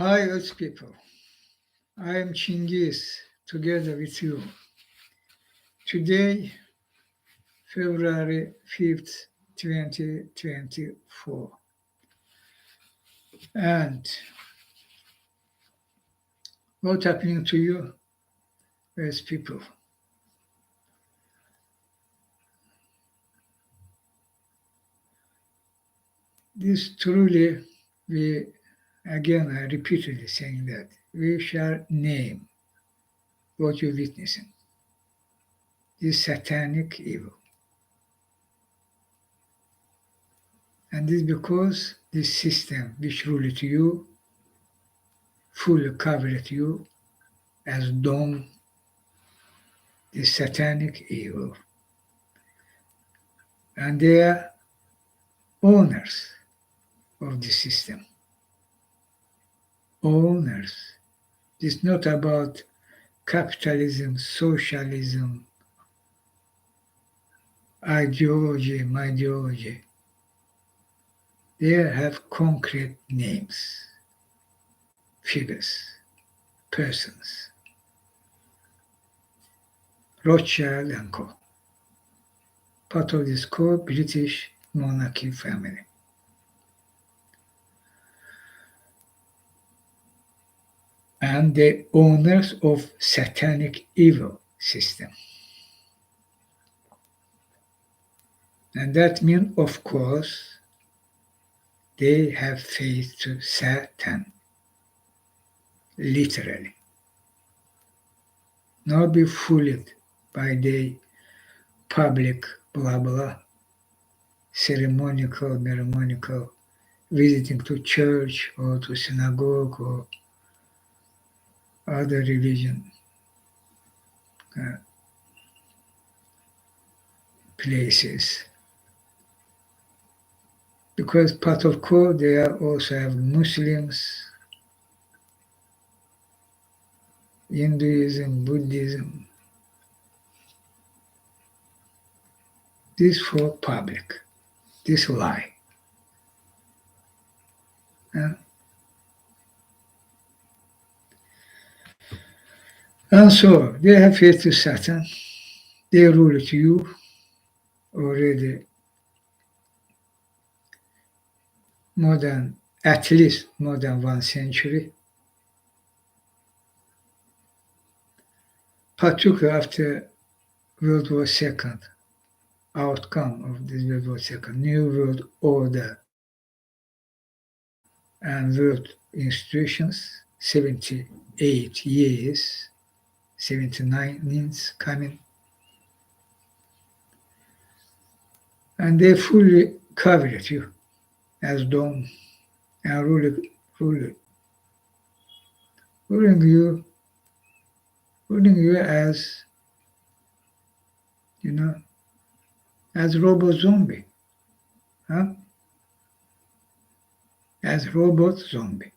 Hi, Earth people. I am Chinghiz, together with you. Today, February 5th, 2024. And what's happening to you, Earth people? This truly, I repeatedly saying that we shall name what you're witnessing, this satanic evil. And this because this system which ruled you, fully covered you as dome, this satanic evil. And they are owners of the system. Owners. It's not about capitalism, socialism, ideology, my ideology. They have concrete names, figures, persons. Rothschild and Co. Part of this core British monarchy family. And the owners of satanic evil system. And that means, of course, they have faith to Satan, literally. Not be fooled by the public blah blah, ceremonial, visiting to church or to synagogue or other religion places. Because part of core, they also have Muslims, Hinduism, Buddhism. This for public, this lie. And so they have faith to Satan. They rule to you already at least more than 1 century. Particularly after World War II, outcome of this World War II, New World Order and world institutions, 78 years, 79 means coming. And they fully covered you as dome and ruling you as, as robot zombie, as robot zombie,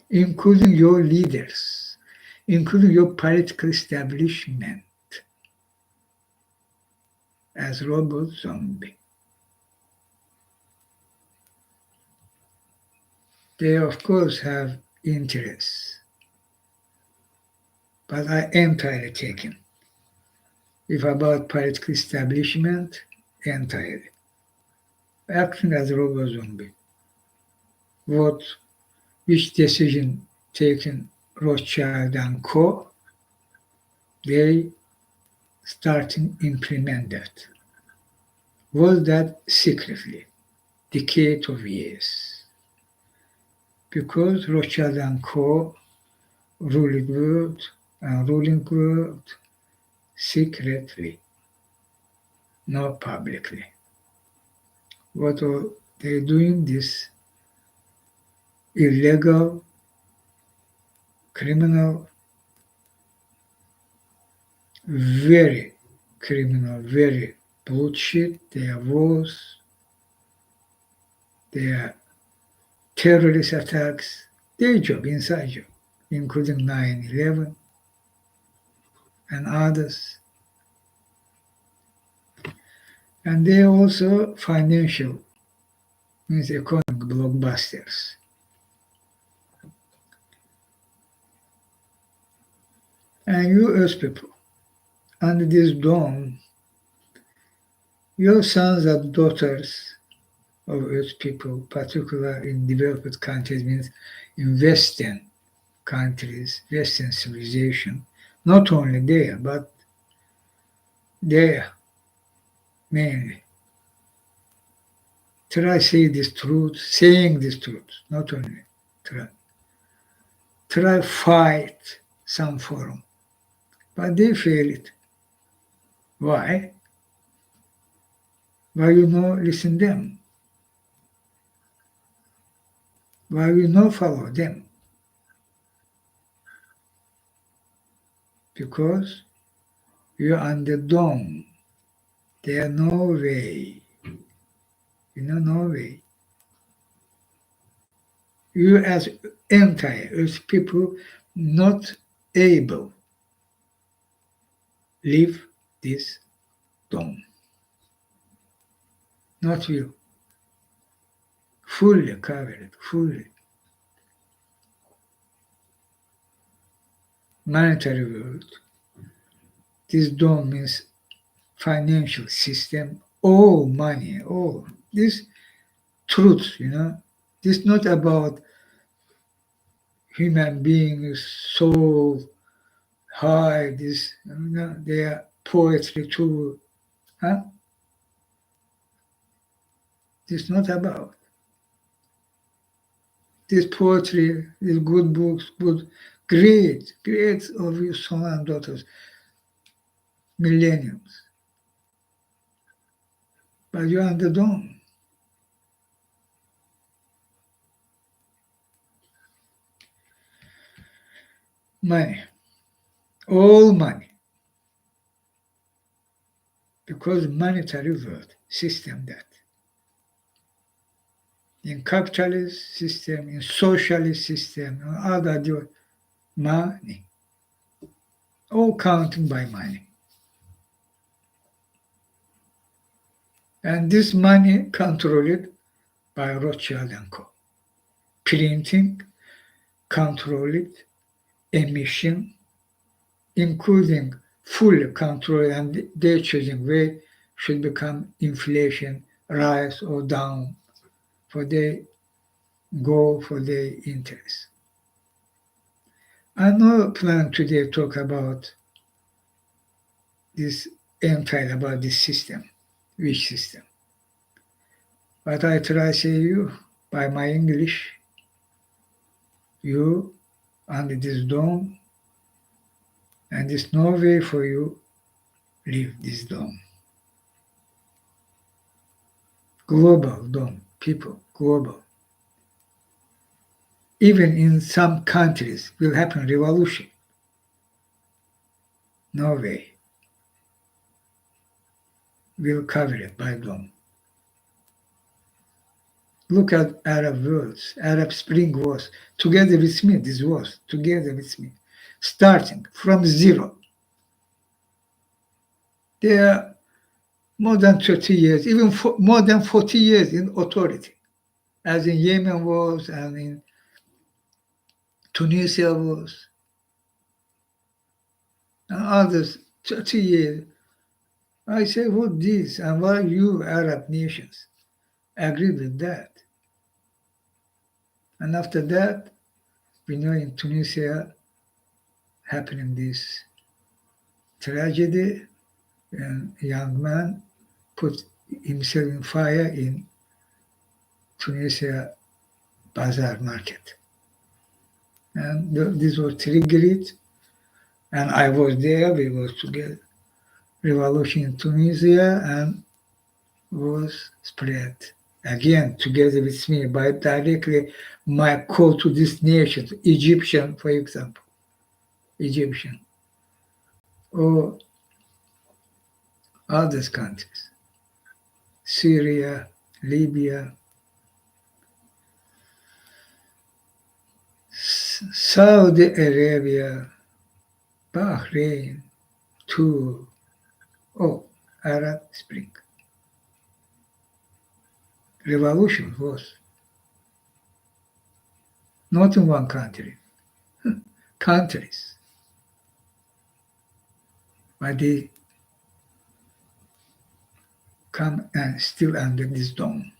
including your leaders, including your political establishment, as robot zombie. They, of course, have interests, but I am entirely taken. If about political establishment, entirely. Acting as a robot zombie. Which decision taken Rothschild and Co., they starting implement that. Was that secretly, decade of years. Because Rothschild and Co. ruling world secretly, not publicly. What are they doing this illegal, criminal, very criminal, very bullshit, their wars, their terrorist attacks, their job, inside job, including 9/11 and others. And they also financial, means economic blockbusters. And you Earth people, under this dome, your sons and daughters of Earth people, particularly in developed countries, means in Western countries, Western civilization, not only there, but there mainly. Try saying this truth, not only try. Try fight some forum, but they fail it. Why? Why you no listen them? Why you no follow them? Because you're under dome. There no way. No way. You as entire as people not able leave this dome. Not you. Fully covered, fully. Monetary world. This dome means financial system, all money, all. This truth, this not about human beings, soul, high, this, their poetry too. Huh? This not about. This poetry, these good books, great of your sons and daughters, millenniums. But you are under dome. Money, all money, because monetary world system that. In capitalist system, in socialist system, other money, all counting by money. And this money controlled by Rothschild and Co. Printing, controlled, emission, including full control, and their choosing way should become inflation, rise or down, for they go for their interest. I no plan today talk about this entire about this system, which system. But I try say you by my English, you under this dome, and there's no way for you leave this dome. Global dome, people, global. Even in some countries will happen revolution. No way. We'll cover it by dome. Look at Arab worlds, Arab Spring wars. Together with me, this wars, together with me. Starting from zero. They are more than 30 years, even more than 40 years in authority, as in Yemen wars and in Tunisia wars and others, 30 years. I say, what this and why you Arab nations agree with that? And after that, we know in Tunisia happening this tragedy, and a young man put himself in fire in Tunisia bazaar market. And this was triggered, and I was there, we was together. Revolution in Tunisia and was spread again together with me by directly my call to this nation, Egyptian, for example, Egyptian, or other countries, Syria, Libya, Saudi Arabia, Bahrain, too, Arab Spring. Revolution was not in one country, countries. but they come and still under this dome.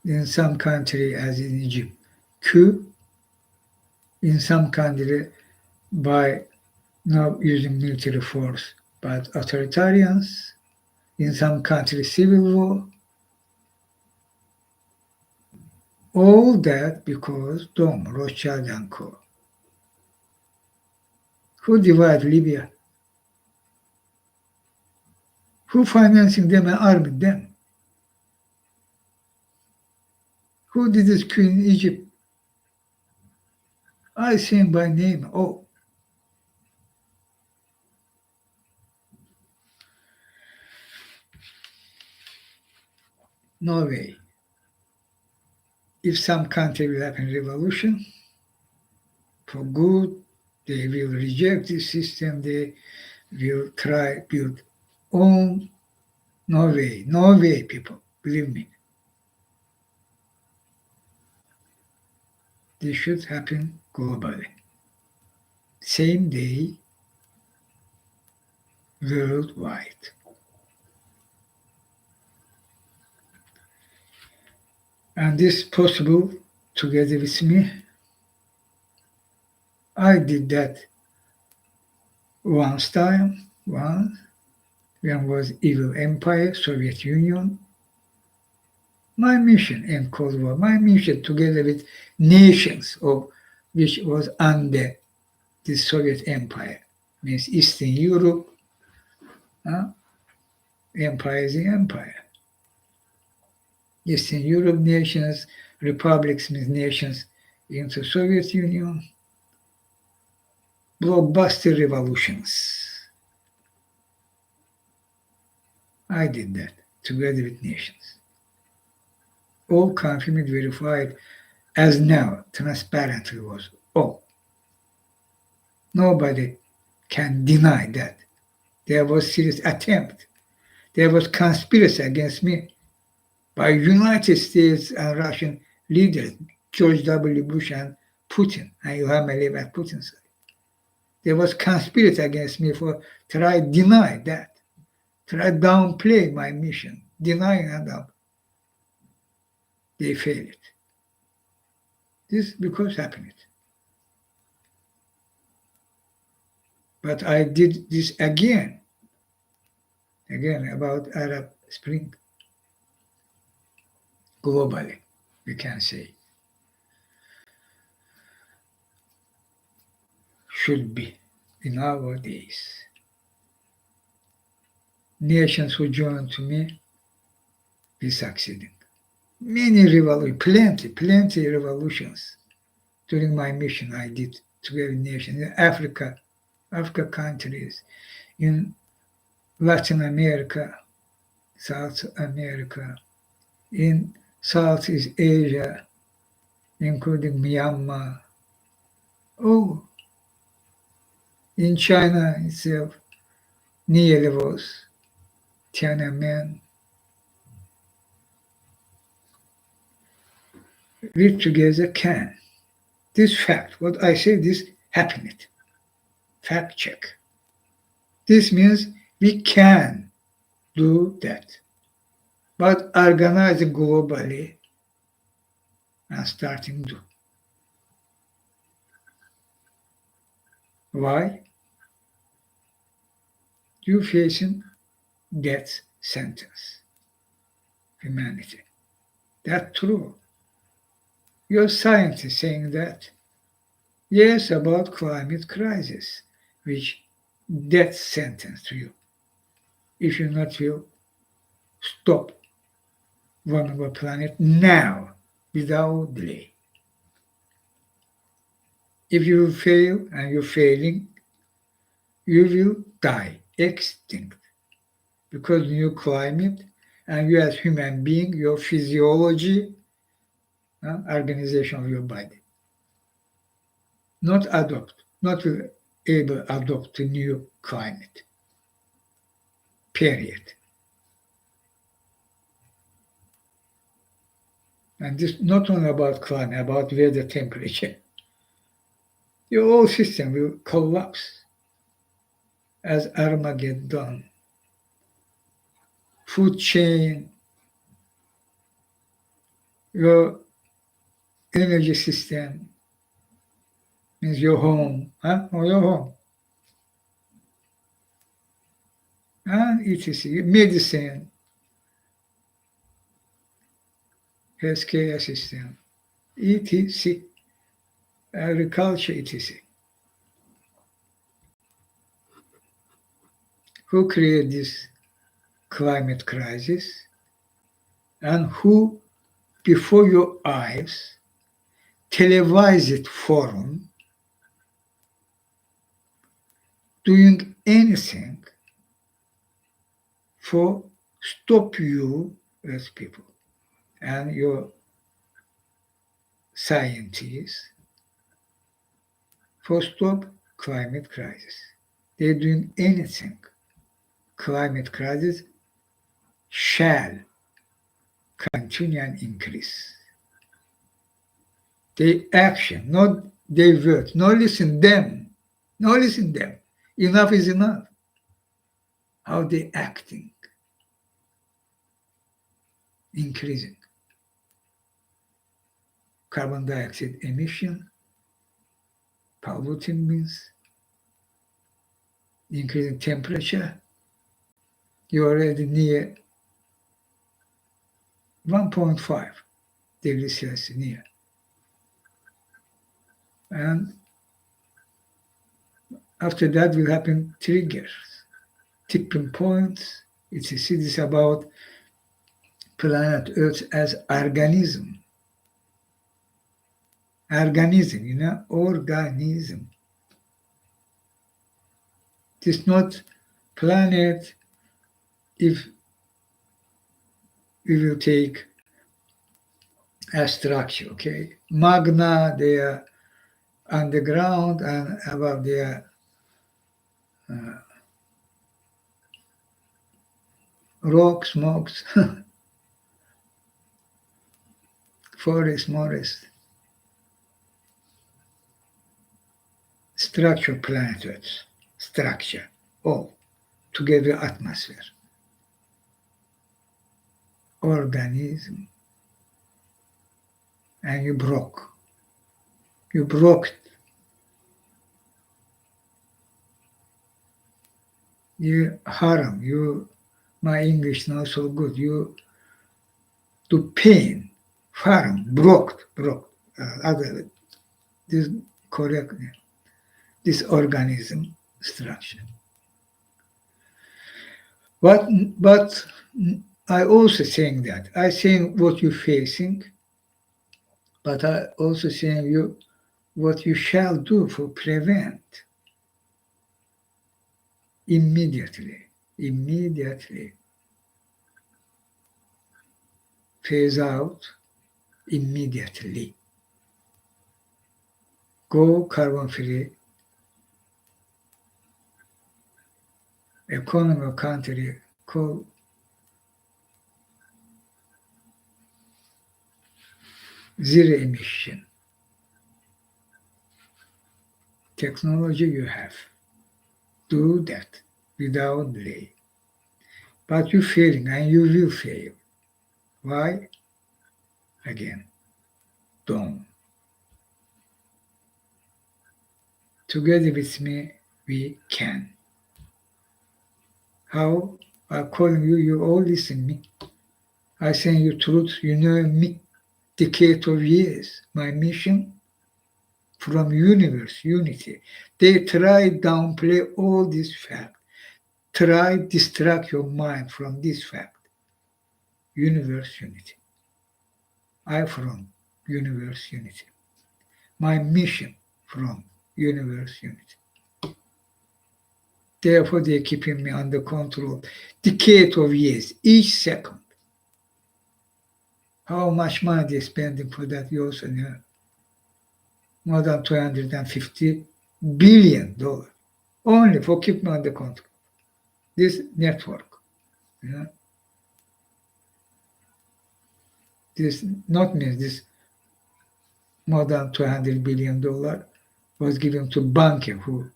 In some country, as in Egypt, coup. In some country, by not using military force, but authoritarians. In some countries, civil war. All that because Dom, Rothschild and Co. Who divide Libya? Who financing them and arming them? Who did this coup in Egypt? I see him by name. Oh, no way. If some country will have a revolution, for good, they will reject this system. They will try build own. No way, no way, people. Believe me. This should happen globally. Same day, worldwide. And this possible together with me. I did that once when was evil empire, Soviet Union. My mission in Cold War, my mission together with nations of which was under the Soviet Empire, means Eastern Europe. Empire is the empire. Eastern Europe nations, republics means nations into Soviet Union, blockbuster revolutions. I did that together with nations. All confirmed, verified, as now, transparently was all. Nobody can deny that. There was serious attempt. There was conspiracy against me by United States and Russian leaders, George W. Bush and Putin, and Ilham Aliyev at Putin's side. There was conspiracy against me for try deny that, try downplay my mission, denying and up. They failed. This because happened. But I did this again about Arab Spring. Globally, we can say. Should be in our days. Nations who join to me, be succeeding. Many revolutions, plenty revolutions during my mission I did together with nations in Africa countries, in Latin America, South America, in Southeast Asia, including Myanmar, in China itself, nearly was Tiananmen. We together can. This fact, what I say, this happened. Fact check. This means we can do that, but organizing globally and starting to. Why? You facing death sentence. Humanity. That's true. Your scientists saying that. Yes, about climate crisis, which death sentence to you. If you not will stop warming our planet now, without delay. If you fail and you're failing, you will die, extinct. Because new climate and you as human being, your physiology, organization of your body, not will able to adopt to new climate. Period. And this not only about climate, about weather temperature. Your whole system will collapse. as Armageddon. Food chain, your energy system means your home, huh? Or your home, etc. Medicine, healthcare system, etc. Agriculture, etc. Who created this climate crisis and who, before your eyes, televised forum doing anything for stop you as people and your scientists for stop climate crisis. They're doing anything. Climate crisis shall continue and increase. They action, not they words. No listen them. No listen them. Enough is enough. How they acting, increasing. Carbon dioxide emission, polluting means increasing temperature. You're already near 1.5 degrees Celsius near. And after that will happen triggers, tipping points. It's a series about planet Earth as organism. Organism, organism. It's not planet if we will take a structure, okay? Magna, they are underground and above they are rocks, smokes, forest. Structure, planet Earth, structure, all together atmosphere. Organism. And you broke. You broke. You harm. My English not so good. You do pain, harm, broke. Other, this correct. This organism structure. But I also saying that. I saying what you're facing, but I also saying you what you shall do for prevent immediately. Phase out immediately. Go carbon free. Economy of country called zero emission. Technology you have. Do that without delay. But you're failing and you will fail. Why? Again, don't. Together with me, we can. How? I'm calling you, you all listen me. I saying you truth, you know me, decade of years. My mission from universe, unity. They try downplay all this fact. Try distract your mind from this fact. Universe unity. I from universe unity. My mission from universe unity. Therefore, they're keeping me under control. Decade of years, each second. How much money they're spending for that, you also know. More than $250 billion only for keeping me under control. This network, this not means this more than $200 billion was given to banker who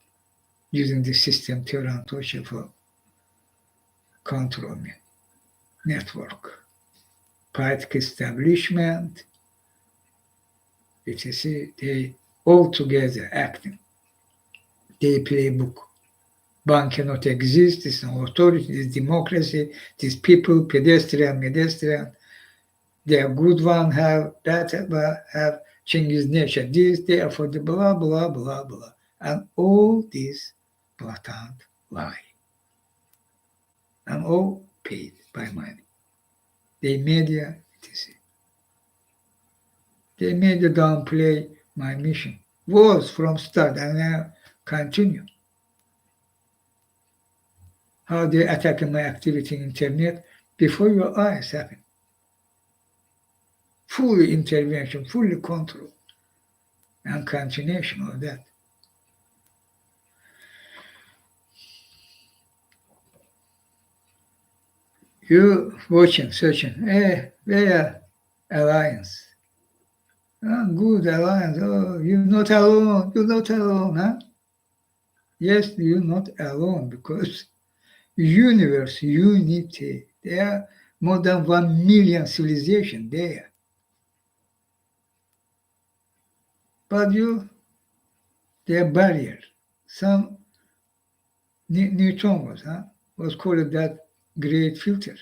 using the system Toronto for control me, network, political establishment, etc. They all together acting. They playbook. One cannot exist, this is no authority, this is democracy, these people, pedestrian, they are good one, have that, have Chinghiz nature, this, they are for the blah, blah, blah, blah. And all this blatant lie. And all paid by money. They media, etc. They made the downplay my mission. Was from start and now continue. How they attacking my activity in internet before your eyes happen. Fully intervention, fully control, and continuation of that. You watching, searching, where alliance? Oh, good alliance. Oh, you're not alone. You're not alone, huh? Yes, you're not alone because universe, unity. There are more than 1 million civilization there. But there are barrier. Some neutron was called that great filter.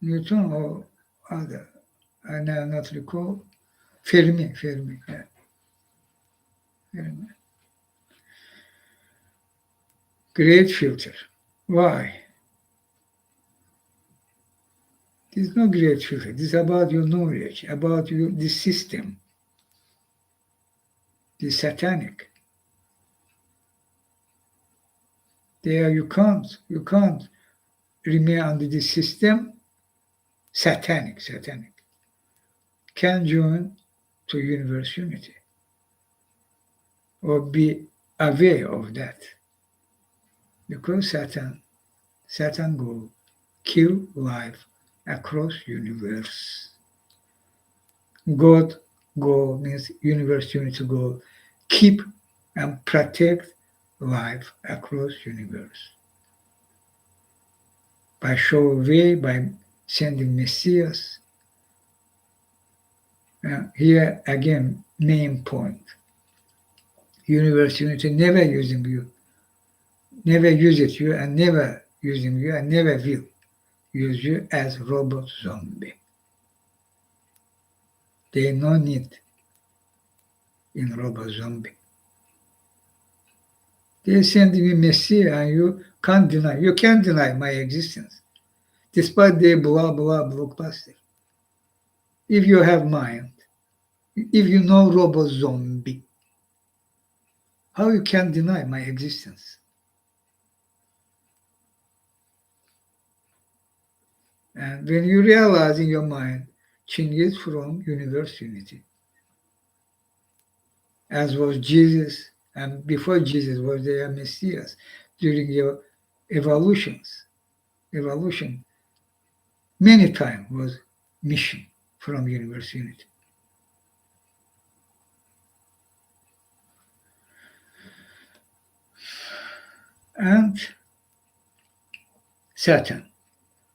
Neutron or other, I now not recall. Fermi, yeah, Fermi. Great filter. Why? This is not great filter. This is about your knowledge, about the system, the satanic. There you can't remain under the system. Satanic. Can join to universe unity or be aware of that. Because Satan go kill life across universe. God go means universe unity go keep and protect life across universe. By show way, by sending messiahs. Here again, main point. Universe unity never using you, never uses you and never using you and never will use you as robot zombie. They no need in robot zombie. They send me Messiah and you can't deny my existence. Despite the blah blah blockbuster. If you have mind, if you know robot zombie, how you can deny my existence? And when you realize in your mind, Chinghiz from universe unity, as was Jesus, and before Jesus was their Messiah during your evolution, many times was mission from universe unity. And Satan,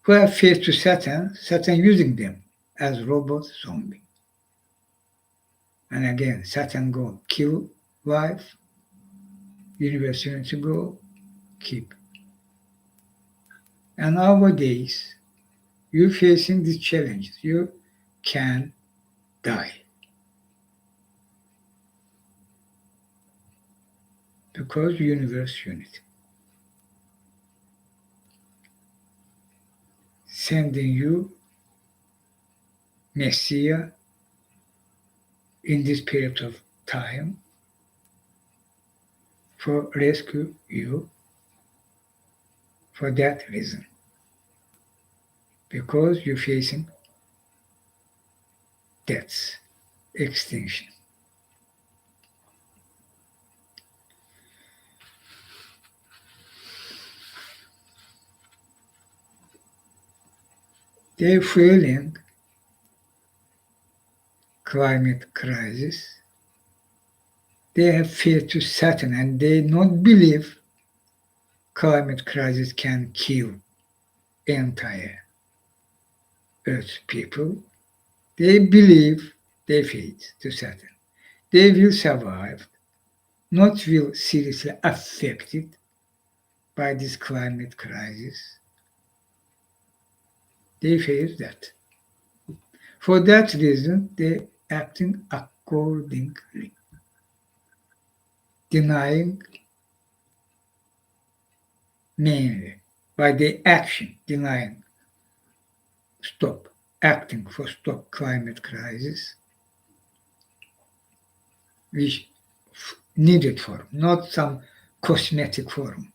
who have faith to Satan using them as robot zombie. And again, Satan go kill life, universe unity go keep. And nowadays, you facing these challenges. You can die because universe unity. Sending you Messiah in this period of time for rescue you for that reason. Because you're facing deaths, extinction. They're feeling climate crisis, They have fear to Saturn and they not believe climate crisis can kill entire Earth people. They believe they faith to Saturn. They will survive, not will seriously affected by this climate crisis. They fear that. For that reason, they acting accordingly, denying mainly by their action, denying stop, acting for stop climate crisis, which needed form, not some cosmetic form.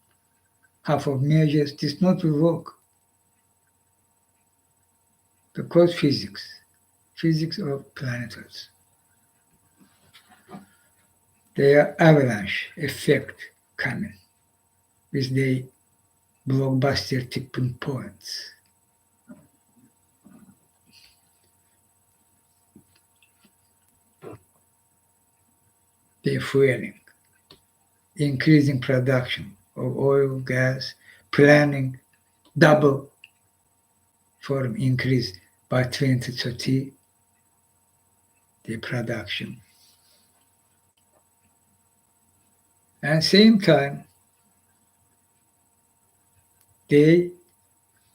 Half of measures this not will work because physics of planet Earth. Their avalanche effect coming with the blockbuster tipping points. They're fueling, increasing production of oil, gas, planning double for increase by 2030 the production. And same time, they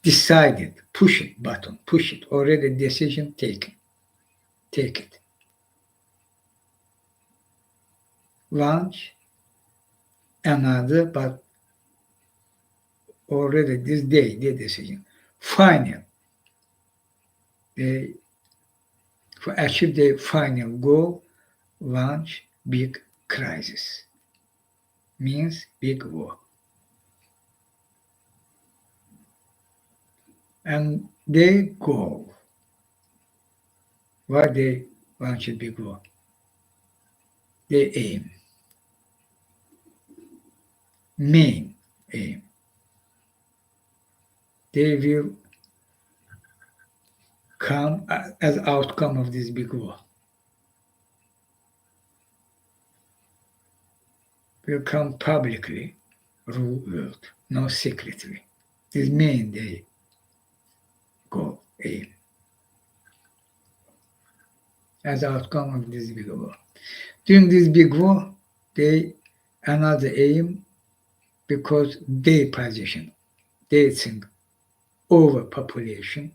decided, push it button, push it, already decision taken, take it. Launch another, but already this day, the decision, final, they, for achieve their final goal, launch big crisis, means big war. And their goal, why they launch a big war? They aim, main aim. They will come as outcome of this big war. Will come publicly, rule world, not secretly. This mean they go aim as outcome of this big war. During this big war, they another aim because their position, they think overpopulation,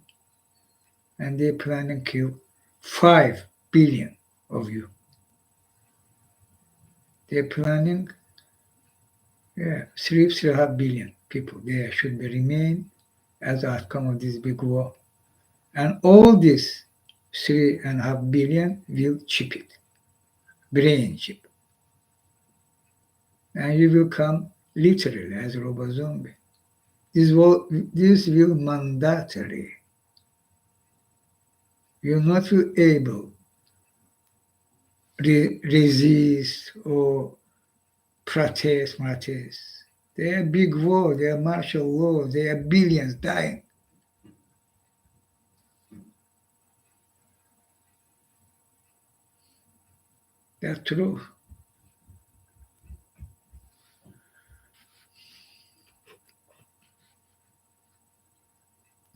and they planning to kill 5 billion of you. They're planning, 3.5 billion people there should be remain as outcome of this big war. And all this 3.5 billion will chip it, brain chip. And you will come literally as a robot zombie. This will mandatory. You're not able resist or protest. They are big war, they are martial law, they are billions dying. That's true.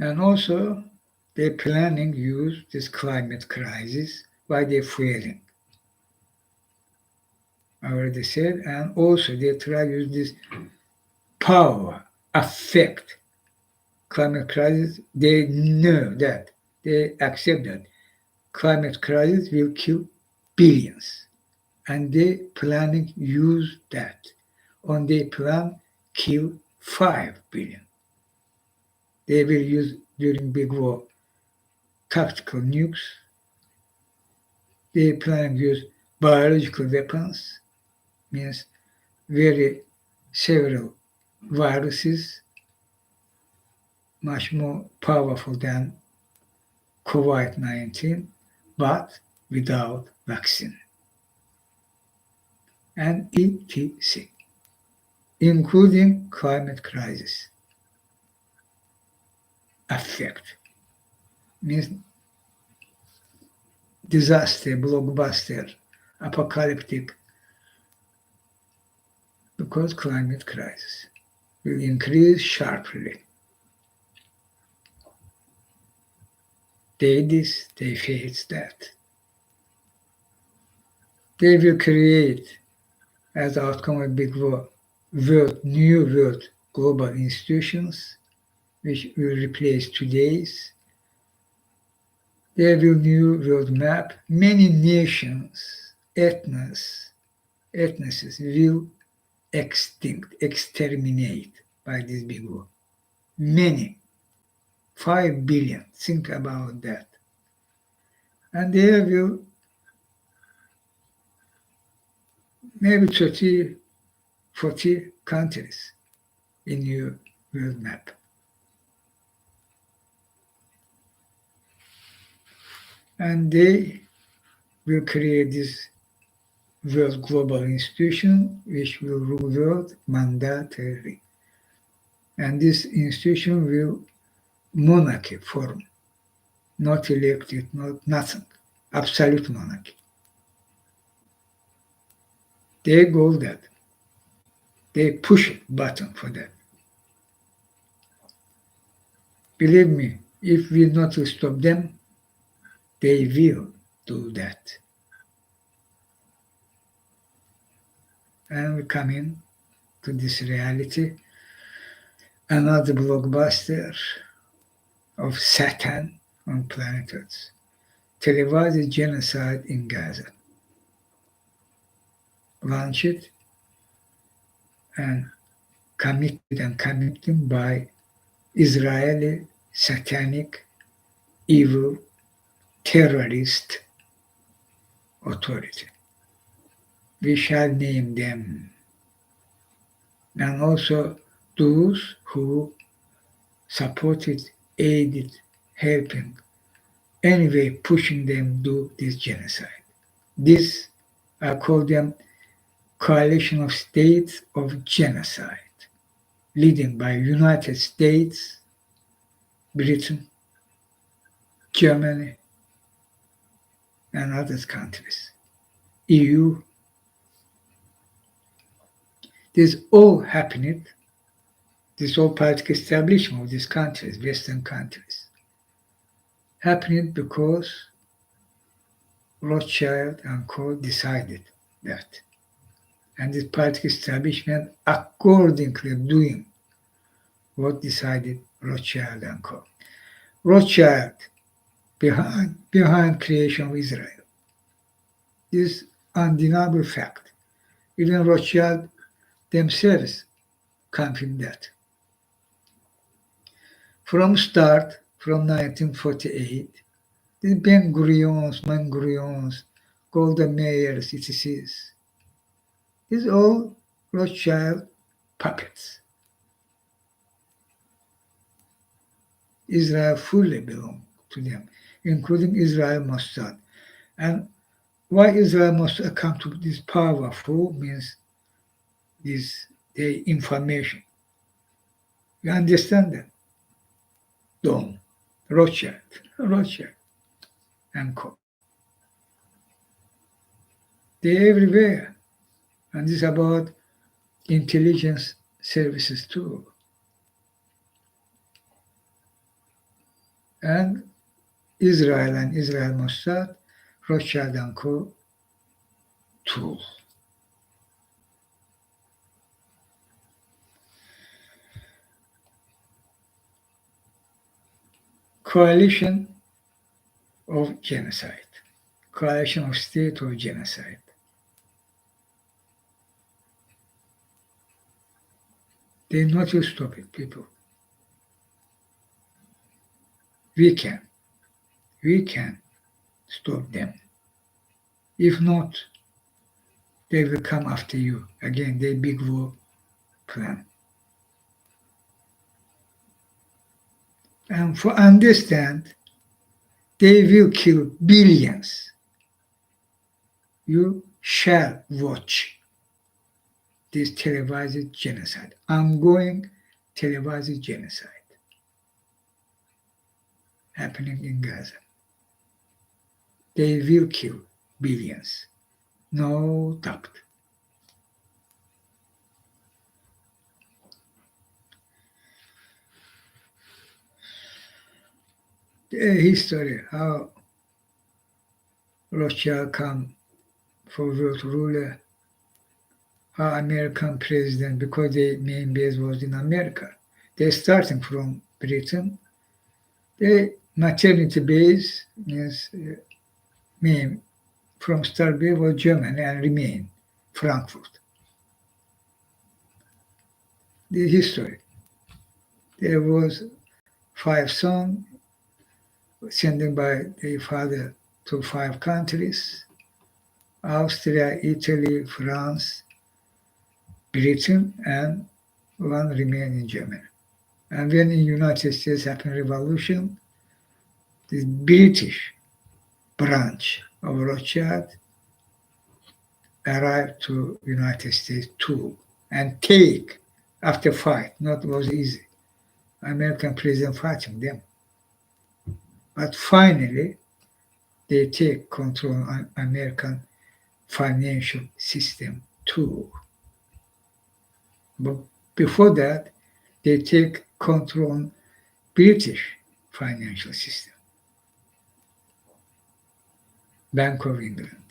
And also, they're planning use this climate crisis by their fueling. I already said, and also they try to use this power, affect climate crisis. They know that, they accept that climate crisis will kill billions. And they planning use that. On their plan, kill 5 billion. They will use during big war tactical nukes. They plan to use biological weapons, means very several viruses, much more powerful than COVID-19, but without vaccine. And etc., including climate crisis. Affect means disaster, blockbuster, apocalyptic because climate crisis will increase sharply. They this, they face that. They will create, as outcome of big war, new world global institutions which will replace today's. There will new world map. Many nations, ethnics will exterminate by this big war. Many, 5 billion. Think about that. And there will maybe 30, 40 countries in your world map. And they will create this world global institution which will rule the world mandatorily. And this institution will monarchy form, not elected, not nothing, absolute monarchy. They go that. They push button for that. Believe me, if we not stop them, they will do that. And we come in to this reality, another blockbuster of Satan on planet Earth. Televised genocide in Gaza. Launched and committed by Israeli satanic evil terrorist authority. We shall name them. And also those who supported, aided, helping, anyway pushing them do this genocide. This, I call them coalition of states of genocide, leading by United States, Britain, Germany, and other countries, EU. This all happening, this all political establishment of these countries, Western countries, happening because Rothschild and Co. decided that. And this political establishment accordingly doing what decided Rothschild and Co. Rothschild behind creation of Israel. This undeniable fact. Even Rothschild themselves confirmed that. From start, from 1948, the Ben-Gurions, Golda Meirs, etc. These all Rothschild puppets. Israel fully belonged to them, including Israel Mossad. And why Israel Mossad come to this powerful means this the information. You understand that? Don't. Rothschild, and Co. They're everywhere. And this is about intelligence services too. And Israel and Israel Mossad, Rothschild and Co. too. Coalition of genocide. Coalition of state of genocide. They not to stop it, people. We can stop them. If not, they will come after you. Again, their big war plan. And for understand, they will kill billions. You shall watch this televised genocide, ongoing televised genocide happening in Gaza. They will kill billions, no doubt. history, how Rothschild come for world ruler, how American president, because their main base was in America. They're starting from Britain. The maternity base means main from start base was Germany and remain Frankfurt. The history. There was 5 sons sending by their father to 5 countries: Austria, Italy, France, Britain, and one remained in Germany. And when in United States happened revolution, the British branch of Rothschild arrived to United States too and take after fight. Not was easy. American president fighting them. But finally, they take control of American financial system too. But before that, they take control on British financial system. Bank of England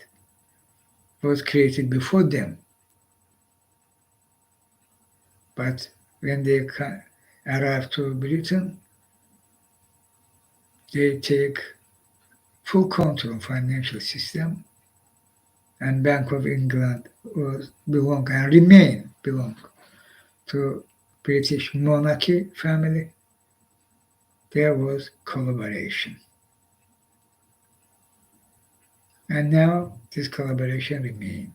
was created before them. But when they arrive to Britain, they take full control of financial system, and Bank of England was belong and remain belong to British monarchy family. There was collaboration. And now this collaboration remains.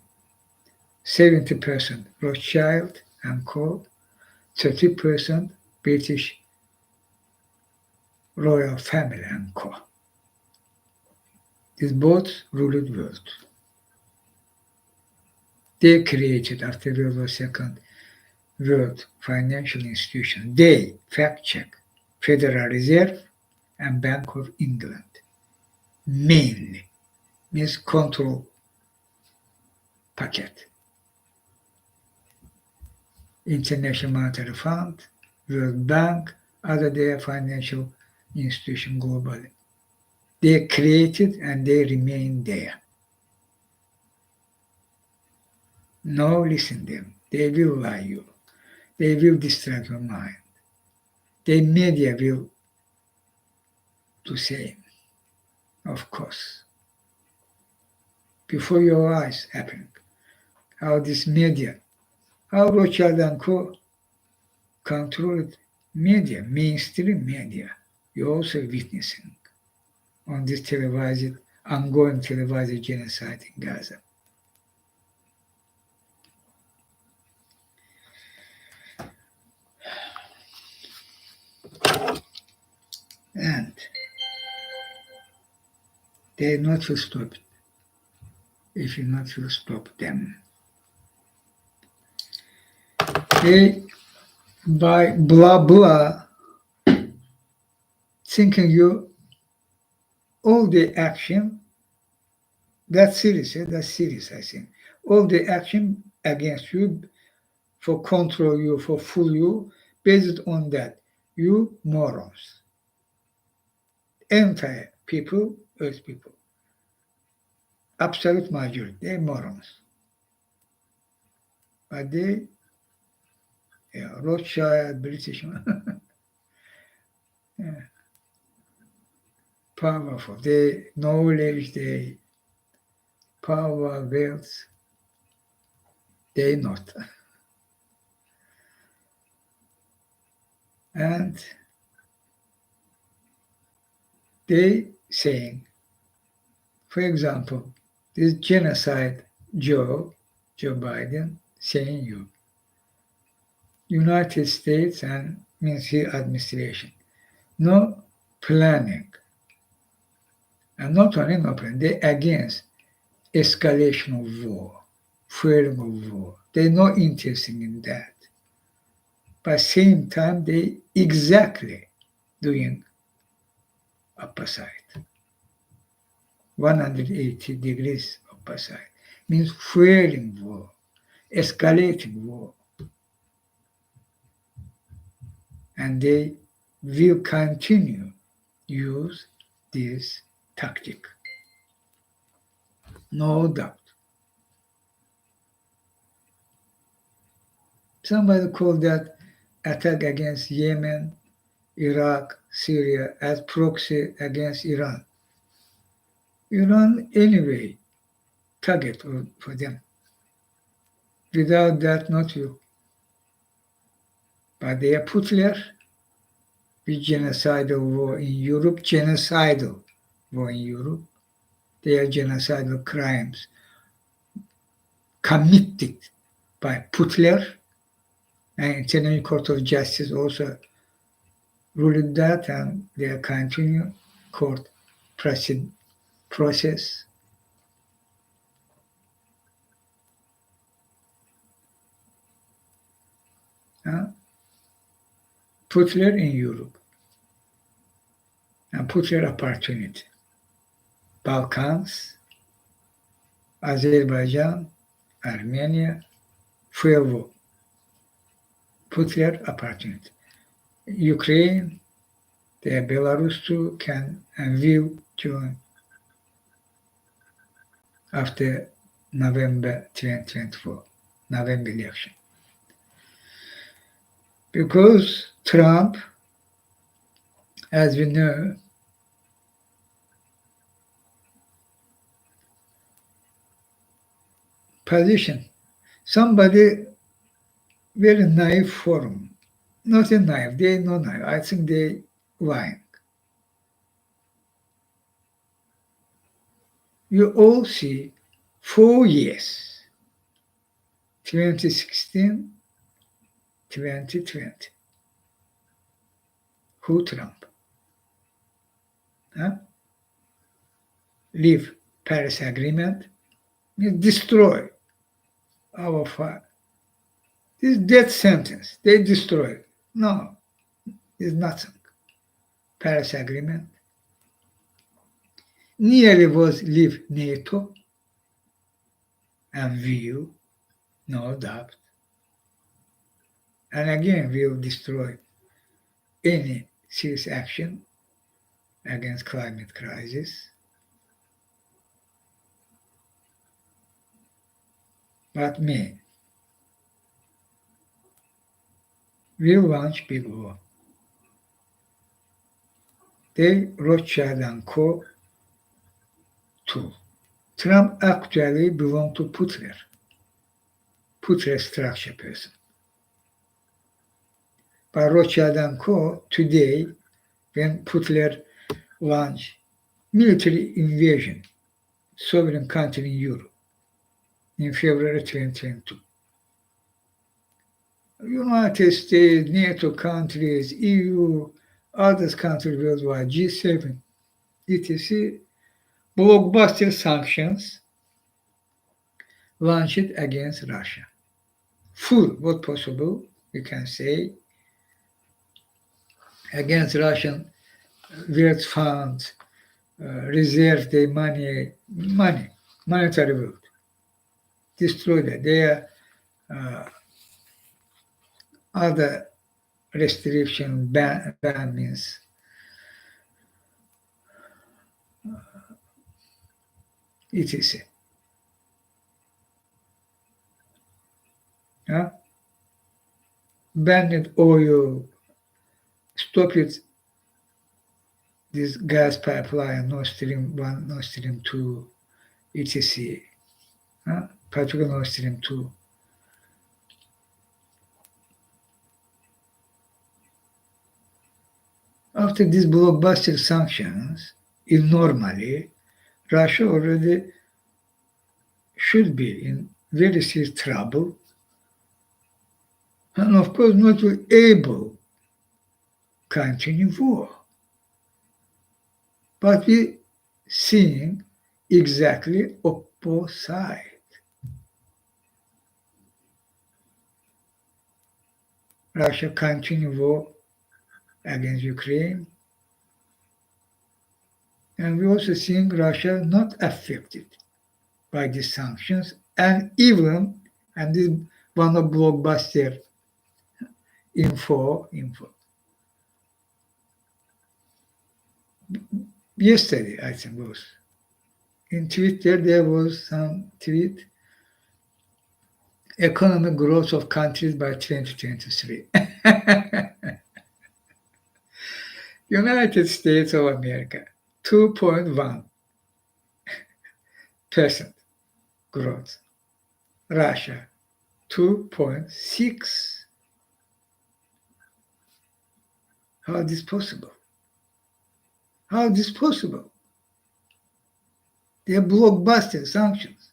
70% Rothschild and Co., 30% British royal family and Co. These both ruled world. They created, after World War II, world financial institution. They fact-check Federal Reserve and Bank of England. Mainly means control packet. International Monetary Fund, World Bank, other their financial institution globally. They created and they remain there. No, listen them. They will lie you. They will distract your mind. The media will do same, of course. Before your eyes happening. How this media, how Rothschild and Co. controlled media, mainstream media. You're also witnessing on this ongoing televised genocide in Gaza. And they're not to stop it if you're not to stop them. They, by blah blah, thinking you all the action, that's serious, I think. All the action against you for control you, for fool you, based on that. You morons. Entire people, earth people. Absolute majority, they're morons. But they, Rothschild, British, yeah, powerful. They knowledge, they power, wealth, they not. And they saying, for example, this genocide Joe Biden saying you, United States and means his administration, no planning, and not only no planning, they against escalation of war, fueling of war. They're not interested in that. But same time, they exactly doing opposite. 180 degrees opposite. Means fueling war, escalating war. And they will continue use this tactic. No doubt. Somebody called that attack against Yemen, Iraq, Syria as proxy against Iran. Iran, anyway, target for them. Without that, not you. But they are Putler with genocidal war in Europe, genocidal war in Europe. They are genocidal crimes committed by Putler, and International Court of Justice also ruled that, and they are continue court process. Putler in Europe and Putler opportunity. Balkans, Azerbaijan, Armenia, Fuego. Putler opportunity. Ukraine, Belarus too can and will join after November 2024, November election. Because Trump, as we know, position somebody very naive forum. Not a naive, they no naive. I think they lying. You all see 4 years, 2016, 2020. Who Trump? Leave Paris Agreement, destroy our fire. This death sentence, they destroy. No, it's nothing. Paris Agreement. Nearly was leave NATO and will, no doubt. And again, will destroy any serious action against climate crisis. But me, will launch big war. They, Rothschild and Co. too. Trump actually belonged to Putler structure person. But Rothschild and Co. today, when Putler launched military invasion, sovereign country in Europe in February 2022. United States, NATO countries, EU, other countries worldwide, G7, etc., blockbuster sanctions launched against Russia. Full, what possible, we can say, against Russian world funds, reserve their money, monetary world. Destroy that. Their other restriction, ban means etc. Banned oil, stop it, this gas pipeline, Nord Stream 1, Nord Stream 2, etc. Particularly Nord Stream 2. After these blockbuster sanctions, normally, Russia already should be in very serious trouble, and of course not able to continue war. But we seeing exactly opposite. Russia continue war against Ukraine, and we also seeing Russia not affected by these sanctions, and even, and this one of blockbuster info. yesterday, I think was. In Twitter, there was some tweet, economic growth of countries by 2023. United States of America, 2.1% growth. Russia, 2.6. How is this possible? How is this possible? They are blockbuster sanctions.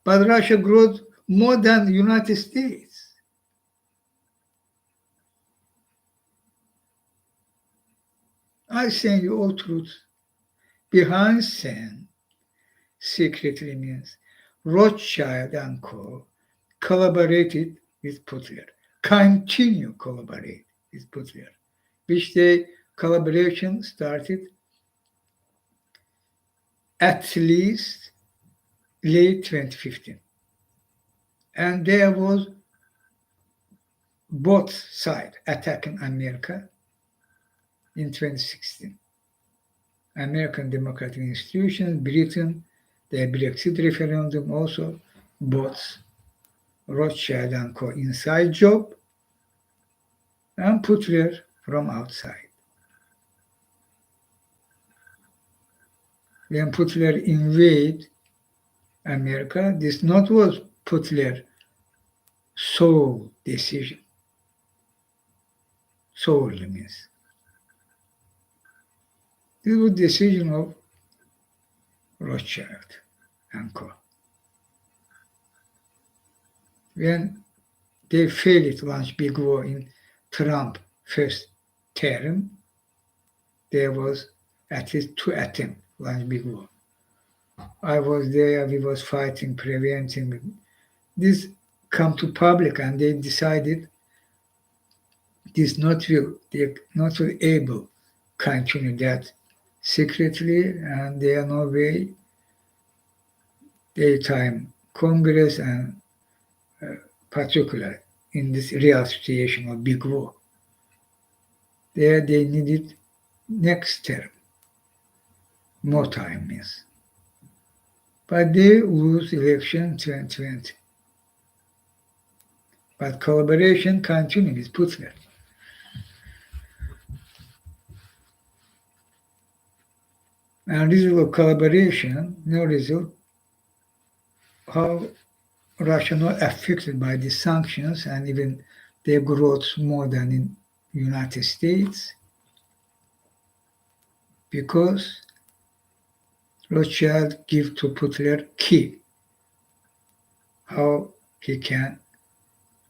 But Russia grows more than the United States. I send you all truth. Behind scene, secretly means Rothschild and Co. collaborated with Putler, continue collaborate with Putler, which the collaboration started at least late 2015. And there was both sides attacking America in 2016. American democratic institutions, Britain, the Brexit referendum also, both Rothschild and Co. inside job and Putler from outside. When Putler invade America, this not was Putler sole decision. Solely means. This was decision of Rothschild and Co. When they failed to launch big war in Trump first term, there was at least 2 attempts to launch big war. I was there, we was fighting, preventing. This come to public and they decided this not will, they not will able continue that secretly, and there are no way daytime Congress and particular in this real situation of big war. There they needed next term, more time means. But they lose election 2020. But collaboration continued with Putler. And result of collaboration, no result, how Russia not affected by the sanctions and even their growth more than in United States, because Rothschild give to Putler key how he can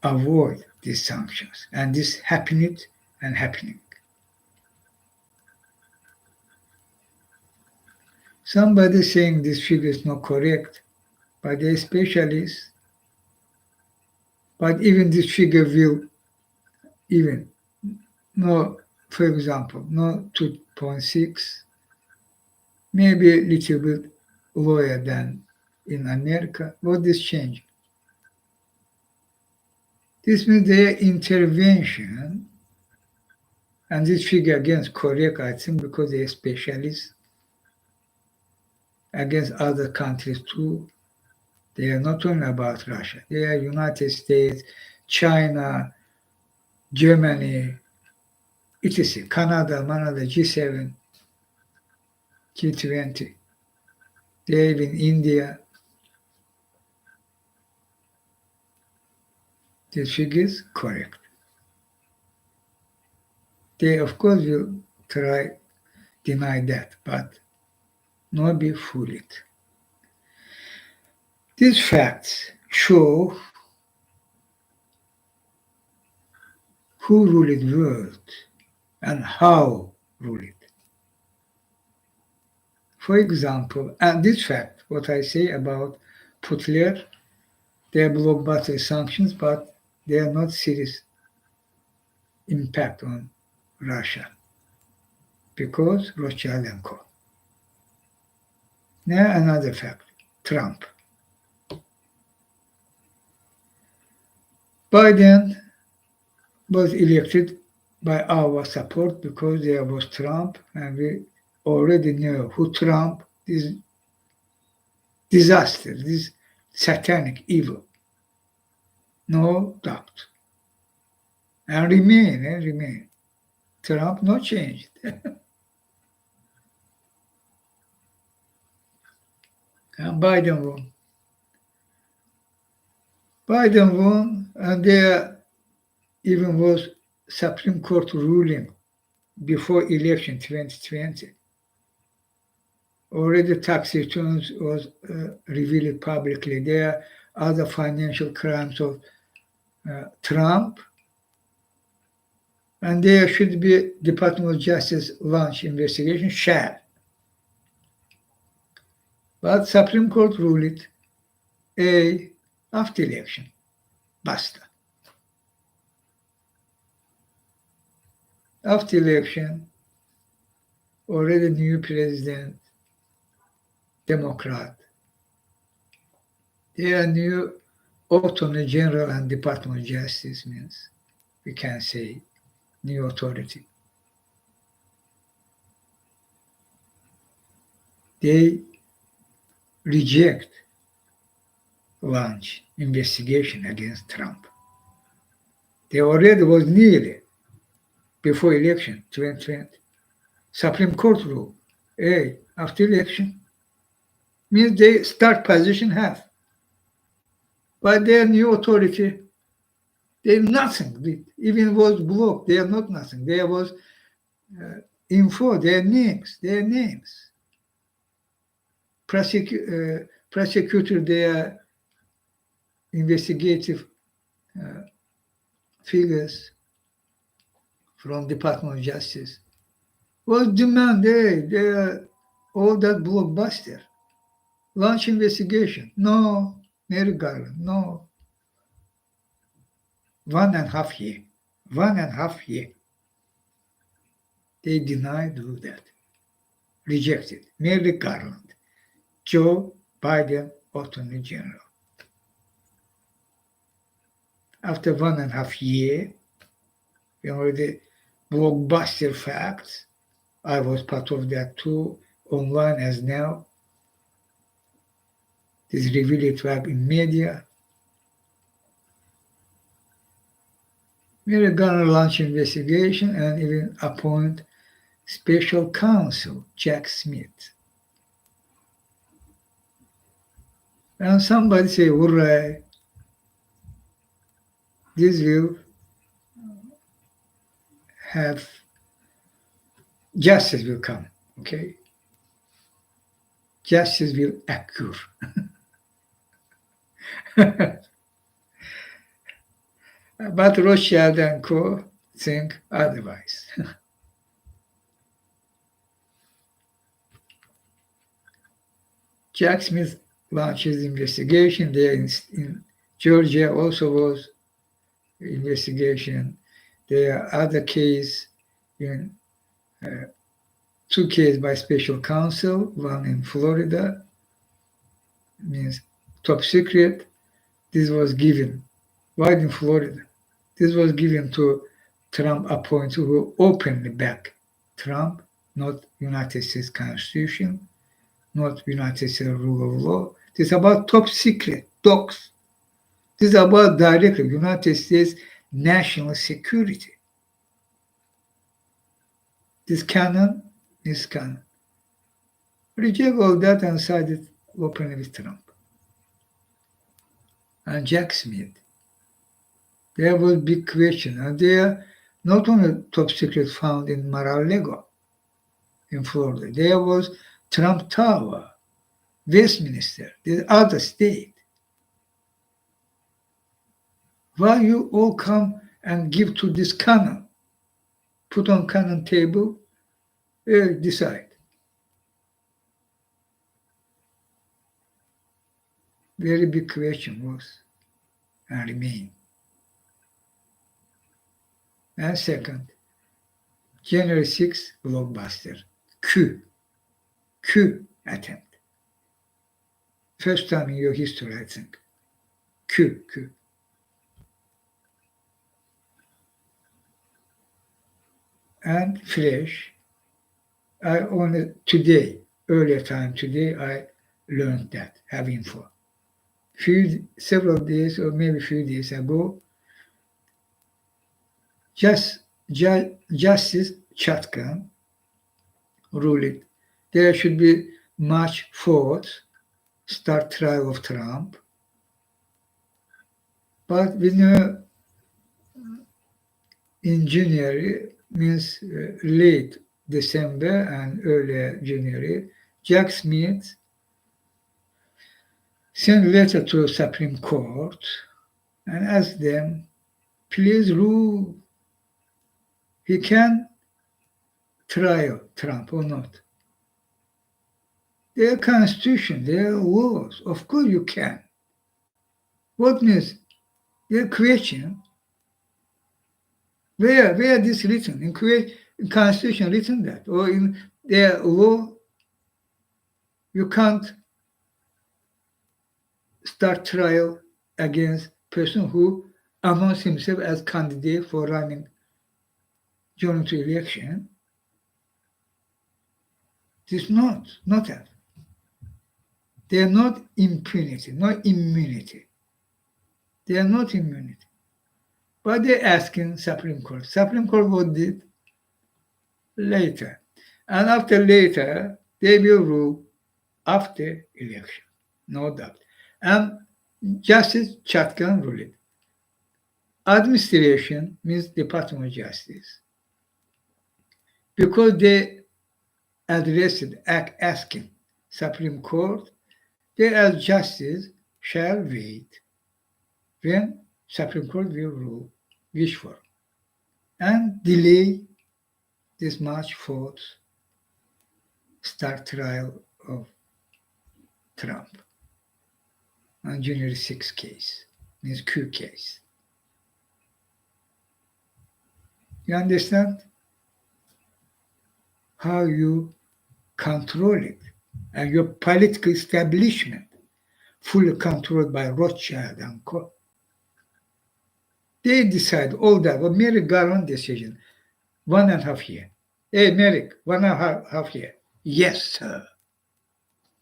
avoid these sanctions, and this happening and happening. Somebody saying this figure is not correct, but the specialists, but even this figure will even no, for example, no 2.6, maybe a little bit lower than in America. What is change? This means their intervention, and this figure against correct, I think, because they are specialists against other countries too. They are not only about Russia. They are United States, China, Germany, etc., Canada, G7, G20. They are even India. This figure is correct. They, of course, will try deny that, but not be fooled. These facts show who ruled the world and how ruled it. For example, and this fact, what I say about Putler, they are blockbuster sanctions, but they are not serious impact on Russia because Rothschild and Co. Now another fact, Trump. Biden was elected by our support because there was Trump and we already knew who Trump, this disaster, this satanic evil. No doubt. And remain. Trump no changed. And Biden won. Biden won, and there even was Supreme Court ruling before election 2020. Already tax returns was revealed publicly. There are other financial crimes of Trump, and there should be Department of Justice launch investigation, shall. But Supreme Court ruled after election, basta. After election, already new president, Democrat. There are new Attorney General and Department of Justice means we can say new authority. They reject launch investigation against Trump. There already was nearly before election 2020 Supreme Court rule. After election means they start position half. But their new authority, they nothing did. Even was blocked. They are not nothing. There was info, their names. Prosecutor, their investigative figures from Department of Justice was demand, all that blockbuster. Launch investigation. No, Mary Garland, no. 1.5 year. 1.5 year. They denied do that. Rejected. Mary Garland. Joe Biden, Attorney General. After 1.5 year, we already blockbuster facts. I was part of that too, online as now. This revealed fact in media. We're gonna launch investigation and even appoint special counsel, Jack Smith. And somebody say, hooray, this will have, justice will come, okay? Justice will occur. But Rothschild and co. think otherwise. Jack Smith launches investigation. There in Georgia also was investigation. There are other cases in 2 cases by special counsel, one in Florida, means top secret. This was given. Why in Florida? This was given to Trump appointee who openly backed Trump, not United States Constitution, not United States rule of law. This is about top secret docs. This is about directly United States national security. This canon. Reject all that and sided openly with Trump. And Jack Smith. There was big question. And there not only top secret found in Mar-a-Lago in Florida. There was Trump Tower, Westminster, the other state. Why you all come and give to this canon? Put on canon table, decide. Very big question was and remain. And second, January 6th blockbuster, coup attempt. First time in your history, I think. Coup. And fresh, I only today, earlier time today, I learned that, have info. Several days or maybe few days ago, Justice Chatkan ruled there should be March 4th, start trial of Trump. But we know in January, means late December and early January, Jack Smith sent a letter to Supreme Court and asked them, please rule he can trial Trump or not. Their constitution, their laws, of course you can. What means their question, where this written? In constitution written that, or in their law, you can't start trial against person who announced himself as candidate for running during the election. This not that. They are not impunity, not immunity. They are not immunity. But they're asking Supreme Court. Supreme Court what did later. And after later, they will rule after election. No doubt. And Justice Chatkan ruled. Administration means Department of Justice. Because they addressed asking Supreme Court, they as justice shall wait when Supreme Court will rule, wish for, and delay this March 4th start trial of Trump on January 6th case, means Q case. You understand how you control it, and your political establishment fully controlled by Rothschild and Co. They decide all that. Well, Merrick Garland decision, 1.5 year. Hey, Merrick, 1.5 year. Yes, sir.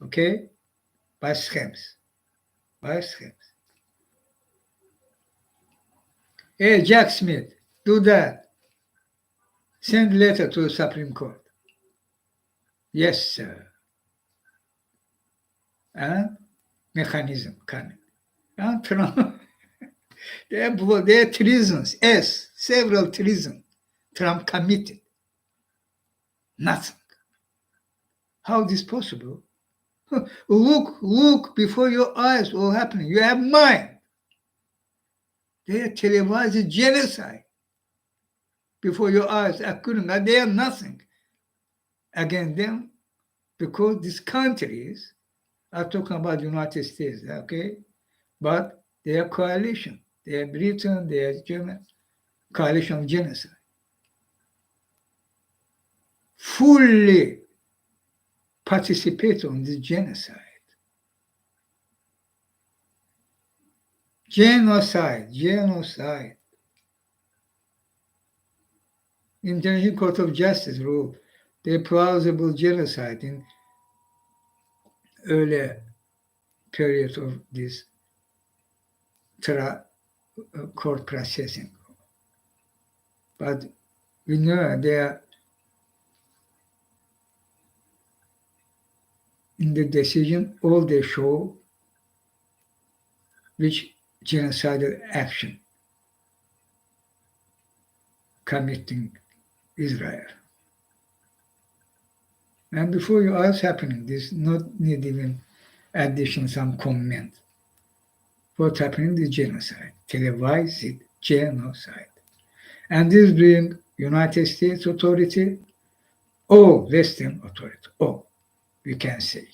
Okay? By schemes. Hey, Jack Smith, do that. Send letter to the Supreme Court. Yes, sir. And mechanism coming. And Trump, they're treasons. Yes, several treasons. Trump committed. Nothing. How is this possible? Look before your eyes what happening. You have mind. They are televised genocide before your eyes. They are nothing against them because these countries are talking about the United States, okay? But they are coalition. They are Britain, they are German, coalition of genocide. Fully participate on this genocide. Genocide. International Court of Justice ruled the plausible genocide in earlier period of this court processing. But we know they are in the decision, all they show which genocidal action committing Israel. And before your eyes happening, this not need even addition some comment. What's happening is genocide, televised genocide. And this bring United States authority or Western authority, we can say.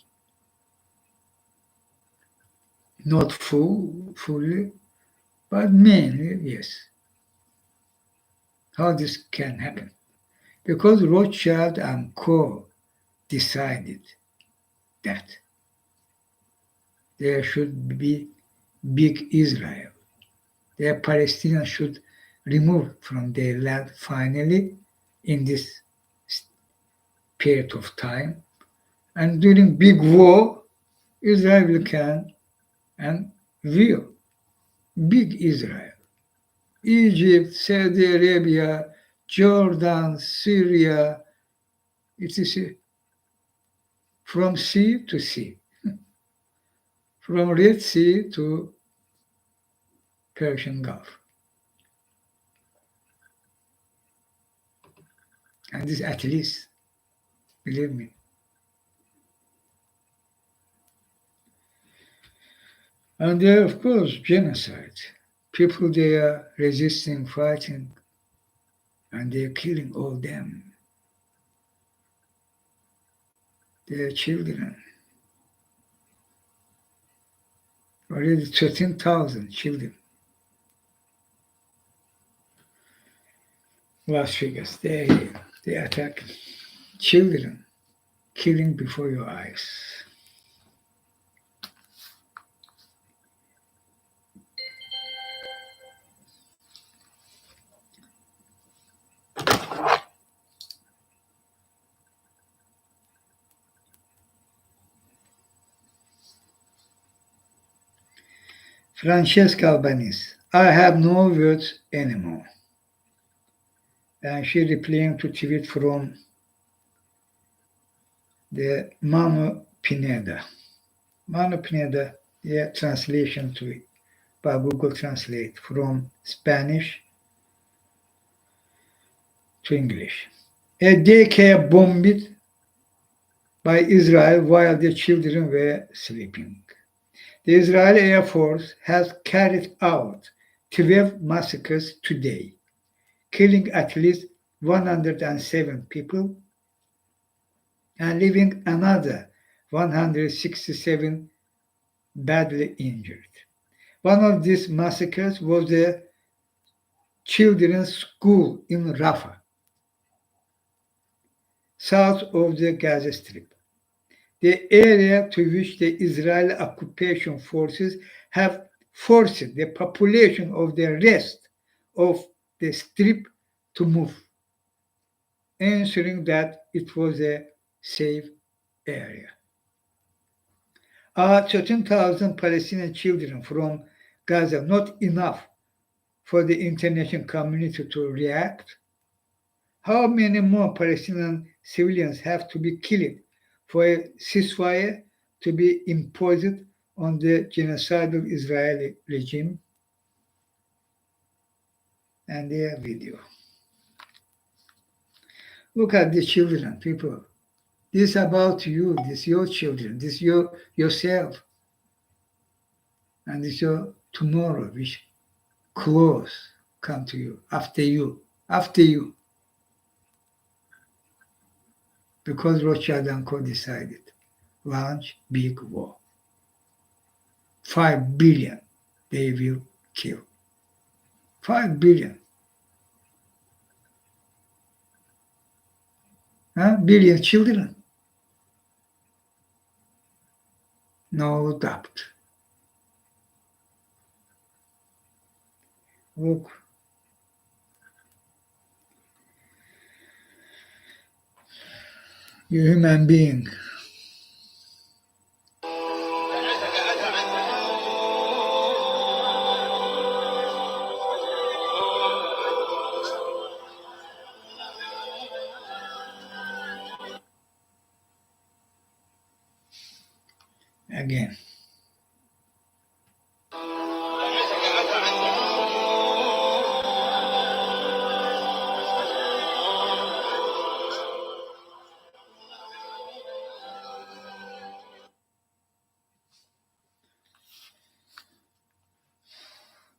Not fully, but mainly, yes. How this can happen? Because Rothschild and Co. decided that there should be big Israel. The Palestinians should remove from their land finally in this period of time. And during big war, Israel will come and will big Israel. Egypt, Saudi Arabia, Jordan, Syria, etc. From sea to sea, from Red Sea to Persian Gulf. And this at least, believe me. And there, of course, genocide. People they are resisting, fighting, and they're killing all them. Their children. Already 13,000 children. Last figures. They attack children, killing before your eyes. Francesca Albanese, I have no words anymore. And she replying to tweet from the Mano Pineda. Mano Pineda, the translation to it by Google Translate from Spanish to English. A daycare bombed by Israel while the children were sleeping. The Israeli Air Force has carried out 12 massacres today, killing at least 107 people and leaving another 167 badly injured. One of these massacres was a children's school in Rafah, south of the Gaza Strip, the area to which the Israeli occupation forces have forced the population of the rest of the Strip to move, ensuring that it was a safe area. Are 13,000 Palestinian children from Gaza not enough for the international community to react? How many more Palestinian civilians have to be killed for a ceasefire to be imposed on the genocidal Israeli regime? And their video. Look at the children, people. This is about you. This is your children. This is yourself. And this is your tomorrow, which close come to you, after you, because Rothschild and Co. decided, launch big war. 5 billion they will kill. 5 billion. Billion children. No doubt. Look. You human being. Again.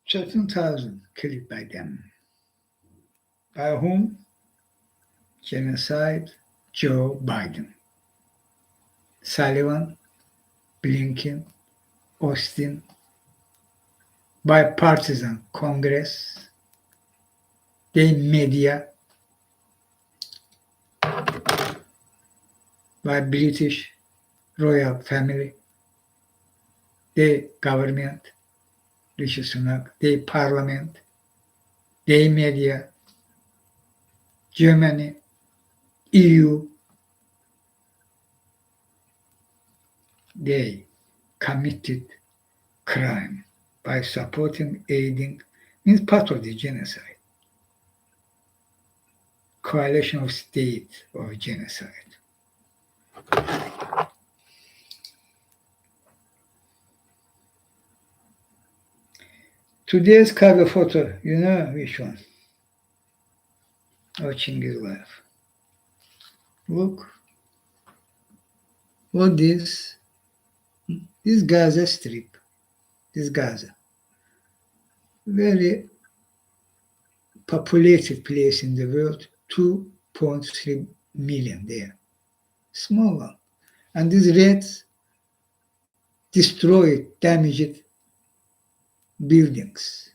Certain thousand killed by them. By whom? Genocide, Joe Biden, Sullivan, Blinken, Austin, bipartisan Congress, the media, by British royal family, the government, Rishi Sunak, the parliament, the media, Germany, EU, they committed crime by supporting, aiding, means part of the genocide. Coalition of states of genocide. Today's cover photo, you know which one? Of Chinghiz life. Look, what this Gaza Strip, this Gaza, very populated place in the world, 2.3 million there. Small one. And these reds destroyed, damaged buildings.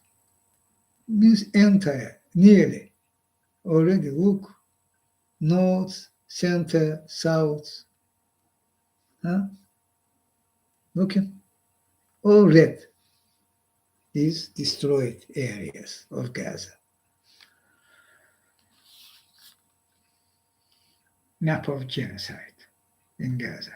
Means entire, nearly. Already, look. North, center, south. Huh? Looking. All red. These destroyed areas of Gaza. Map of genocide in Gaza.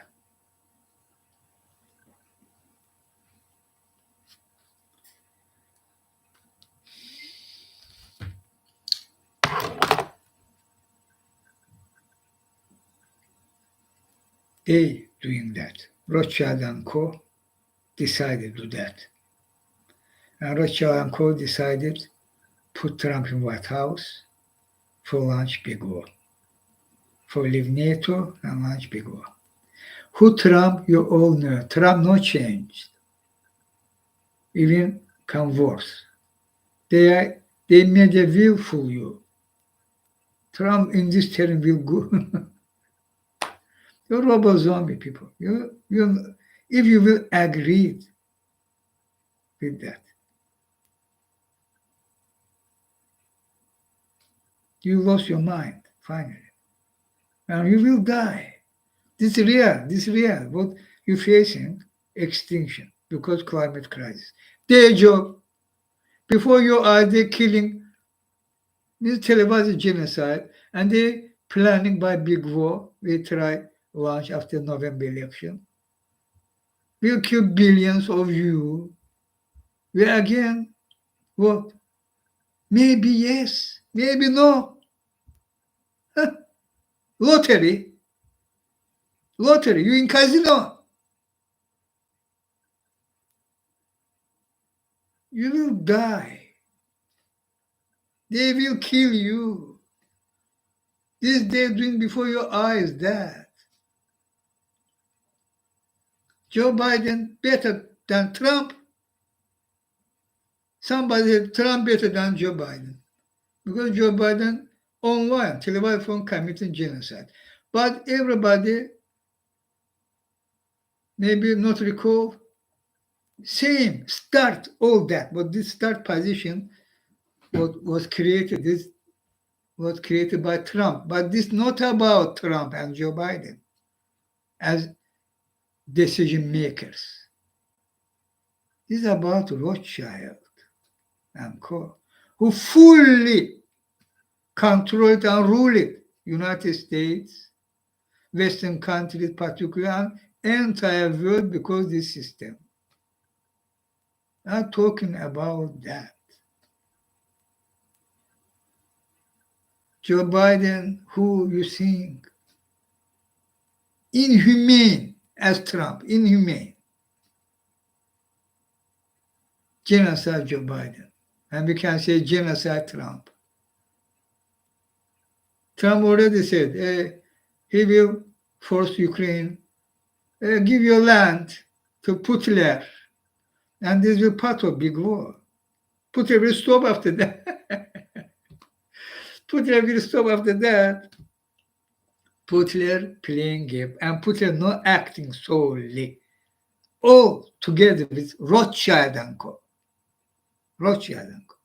They doing that. Rothschild and Co. decided to do that. And Rothschild and Co. decided put Trump in White House for launch big war. For leave NATO and launch big war. Who Trump, you all know. Trump no changed. Even come worse. They made a will fool you. Trump in this term will go. You're robo-zombie people. If you will agree with that, you lost your mind, finally. And you will die. This is real. What you're facing, extinction, because climate crisis. Their job, before your eyes, they're killing, this televised genocide, and they planning by big war, we try launch after November election. We'll kill billions of you. We again, what? Maybe yes, maybe no. Huh? Lottery, you in casino. You will die. They will kill you. This they're doing before your eyes, that. Joe Biden better than Trump. Somebody said Trump better than Joe Biden. Because Joe Biden online, televised phone committing genocide. But everybody maybe not recall, same, start all that. But this start position was created, this was created by Trump. But this not about Trump and Joe Biden as decision makers. This is about Rothschild and Co., who fully controlled and ruled United States, Western countries particularly, and entire world because this system. I'm talking about that. Joe Biden, who you think inhumane as Trump, inhumane. Genocide Joe Biden. And we can say genocide Trump. Trump already said he will force Ukraine, give your land to Putler. And this will be part of big war. Putler will stop after that. Putler will stop after that. Putler playing game and Putler not acting solely. All together with Rothschild and Co. Rothschild and Co.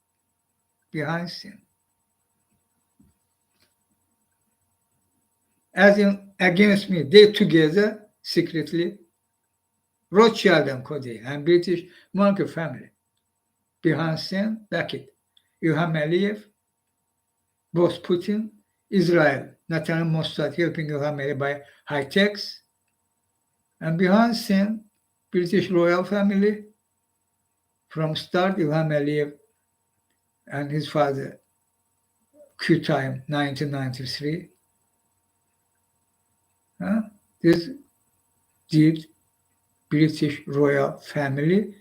Behind scene. As in against me, they together secretly, Rothschild and Co. and British monarchy family. Behind scene, back it. Ilham Aliyev, both Putin, Israel, Netanyahu Mossad helping Ilham Aliyev by high techs, And behind scene, British royal family, from start Ilham Aliyev and his father, Q-Time, 1993. This did British royal family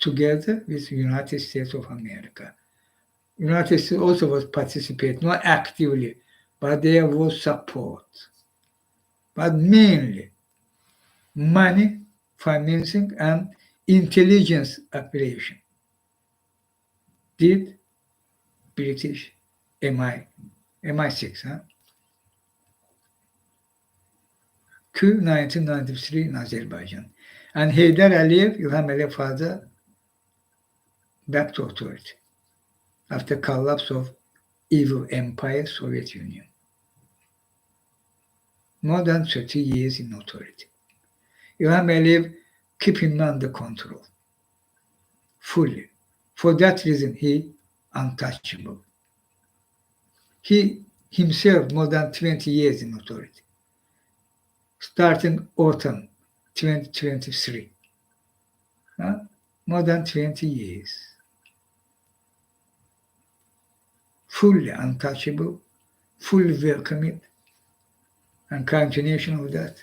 together with United States of America. United States also was participating, not actively, but there was support. But mainly money, financing, and intelligence operation did British MI6. Q 1993 in Azerbaijan. And Heydar Aliyev, İlham Aliyev father, back to authority after collapse of evil empire Soviet Union. More than 30 years in authority. İlham Aliyev keep him under control fully. For that reason, he untouchable. He himself more than 20 years in authority, starting autumn 2023. More than 20 years. Fully untouchable, fully welcomed, and continuation of that.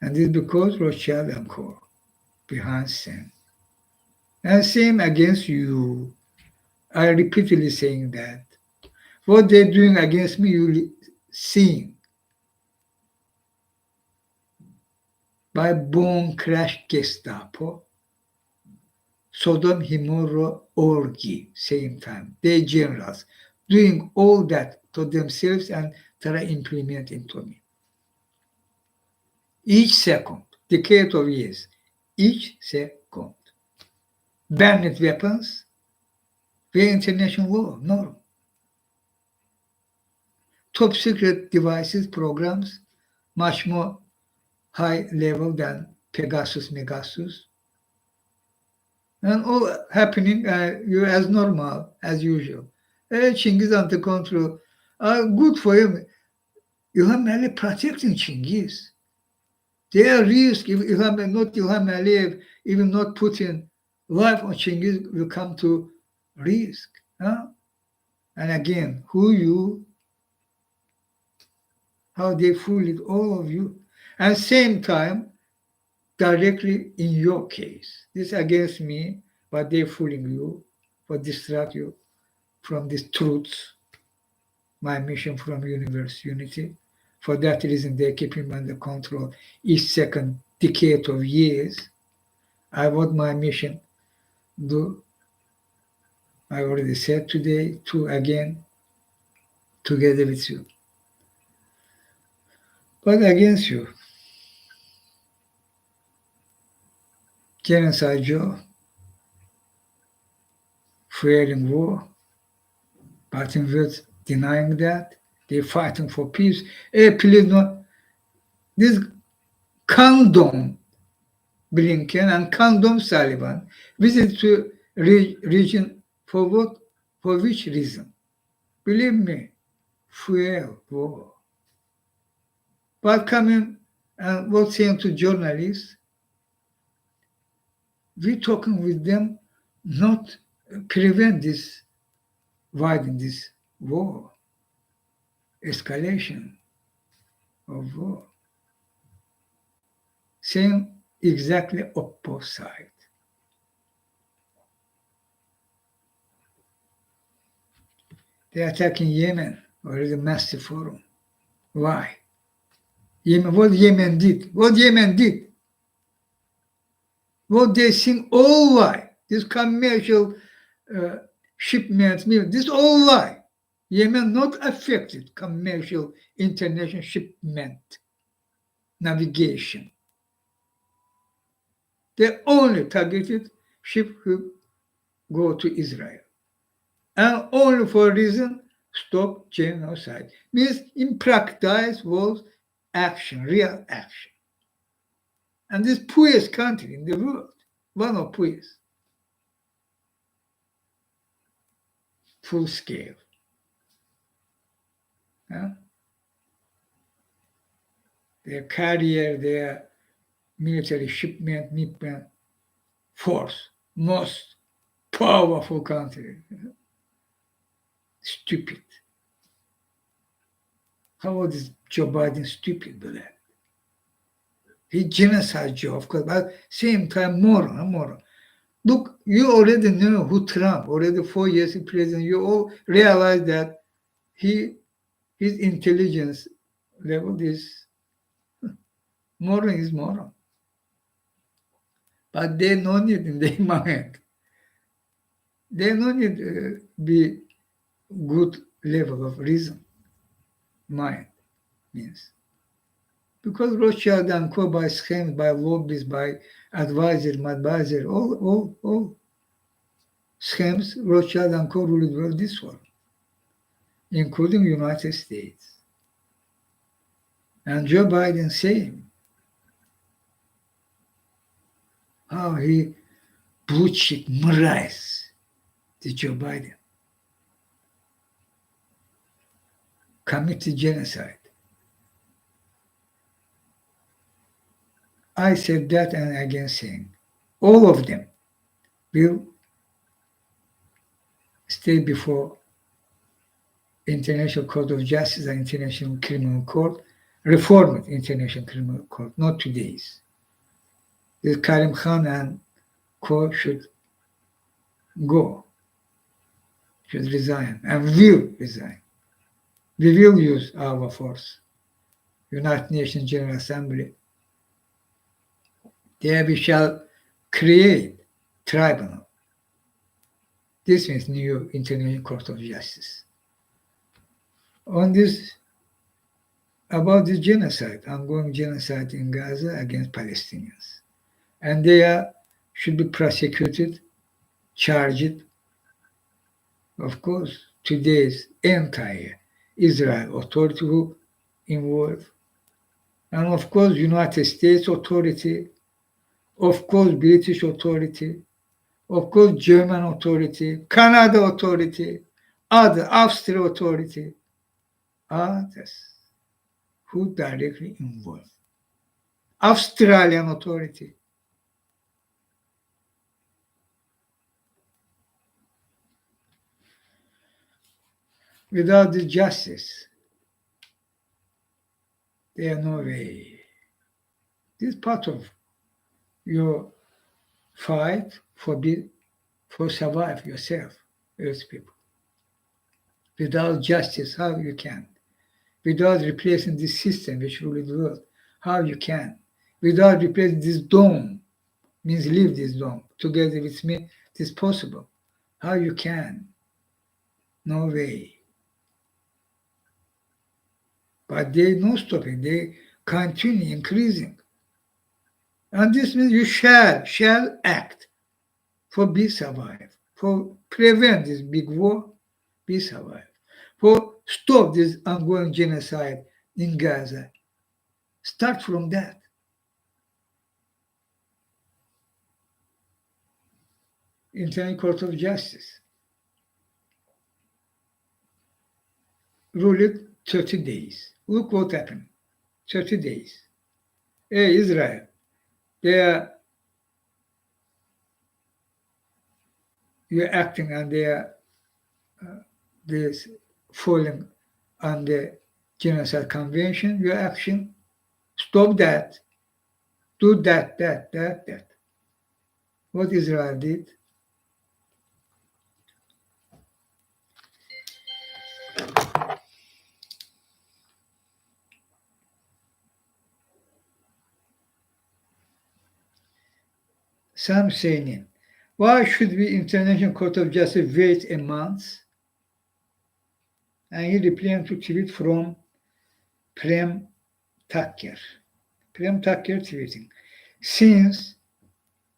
And this is because Rothschild and Co. behind scene. And same against you. I repeatedly saying that. What they're doing against me, you seeing. By bone crash Gestapo, Sodom Himora orgy, same time. They generals doing all that to themselves and try implement into me. Each second, decade of years, each second. Banned weapons, via international law, no. Top secret devices, programs, much more high level than Pegasus, Megasus. And all happening you as normal, as usual. Chinghiz under control. Good for him. İlham Aliyev protecting Chinghiz. They are risk if not İlham Aliyev, even not Putin, life on Chinghiz will come to risk. And again, how they fooled all of you. And same time, directly in your case. This against me, but they fooling you, for distract you from this truth, my mission from universe unity. For that reason, they keep him under control each second decade of years. I want my mission do. I already said today, to again, together with you. But against you, genocide Joe, fearing war, but in words denying that, they're fighting for peace. Please not. This condom Blinken and condom Sullivan visit to region for what? For which reason? Believe me, fuel war. But coming and what saying to journalists, we talking with them not prevent this widen this war, escalation of war. Same exactly opposite. They're attacking Yemen, already massive forum. Why? Yemen, what Yemen did? What Yemen did? What they think all lie. This commercial shipments, this all lie. Yemen not affected commercial international shipment navigation. They only targeted ship who go to Israel. And only for a reason, stop genocide. Means in practice was action, real action. And this poorest country in the world, one of poorest, full scale. their carrier, their military shipment force, most powerful country. Stupid. How is Joe Biden stupid with that? He genocide Joe, of course, but same time moron. Look, you already know who Trump, already 4 years in president, you all realize that his intelligence level is moron. But they no need in their mind. They no need be good level of reason, mind means. Because Rothschild and Co. by schemes, by lobbies, by advisor, all schemes, Rothschild and Co. ruled well this world, including United States. And Joe Biden same. How he bullshit moralized the Joe Biden. Committed genocide. I said that and again saying, all of them will stay before International Court of Justice and International Criminal Court, reformed International Criminal Court, not today's. The Karim Khan and Co should go, should resign, and will resign. We will use our force. United Nations General Assembly. There we shall create tribunal. This means new International Court of Justice. On this, about the genocide, ongoing genocide in Gaza against Palestinians. And they should be prosecuted, charged. Of course, today's entire Israel authority who involved. And of course, United States authority, of course, British authority, of course, German authority, Canada authority, other Austria authority, others who directly involved. Australian authority. Without the justice, there is no way. This is part of your fight for survive yourself, Earth people. Without justice, how you can? Without replacing this system which ruled the world, how you can? Without replacing this dome, means leave this dome together with me, it is possible. How you can? No way. But they no stopping, they continue increasing. And this means you shall act for be survive, for prevent this big war, be survive, for stop this ongoing genocide in Gaza. Start from that. International Court of Justice ruled 30 days. Look what happened. 30 days. Hey, Israel, you're acting and this falling on the Genocide Convention, your action, stop that, do that. What Israel did, some saying, why should we International Court of Justice wait a month? And he replied to tweet from Prem Takker. Prem Takker tweeting, since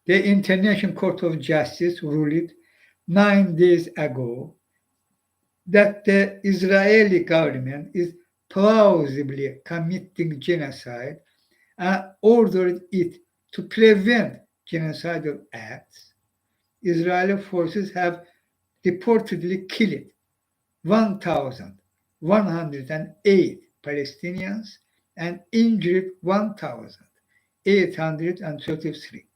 the International Court of Justice ruled 9 days ago that the Israeli government is plausibly committing genocide and ordered it to prevent genocidal acts, Israeli forces have reportedly killed 1,108 Palestinians and injured 1,833.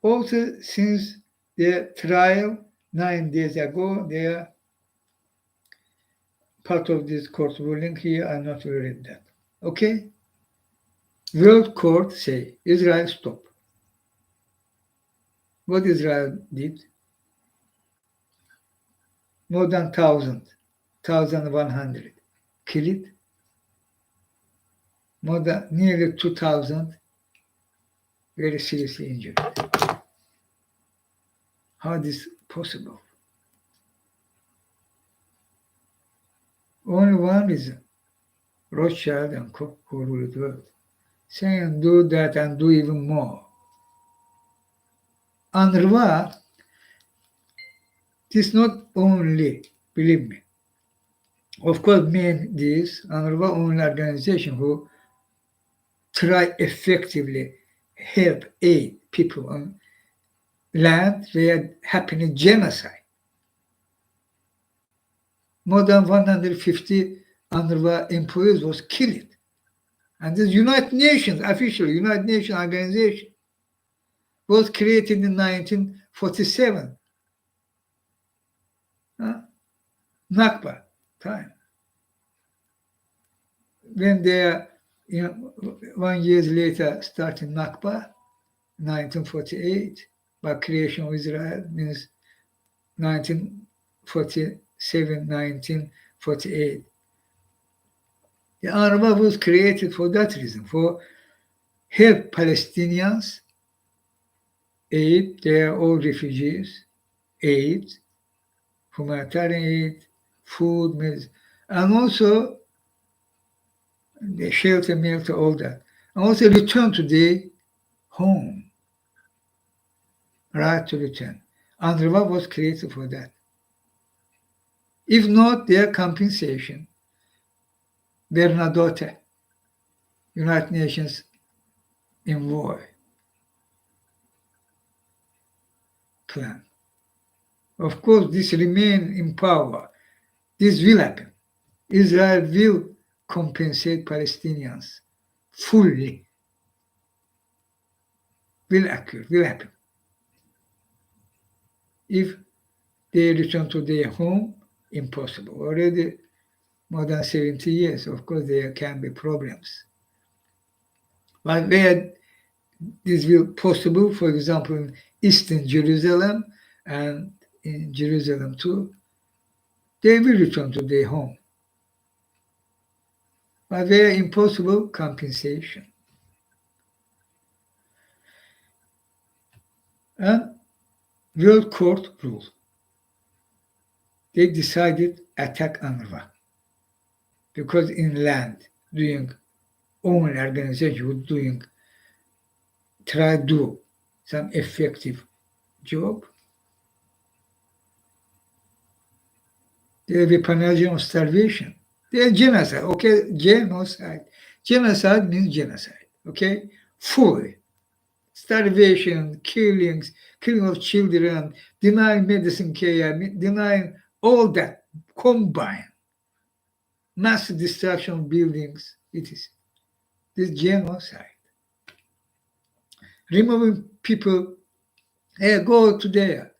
Also, since the trial 9 days ago, they are part of this court ruling here. I'm not read that. Okay? World Court say Israel stop. What Israel did? More than 1,100 killed, more than nearly 2,000 very seriously injured. How this possible? Only one reason. Rothschild and Koch who ruled the world, saying do that and do even more. UNRWA, this not only, believe me, of course, mean this, UNRWA only organization who try effectively help aid people on land where happening genocide. More than 150 UNRWA employees was killed. And this United Nations, official United Nations organization, was created in 1947. Nakba time. When they are, 1 year later starting Nakba, 1948, by creation of Israel means 1947, 1948. The UNRWA was created for that reason, for help Palestinians, aid, they are all refugees, aid, humanitarian aid, food, meals, and also the shelter, meal, all that. And also return to their home, right to return. UNRWA was created for that. If not, their compensation, Bernadotte, United Nations envoy plan. Of course, this remain in power. This will happen. Israel will compensate Palestinians fully. Will occur, will happen. If they return to their home, impossible. Already more than 70 years, of course, there can be problems. But where this will possible, for example, in Eastern Jerusalem and in Jerusalem too, they will return to their home. But where impossible, compensation. And World Court rule. They decided attack UNRWA because in land doing own organization doing try do some effective job. There will be penalty of starvation. There is genocide. Okay, genocide. Genocide means genocide. Okay, fully starvation, killings, killing of children, denying medicine care, denying all that combined. Mass destruction of buildings. It is this genocide. Removing people, hey, go to there,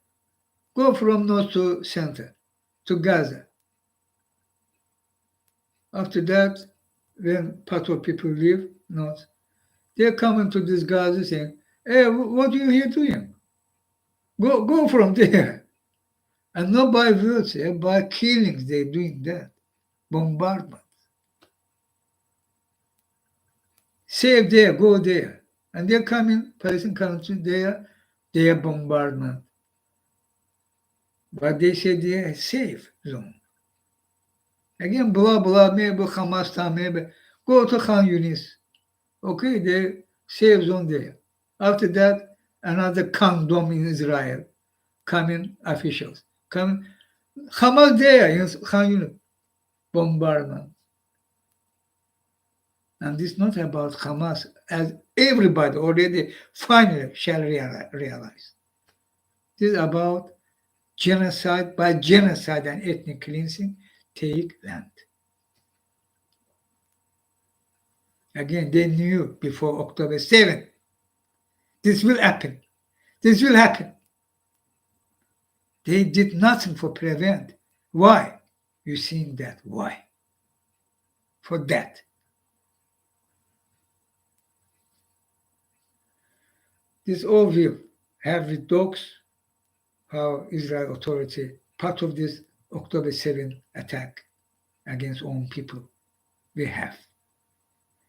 go from north to center, to Gaza. After that, when part of people leave north, they're coming to this Gaza saying, hey, what are you here doing? Go from there. And not by words, by killings, they're doing that. Bombardment. Save there, go there. And they're coming, Palestine coming to there, their bombardment. But they say they are safe zone. Again, blah, blah, maybe Hamas time, maybe go to Khan Yunis. Okay, they safe zone there. After that, another condom in Israel, coming officials. Coming, Hamas there in Khan Yunis, bombardment. And this is not about Hamas, as everybody already finally shall realize. This is about genocide, by genocide and ethnic cleansing, take land. Again, they knew before October 7th, this will happen. This will happen. They did nothing for prevent. Why? You seen that? Why? For that. This all will have with dogs how Israel authority part of this October 7th attack against own people. We have.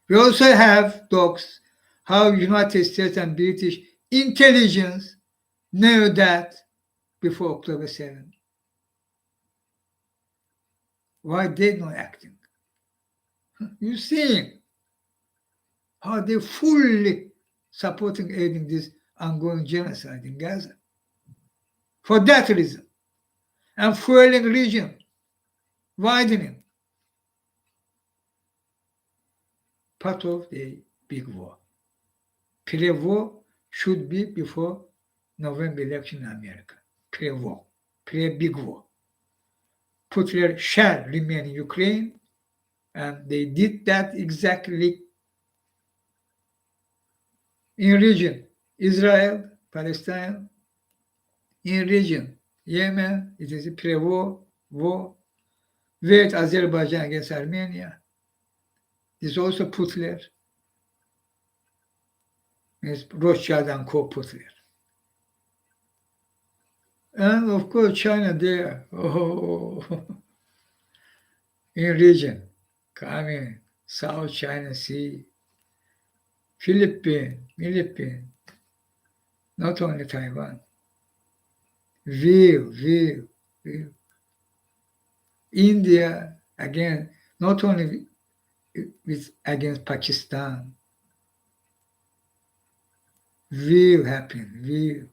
We also have dogs how United States and British intelligence know that before October 7th. Why they not acting? You see how they fully supporting, aiding this ongoing genocide in Gaza. For that reason. And fueling region, widening. Part of the big war. Pre-war should be before November election in America. Pre-war. Pre-big war. Hitler shall remain in Ukraine, and they did that exactly in region. Israel, Palestine, in region. Yemen, it is a pre-war, war. With Azerbaijan against Armenia. This also Hitler. Means Rothschild and co Hitler. And of course, China there. Oh, in region. Coming, South China Sea, Philippines, not only Taiwan. Will. India, again, not only with against Pakistan, will happen.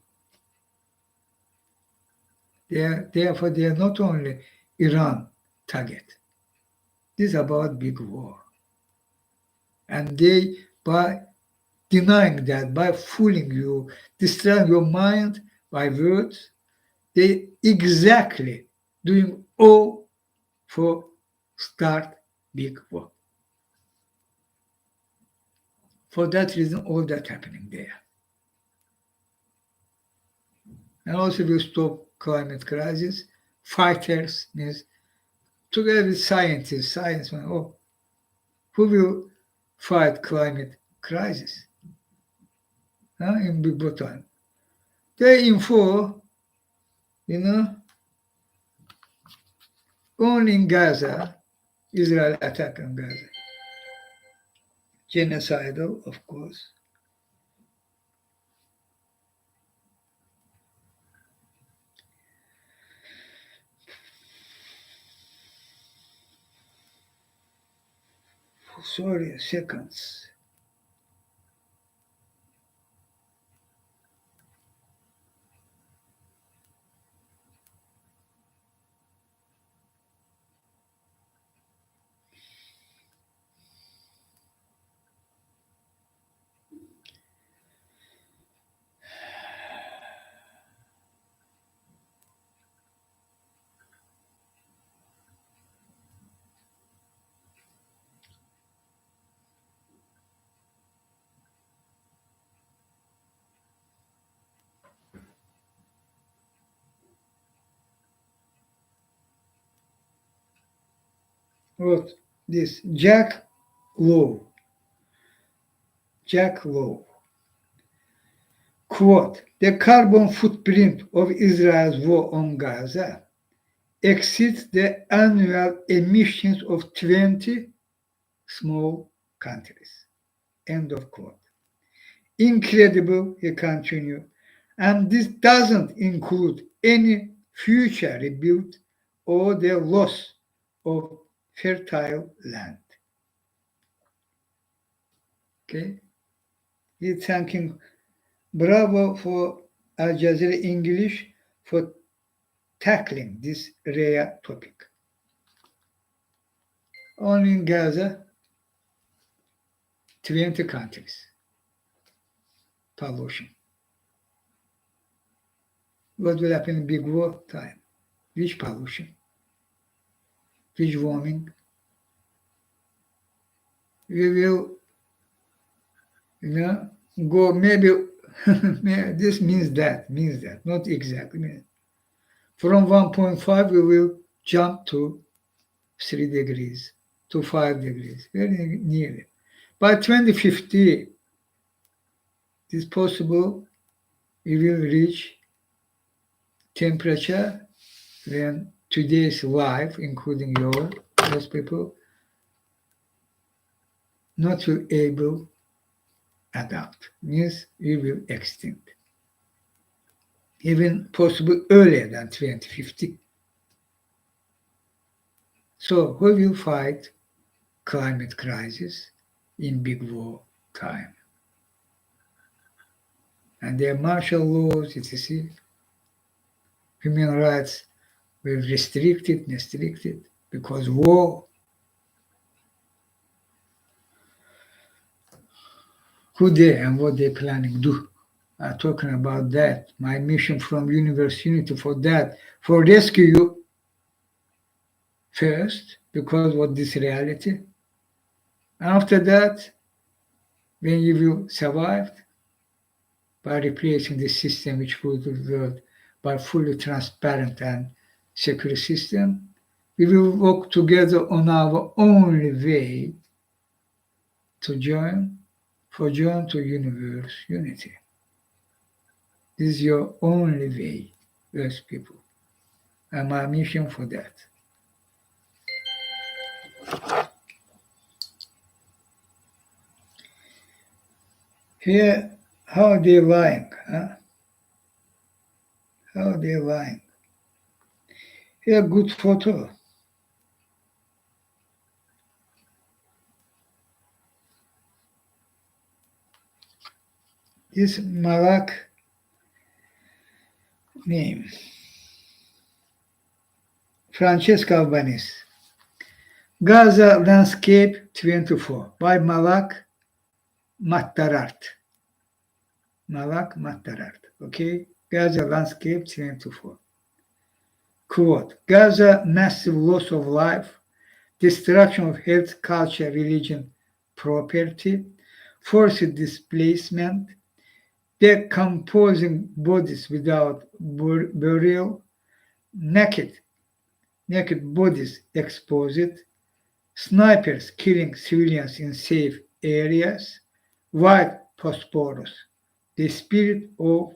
Therefore, they are not only Iran target. This is about big war. And they, by denying that, by fooling you, destroying your mind by words, they exactly doing all for start big war. For that reason, all that happening there. And also will stop climate crisis. Fighters means together with scientists, who will fight climate crisis in big time. They info, only in Gaza, Israel attack on Gaza. Genocidal, of course. Sorry, seconds. Wrote this Jack Low. Quote, the carbon footprint of Israel's war on Gaza exceeds the annual emissions of 20 small countries. End of quote. Incredible, he continued. And this doesn't include any future rebuild or the loss of fertile land. Okay? He's thanking Bravo for Al Jazeera English for tackling this rare topic. Only in Gaza, 20 countries. Pollution. What will happen in big war time? Which pollution? Which warming? We will go maybe this means that, not exactly. From 1.5, we will jump to 3 degrees, to 5 degrees, very nearly. By 2050, it is possible we will reach temperature when today's life, including most people, not will able adapt. Means we will extinct. Even possible earlier than 2050. So who will fight climate crisis in big war time? And their martial laws, etc., human rights were restricted, because war. Who they and what they planning to do? I'm talking about that. My mission from Universe Unity for that, for rescue you first, because what this reality. After that, when you will survive, by replacing the system which would work by fully transparent and secure system, we will work together on our only way to join to universe unity. This is your only way, Earth people, and my mission for that. Here, how they lying, huh? How they lying. Here, good photo. This Malak name, Francesca Albanese. Gaza Landscape 24 by Malak Mattarart. Malak Mattarart. Okay? Gaza Landscape 24. Quote, Gaza massive loss of life, destruction of health, culture, religion, property, forced displacement, decomposing bodies without burial, naked bodies exposed, snipers killing civilians in safe areas, white phosphorus, the spirit of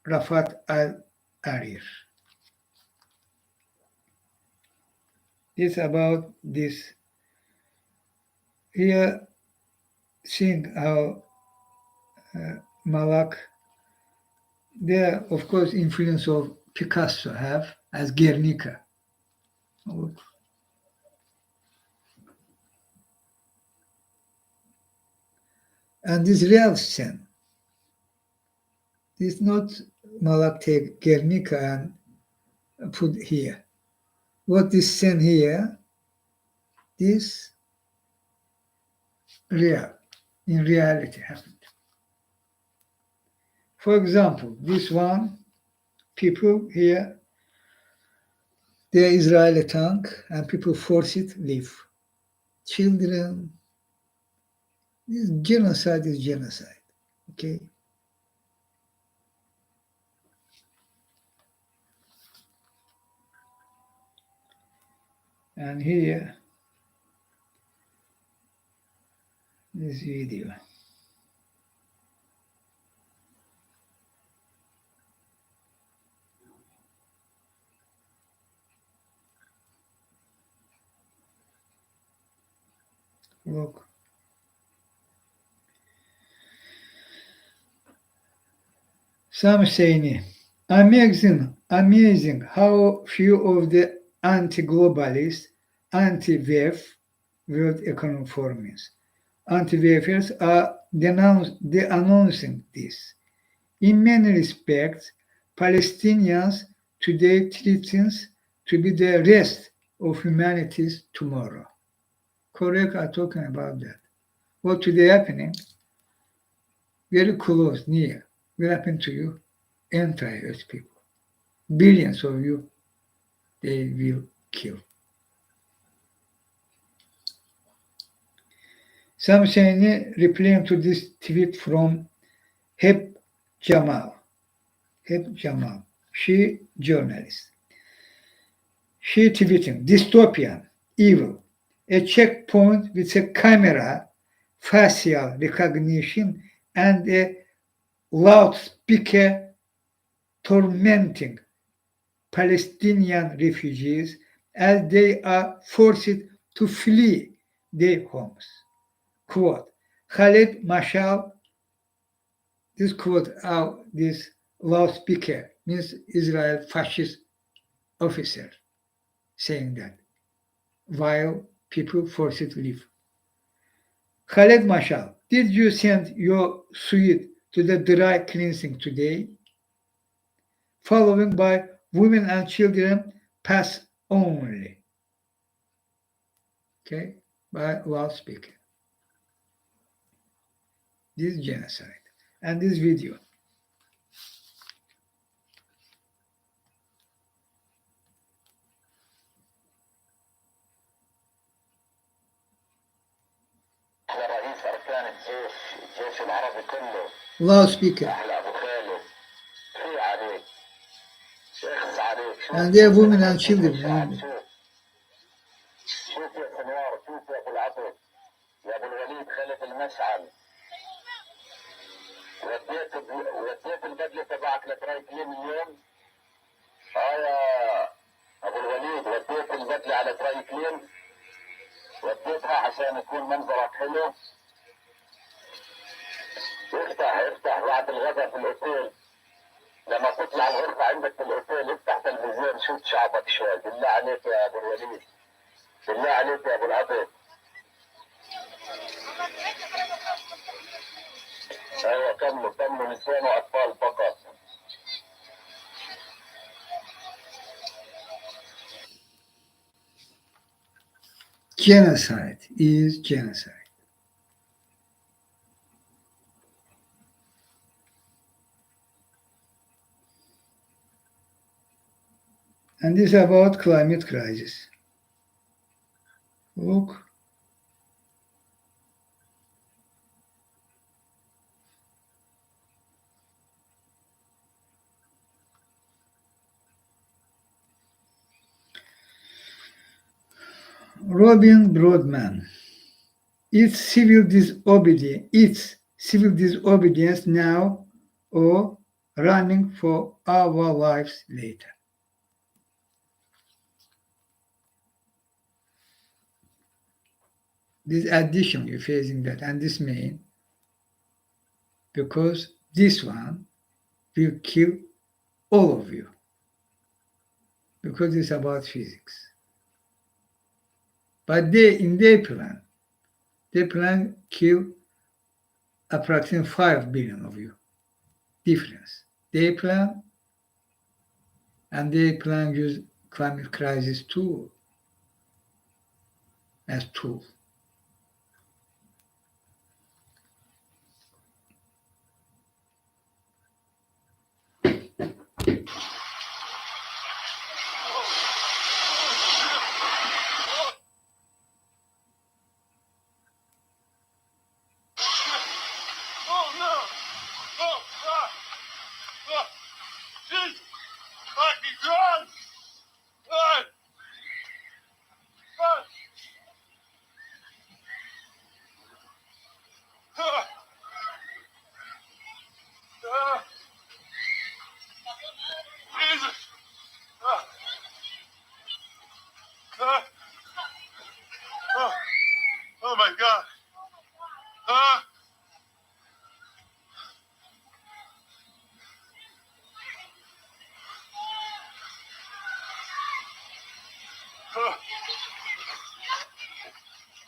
Rafat al-Arir. It's about this. Here, seeing how Malak, there, of course, influence of Picasso have as Guernica. And this real scene. This not Malak take Guernica and put here. What is scene here, this real, in reality happened. For example, this one, people here, the Israeli tank, and people force it leave. Children, this genocide is genocide, okay? And here, this video. Look. Some saying, amazing how few of the anti-globalists, anti-WEF, World Economic Forums, anti-WEFers are denouncing this. In many respects, Palestinians today threatens to be the rest of humanity's tomorrow. Correct are talking about that. What today happening? Very close, near, will happen to you, entire Earth people. Billions of you, they will kill. Some saying replying to this tweet from Heb Jamal. Heb Jamal. She journalist. She tweeting dystopian, evil, a checkpoint with a camera, facial recognition, and a loudspeaker tormenting Palestinian refugees as they are forced to flee their homes. Quote, Khalid Mashal, this quote out, this loudspeaker means Israel fascist officer saying that while people forced to leave. Khaled Mashal, did you send your suite to the dry cleansing today? Following by women and children pass only. Okay, by loudspeaker. This genocide and this video. رئيس أركان الجيش العربي كله Loudspeaker. أحلى أبو خالد في عليك شيخ عليك And they have women and children. شوف يا سنوار شوف يا أبو العبد يا أبو الوليد خالد المشعل وديت البدلة تبعك لتراي كليم اليوم يا أبو الوليد وديت البدلة على تراي كليم وديتها عشان يكون منظرك حلو افتح بعد الغداء في الاوتيل لما تطلع الغرفة عندك في الاوتيل افتح تلفزيون شوف شعبك شوي بالله عليك يا ابو الوليد بالله عليك يا ابو العبد ايوه كملوا نسوان واطفال فقط Genocide is genocide. And this is about climate crisis. Look. Robin Broadman. It's civil disobedience now or running for our lives later. This addition you're facing that and this main because this one will kill all of you because it's about physics. But in their plan kill approximately 5 billion of you. Difference. Their plan use climate crisis too as tool. Oh my God.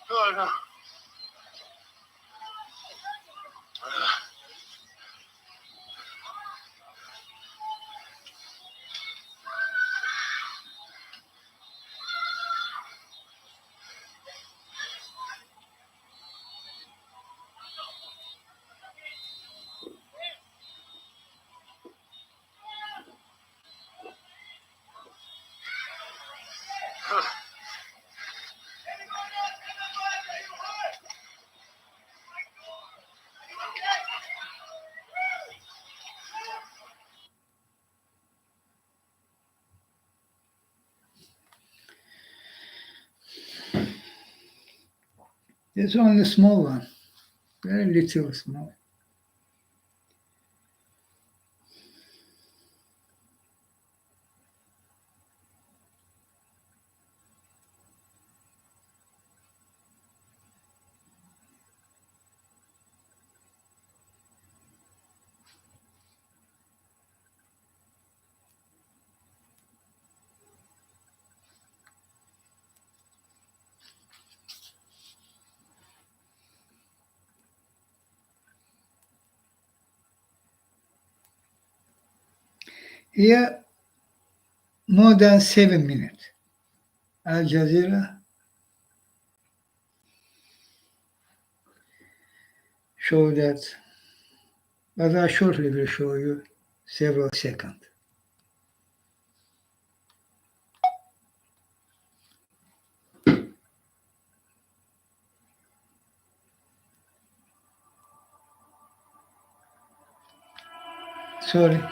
Oh no. There's only small one, very little small. Here, more than 7 minutes. Al Jazeera show that, but I shortly will show you several seconds. Sorry.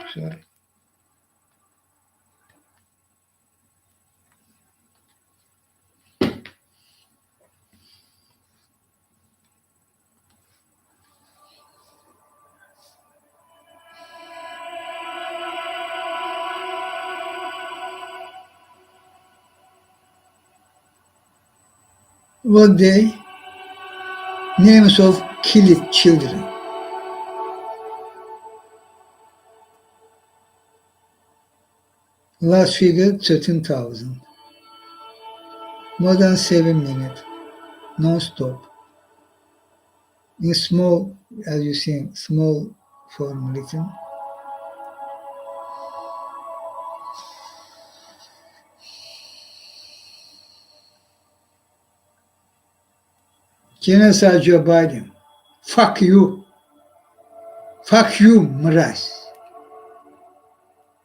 What day? Names of killed children. Last figure 13,000. More than 7 minutes, non-stop. In small, as you see, small form written. Genocide Joe Biden. Fuck you. Fuck you, mraz.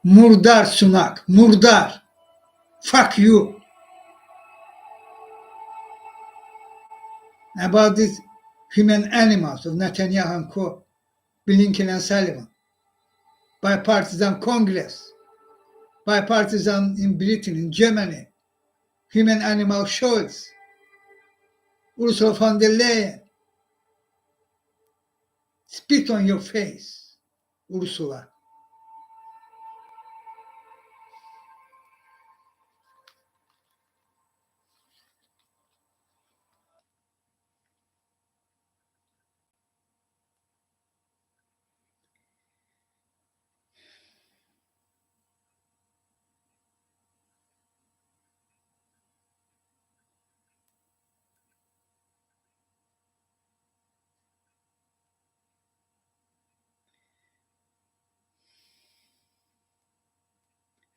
Murdar Sunak. Murdar. Fuck you. About these human animals of Netanyahu and Co. Blinken and Sullivan. Bipartisan Congress. Bipartisan in Britain, in Germany. Human animal shows. Ursula von der Leyen. Spit on your face, Ursula.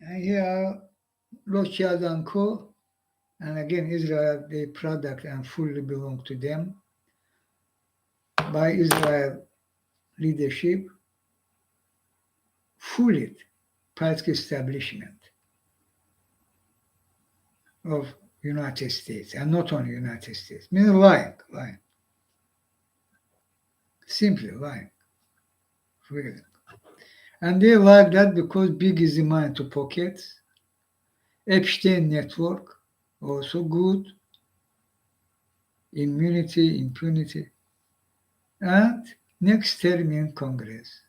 And here are Rothschild and Co. And again, Israel, the product and fully belong to them by Israel leadership, fully political establishment of United States, and not only United States. I mean, lying, simply lying, really. And they like that because big is the money to pocket. Epstein network, also good. Impunity. And next term in Congress,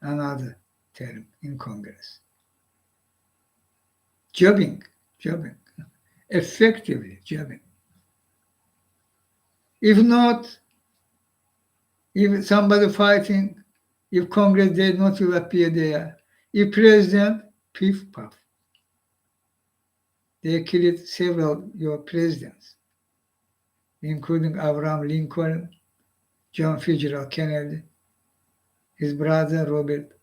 another term in Congress. Jobbing, effectively jobbing. If not, if somebody fighting, if Congress did not will appear there, if President, piff puff. They killed several your presidents, including Abraham Lincoln, John Fitzgerald Kennedy, his brother Robert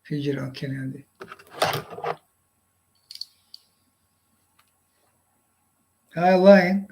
Fitzgerald Kennedy. I lying.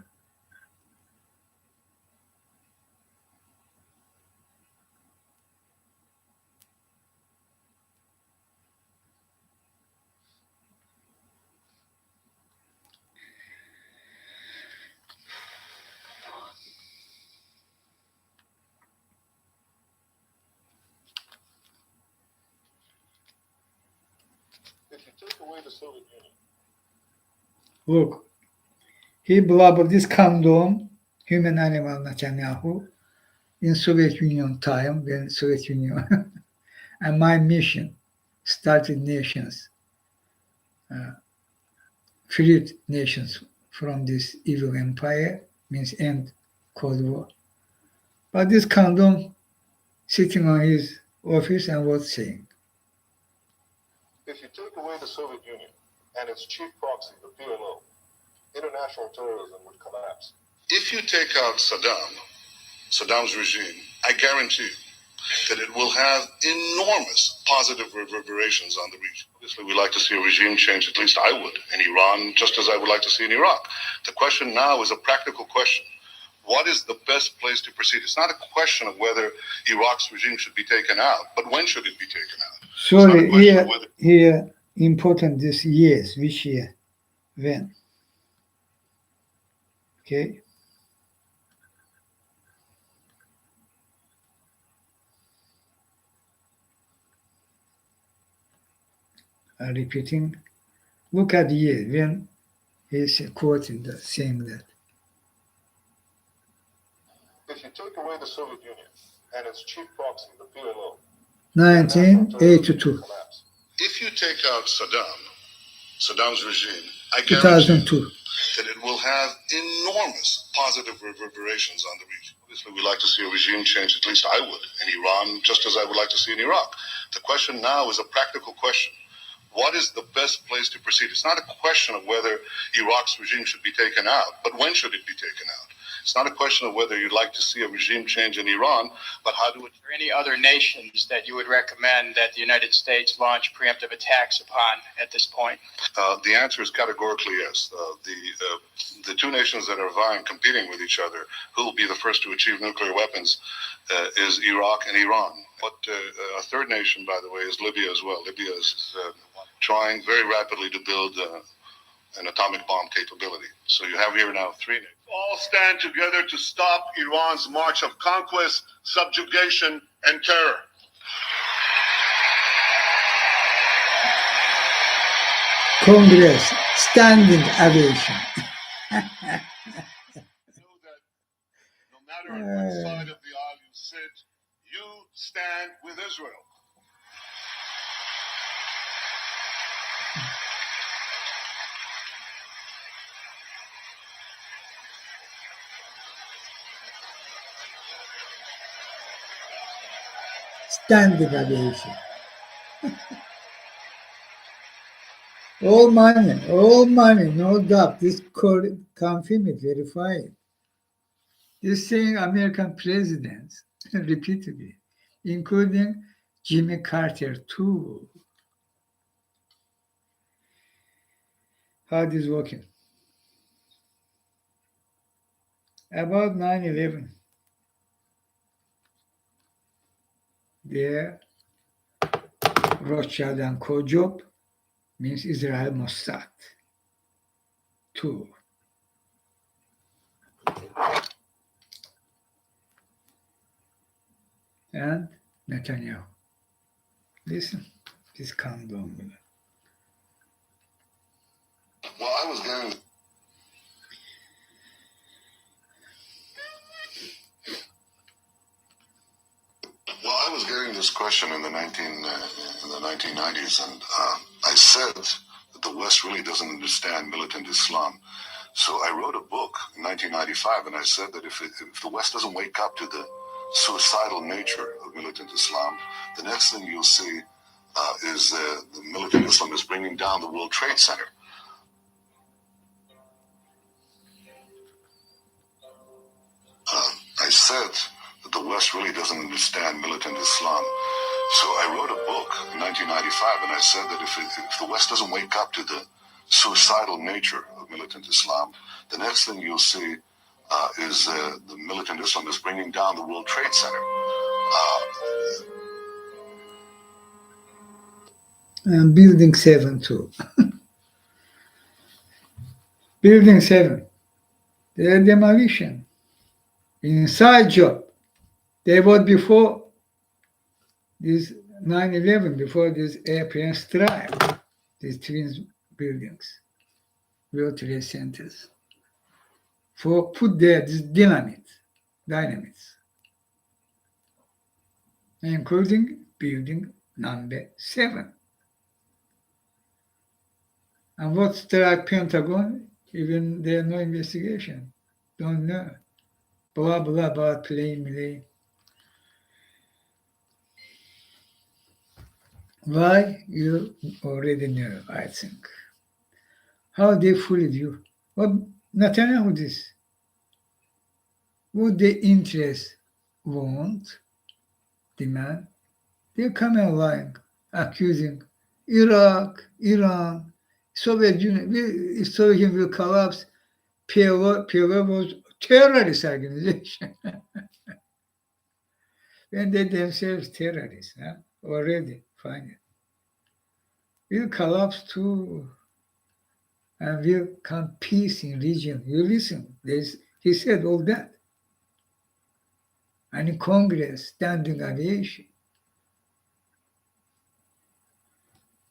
If you take away the Soviet Union. Look, He blubbered this condom, human animal Netanyahu, in Soviet Union time, when Soviet Union, and my mission started nations, freed nations from this evil empire, means end Cold War. But this condom sitting on his office and was saying, if you take away the Soviet Union and its chief proxy, the PLO, international terrorism would collapse. If you take out Saddam's regime, I guarantee you that it will have enormous positive reverberations on the region. Obviously, we like to see a regime change, at least I would, in Iran, just as I would like to see in Iraq. The question now is a practical question. What is the best place to proceed? It's not a question of whether Iraq's regime should be taken out, but when should it be taken out? sorry, here important this years, which year, when. Okay. I'm repeating. Look at the year when he's quoting that, saying that. If you take away the Soviet Union and its chief proxy, the PLO, 1982. If you take out Saddam's regime, I guarantee 2002. that it will have enormous positive reverberations on the region. Obviously, we like to see a regime change, at least I would, in Iran, just as I would like to see in Iraq. The question now is a practical question. What is the best place to proceed? It's not a question of whether Iraq's regime should be taken out, but when should it be taken out? It's not a question of whether you'd like to see a regime change in Iran, but how do it... Are there any other nations that you would recommend that the United States launch preemptive attacks upon at this point? The answer is categorically yes. The two nations that are vying, competing with each other, who will be the first to achieve nuclear weapons, is Iraq and Iran. But a third nation, by the way, is Libya as well. Libya is trying very rapidly to build an atomic bomb capability. So you have here now three nations. All stand together to stop Iran's march of conquest, subjugation, and terror. Congress, standing ovation. Know that no matter on what side of the aisle you sit, you stand with Israel. Standing ovation. All money, no doubt. This could confirm it, verify it. This saying American presidents repeatedly, including Jimmy Carter too. How this working? About 9/11. There, Rothschild and Co. job means Israel Mossad. Two. And Netanyahu. Listen, this condom. Well, I was getting... Well, I was getting this question in the 1990s, and I said that the West really doesn't understand militant Islam. So I wrote a book in 1995, and I said that if the West doesn't wake up to the suicidal nature of militant Islam, the next thing you'll see is the militant Islam is bringing down the World Trade Center. I said that the West really doesn't understand militant Islam. So I wrote a book in 1995, and I said that if the West doesn't wake up to the suicidal nature of militant Islam, the next thing you'll see is the militant Islam is bringing down the World Trade Center. And Building 7 too. Building 7. Their demolition. Inside job. They were before this 9/11, before this airplane strike. These twin buildings. World Trade Centers. for put there this dynamites, including building number 7. And what strike Pentagon? Even there no investigation. Don't know. Blah blah about plane. Why? You already know, I think. How they fooled you. What Netanyahu this? What the interest want, demand, they come in line accusing Iraq, Iran, Soviet Union, Soviet Union will collapse. PLO was terrorist organization. When they themselves terrorists, huh? Already find it. Will collapse too, and will come peace in region. You listen, he said all that. And in Congress, standing aviation.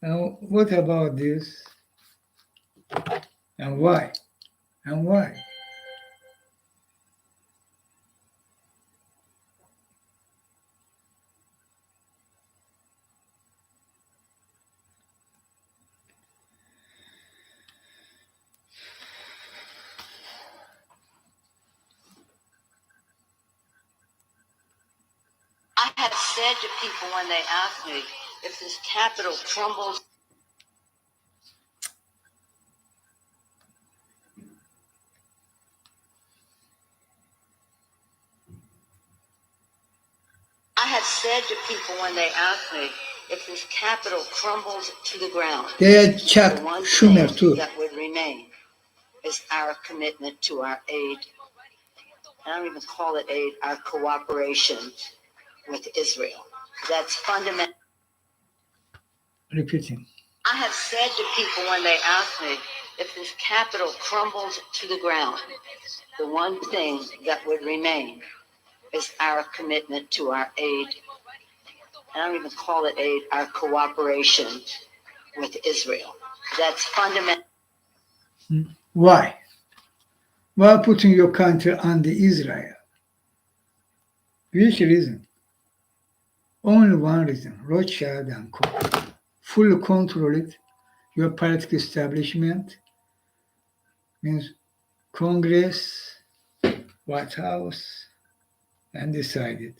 Now, what about this? And why? And why? I have said to people when they ask me if this capital crumbles. I have said to people when they ask me if this capital crumbles to the ground, They are Chuck the one Schumer thing too. that would remain is our commitment to our aid. I don't even call it aid, our cooperation with Israel. That's fundamental. Repeating. I have said to people when they ask me if this capital crumbles to the ground, the one thing that would remain is our commitment to our aid. I don't even call it aid, our cooperation with Israel. That's fundamental. Why? Why putting your country under Israel? Which reason? Only one reason, Rothschild and Co. Fully control it. Your political establishment means Congress, White House, and decided.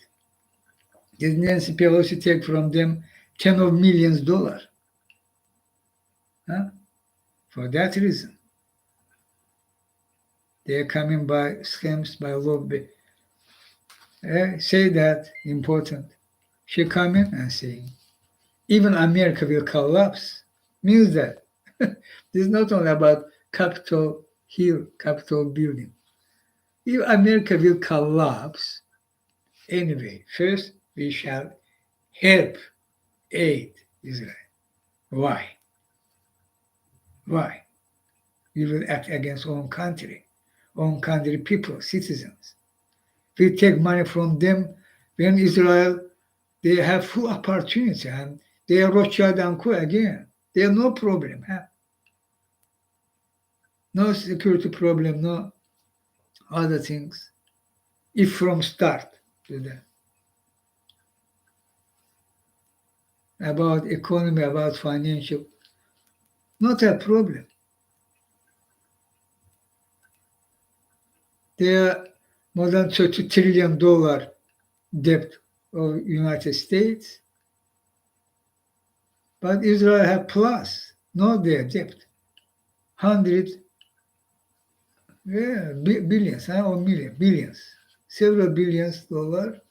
Did Nancy Pelosi take from them $10 of millions? Huh? For that reason. They are coming by scams, by lobby. Say that, important. She coming and saying, even America will collapse. Means that this is not only about Capitol Hill, Capitol building. If America will collapse, anyway, first we shall help, aid Israel. Why? Why? We will act against own country people, citizens. We take money from them when Israel, they have full opportunity and they are Rothschild and Co again. They have no problem. Huh? No security problem, no other things. If from start to that. About economy, about financial, not a problem. There are more than $30 trillion debt of United States, but Israel have plus, no their debt, 100 billions, or billions, several billions dollar,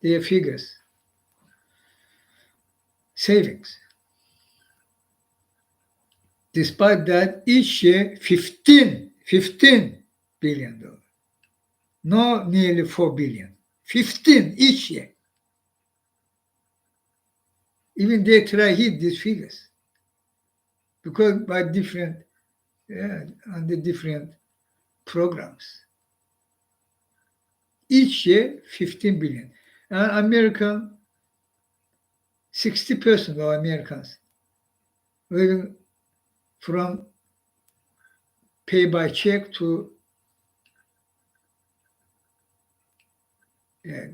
their figures, savings. Despite that, each year, $15 billion. No nearly 4 billion. 15 each year. Even they try hit these figures. Because by different, under different programs. Each year, 15 billion. And American, 60% of Americans living from pay by check to Yeah,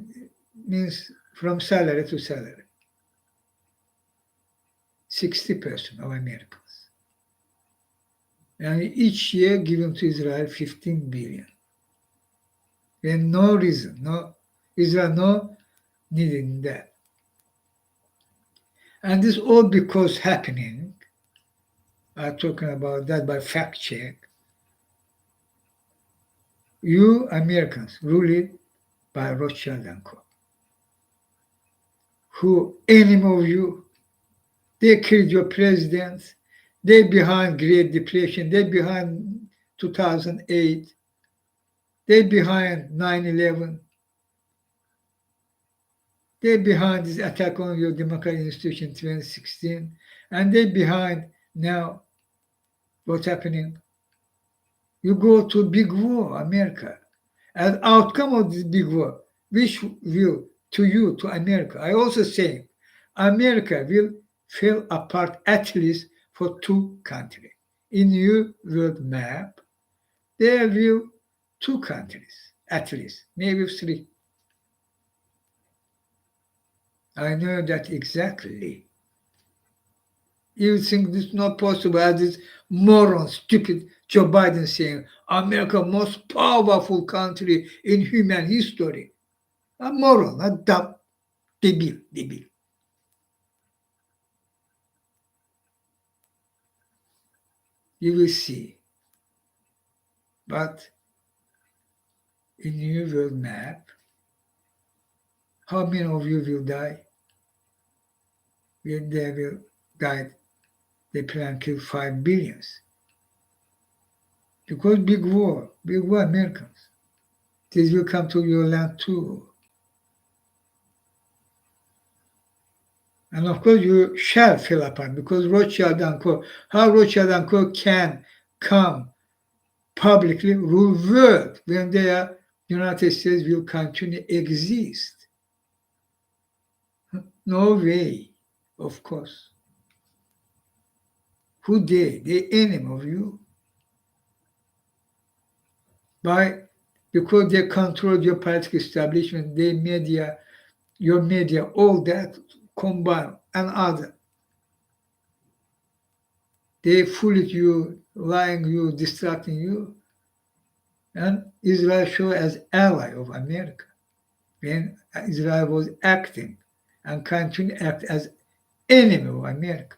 means from salary to salary. 60% of Americans. And each year given to Israel 15 billion. And no reason, no Israel no needing that. And this all because happening, I'm talking about that by fact check. You Americans ruled by Rothschild and Co. Who enemy of you, they killed your presidents, they behind Great Depression, they behind 2008, they behind 9/11, they behind this attack on your democratic institution 2016, and they behind now what's happening. You go to big war, America. As outcome of this big war, which will to you, to America, I also say America will fall apart at least for two countries. In your world map, there will two countries, at least, maybe three. I know that exactly. You think this is not possible as this moron, stupid Joe Biden saying America most powerful country in human history. A moron, a dumb, debil. You will see. But in your world map, how many of you will die? When they will die, they plan to kill 5 billions. Because big war, Americans. This will come to your land too. And of course, you shall fall apart because Rothschild and Co. How Rothschild and Co. can come publicly rule world when their United States will continue exist? No way, of course. Who they? The enemy of you. Because they control your political establishment, their media, your media, all that combined and other. They fooled you, lying you, distracting you. And Israel show as ally of America when Israel was acting and continue to act as enemy of America.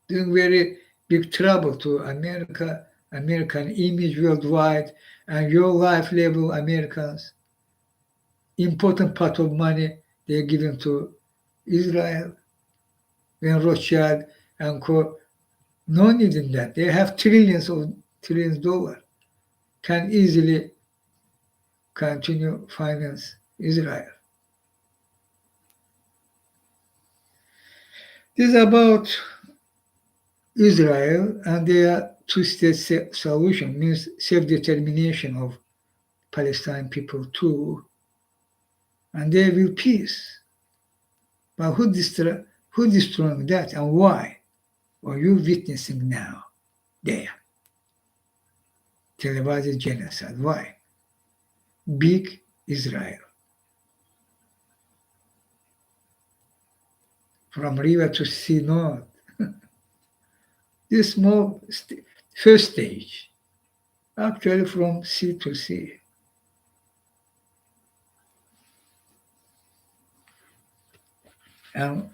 Doing very big trouble to America, American image worldwide, and your life level Americans. Important part of money they're giving to Israel. When Rothschild and Co. No need in that. They have trillions of dollars. Can easily continue finance Israel. This is about Israel and their two-state solution, means self-determination of Palestine people too, and they will peace. But who destroying that and why? Are you witnessing now? There. Televised genocide. Why? Big Israel. From river to sea north. This small first stage, actually from sea to sea. And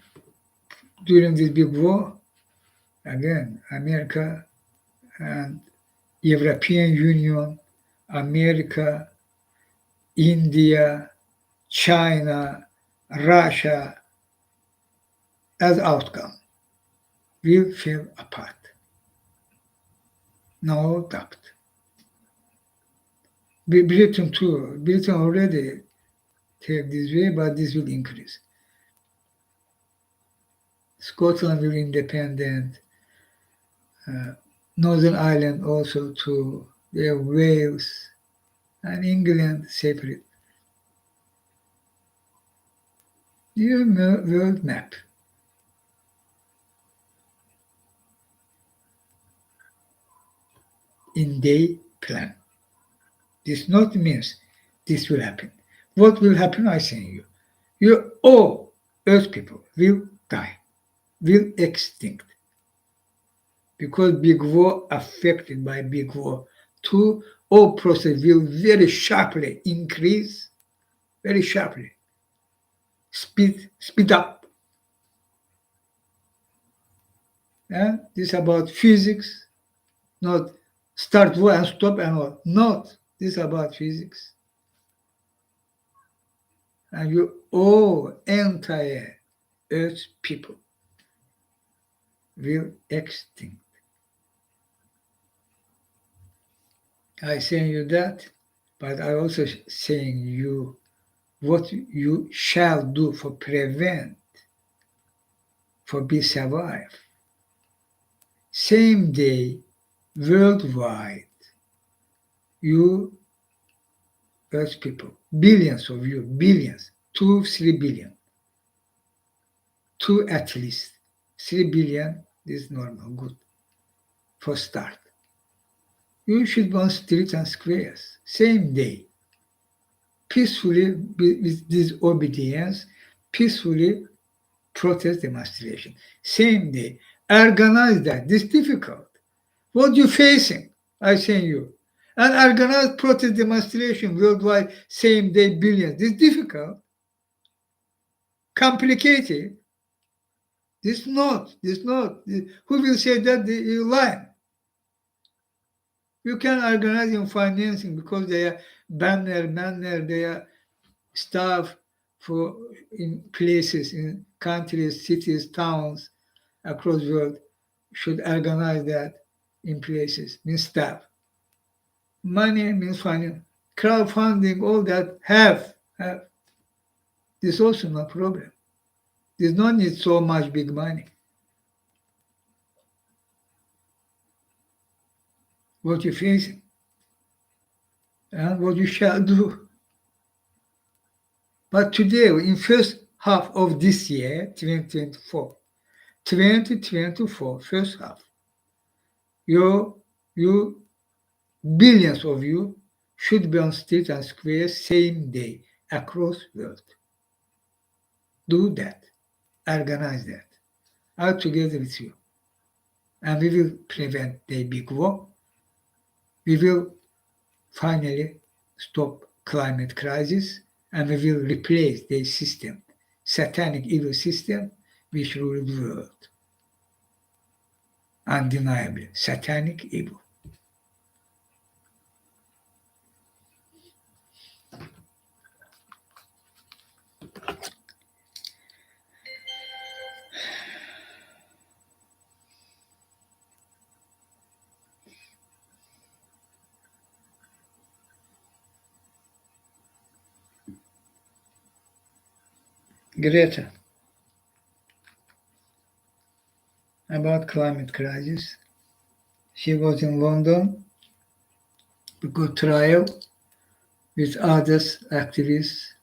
during this big war, again, America and European Union, America, India, China, Russia, as outcome, will fall apart. No doubt. Britain too. Britain already take this way, but this will increase. Scotland will independent. Northern Ireland also too. Wales and England separate. New world map. In their plan. This not means this will happen. What will happen? I say you. You all Earth people will die, will extinct. Because big war affected by big war. Two, all process will very sharply increase, very sharply. Speed up. And this is about physics, not start war and stop and all. Not. This is about physics. And you all entire Earth people will extinct. I saying you that, but I also saying you what you shall do for prevent, for be survive. Same day, worldwide, you Earth people, billions of you, billions, 2-3 billion, 2 at least, 3 billion is normal, good, for start. You should go on streets and squares, same day, peacefully, with disobedience, peacefully protest demonstration. Same day. Organize that. This is difficult. What you facing? I say you. And organize protest demonstration worldwide, same day, billions. This is difficult. Complicated. This not. Who will say that you lie? You can organize in financing because they are banner, they are stuff for in places, in countries, cities, towns across the world should organize that in places, means staff. Money means finance. Crowdfunding, all that have. This also no problem. There's no need so much big money. What you're facing and what you shall do. But today, in first half of this year, 2024, first half, you billions of you should be on street and squares same day across world. Do that. Organize that. I'll together with you. And we will prevent the big war. We will finally stop climate crisis and we will replace the system, satanic evil system which rules the world. Undeniably, satanic evil. Greta, about climate crisis. She was in London because trial with others activists.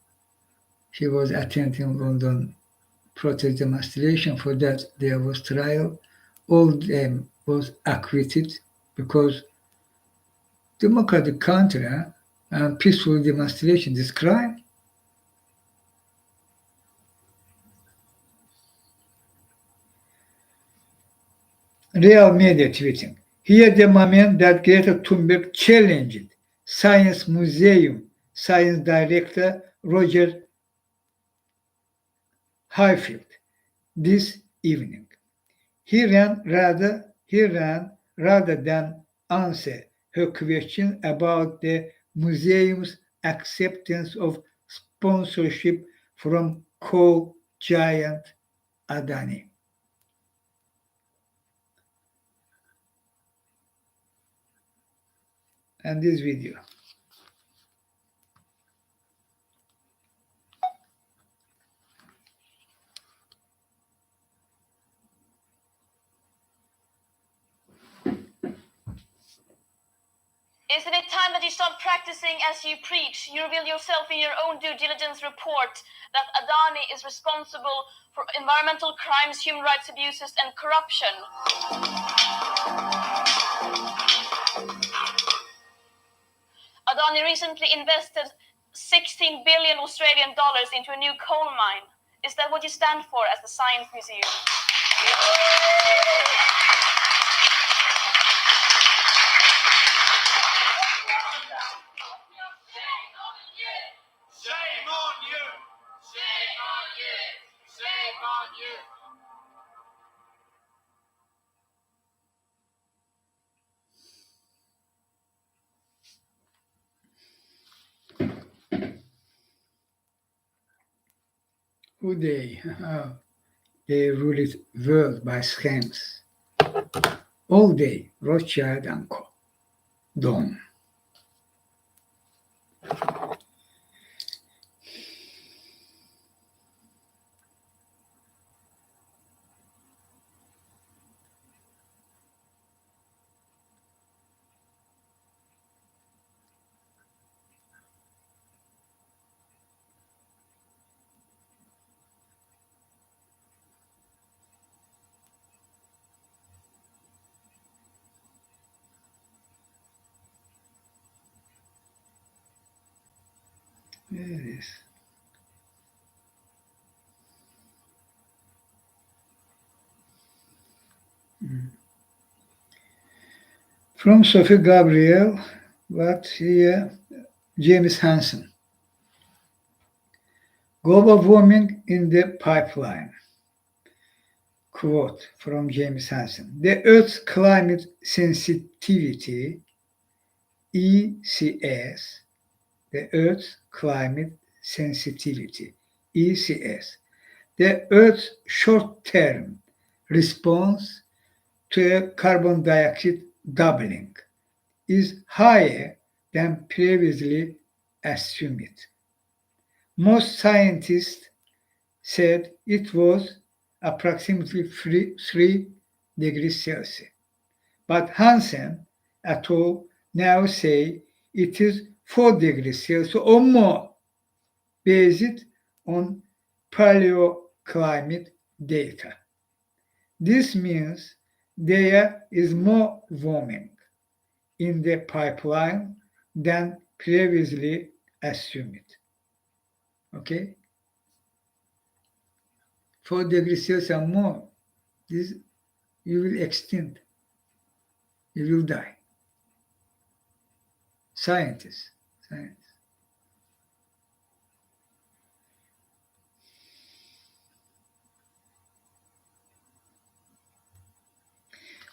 She was attending London protest demonstration. For that there was trial. All them was acquitted because democratic country and peaceful demonstration is crime. Real media tweeting. Here the moment that Greta Thunberg challenged Science Museum Science Director Roger Highfield this evening. He ran rather than answer her question about the museum's acceptance of sponsorship from coal giant Adani. And this video. Isn't it time that you start practicing as you preach? You reveal yourself in your own due diligence report that Adani is responsible for environmental crimes, human rights abuses, and corruption. Adani recently invested 16 billion Australian dollars into a new coal mine. Is that what you stand for as the Science Museum? Shame on you! Shame on you! Shame on you! Who they? They ruled world by schemes. All day, Rothschild and Co. Done. There it is. From Sophie Gabriel, but here, James Hansen. Global warming in the pipeline. Quote from James Hansen. The Earth's climate sensitivity, ECS, the Earth's climate sensitivity, ECS, the Earth's short-term response to a carbon dioxide doubling is higher than previously assumed. Most scientists said it was approximately 3 degrees Celsius, but Hansen et al. Now say it is 4 degrees Celsius or more, based on paleoclimate data. This means there is more warming in the pipeline than previously assumed. Okay? 4 degrees Celsius and more, this, you will extinct. You will die. Scientists.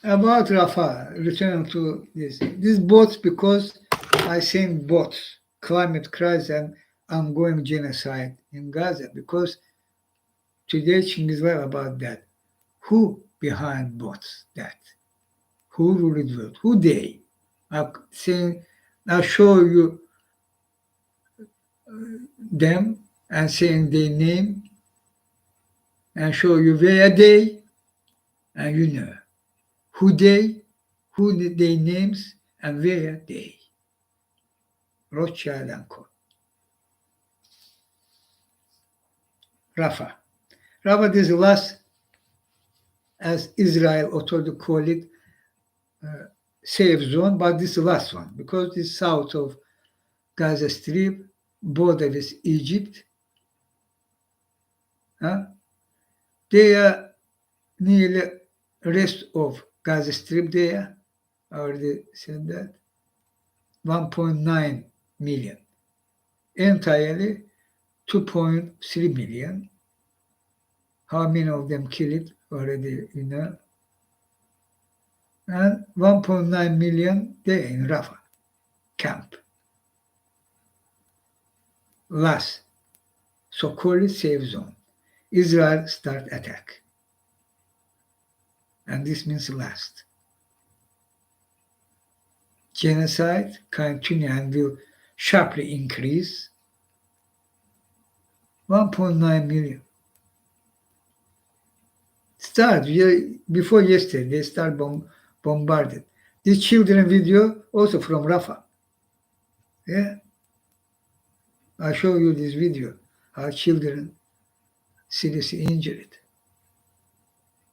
About Rafah, returning to this boats because I think boats, climate crisis and ongoing genocide in Gaza, because today Chinghiz was about that. Who behind boats that? Who ruled the world? Who they? I'll show you them and saying their name and show you where they, and you know who they, who their names, and where they. Rothschild and Co. Rafah. Rafah is the last, as Israel authority call it, safe zone, but this is the last one because it's south of Gaza Strip, border with Egypt. They are nearly rest of Gaza Strip there. I already said that. 1.9 million. Entirely 2.3 million. How many of them killed already, you know? And 1.9 million there in Rafah camp. Last, so-called safe zone. Israel start attack. And this means last. Genocide continue and will sharply increase. 1.9 million. Start before yesterday, they start bombarded. This children video also from Rafah. Yeah. I'll show you this video. How children seriously injured.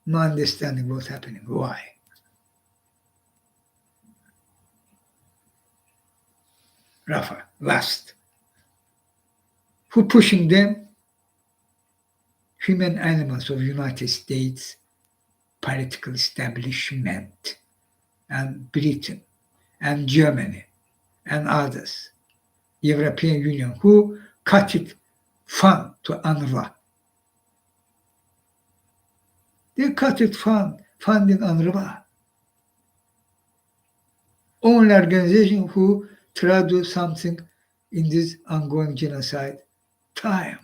No understanding what's happening. Why? Rafah, last. Who pushing them? Human animals of United States political establishment and Britain and Germany and others, European Union, who cut it fund to UNRWA. They cut it funding UNRWA. Only organization who try to do something in this ongoing genocide time.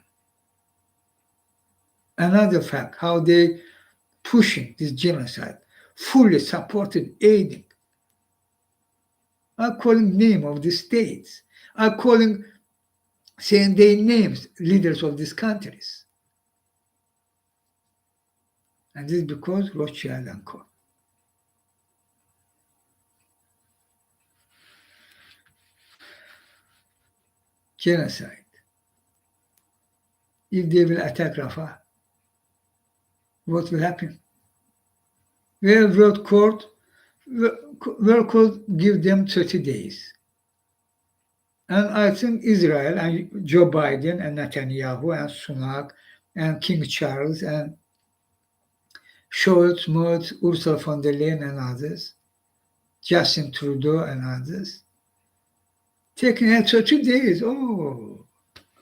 Another fact, how they pushing this genocide, fully supported, aiding, are calling name of the states, are calling, saying their names, leaders of these countries. And this is because Rothschild and Co. Genocide. If they will attack Rafah, what will happen? World Court give them 30 days. And I think Israel and Joe Biden and Netanyahu and Sunak and King Charles and Scholz, Merz, Ursula von der Leyen and others, Justin Trudeau and others, taking 30 days. Oh,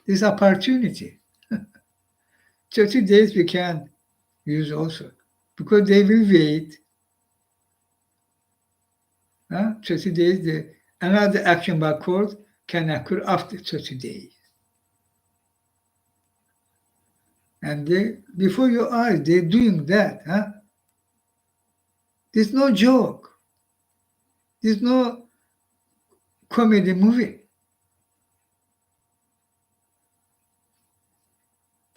this opportunity. 30 days we can use also, because they will wait. 30 days, another action by court can occur after 30 days. And before your eyes, they're doing that. There's no joke. There's no comedy movie.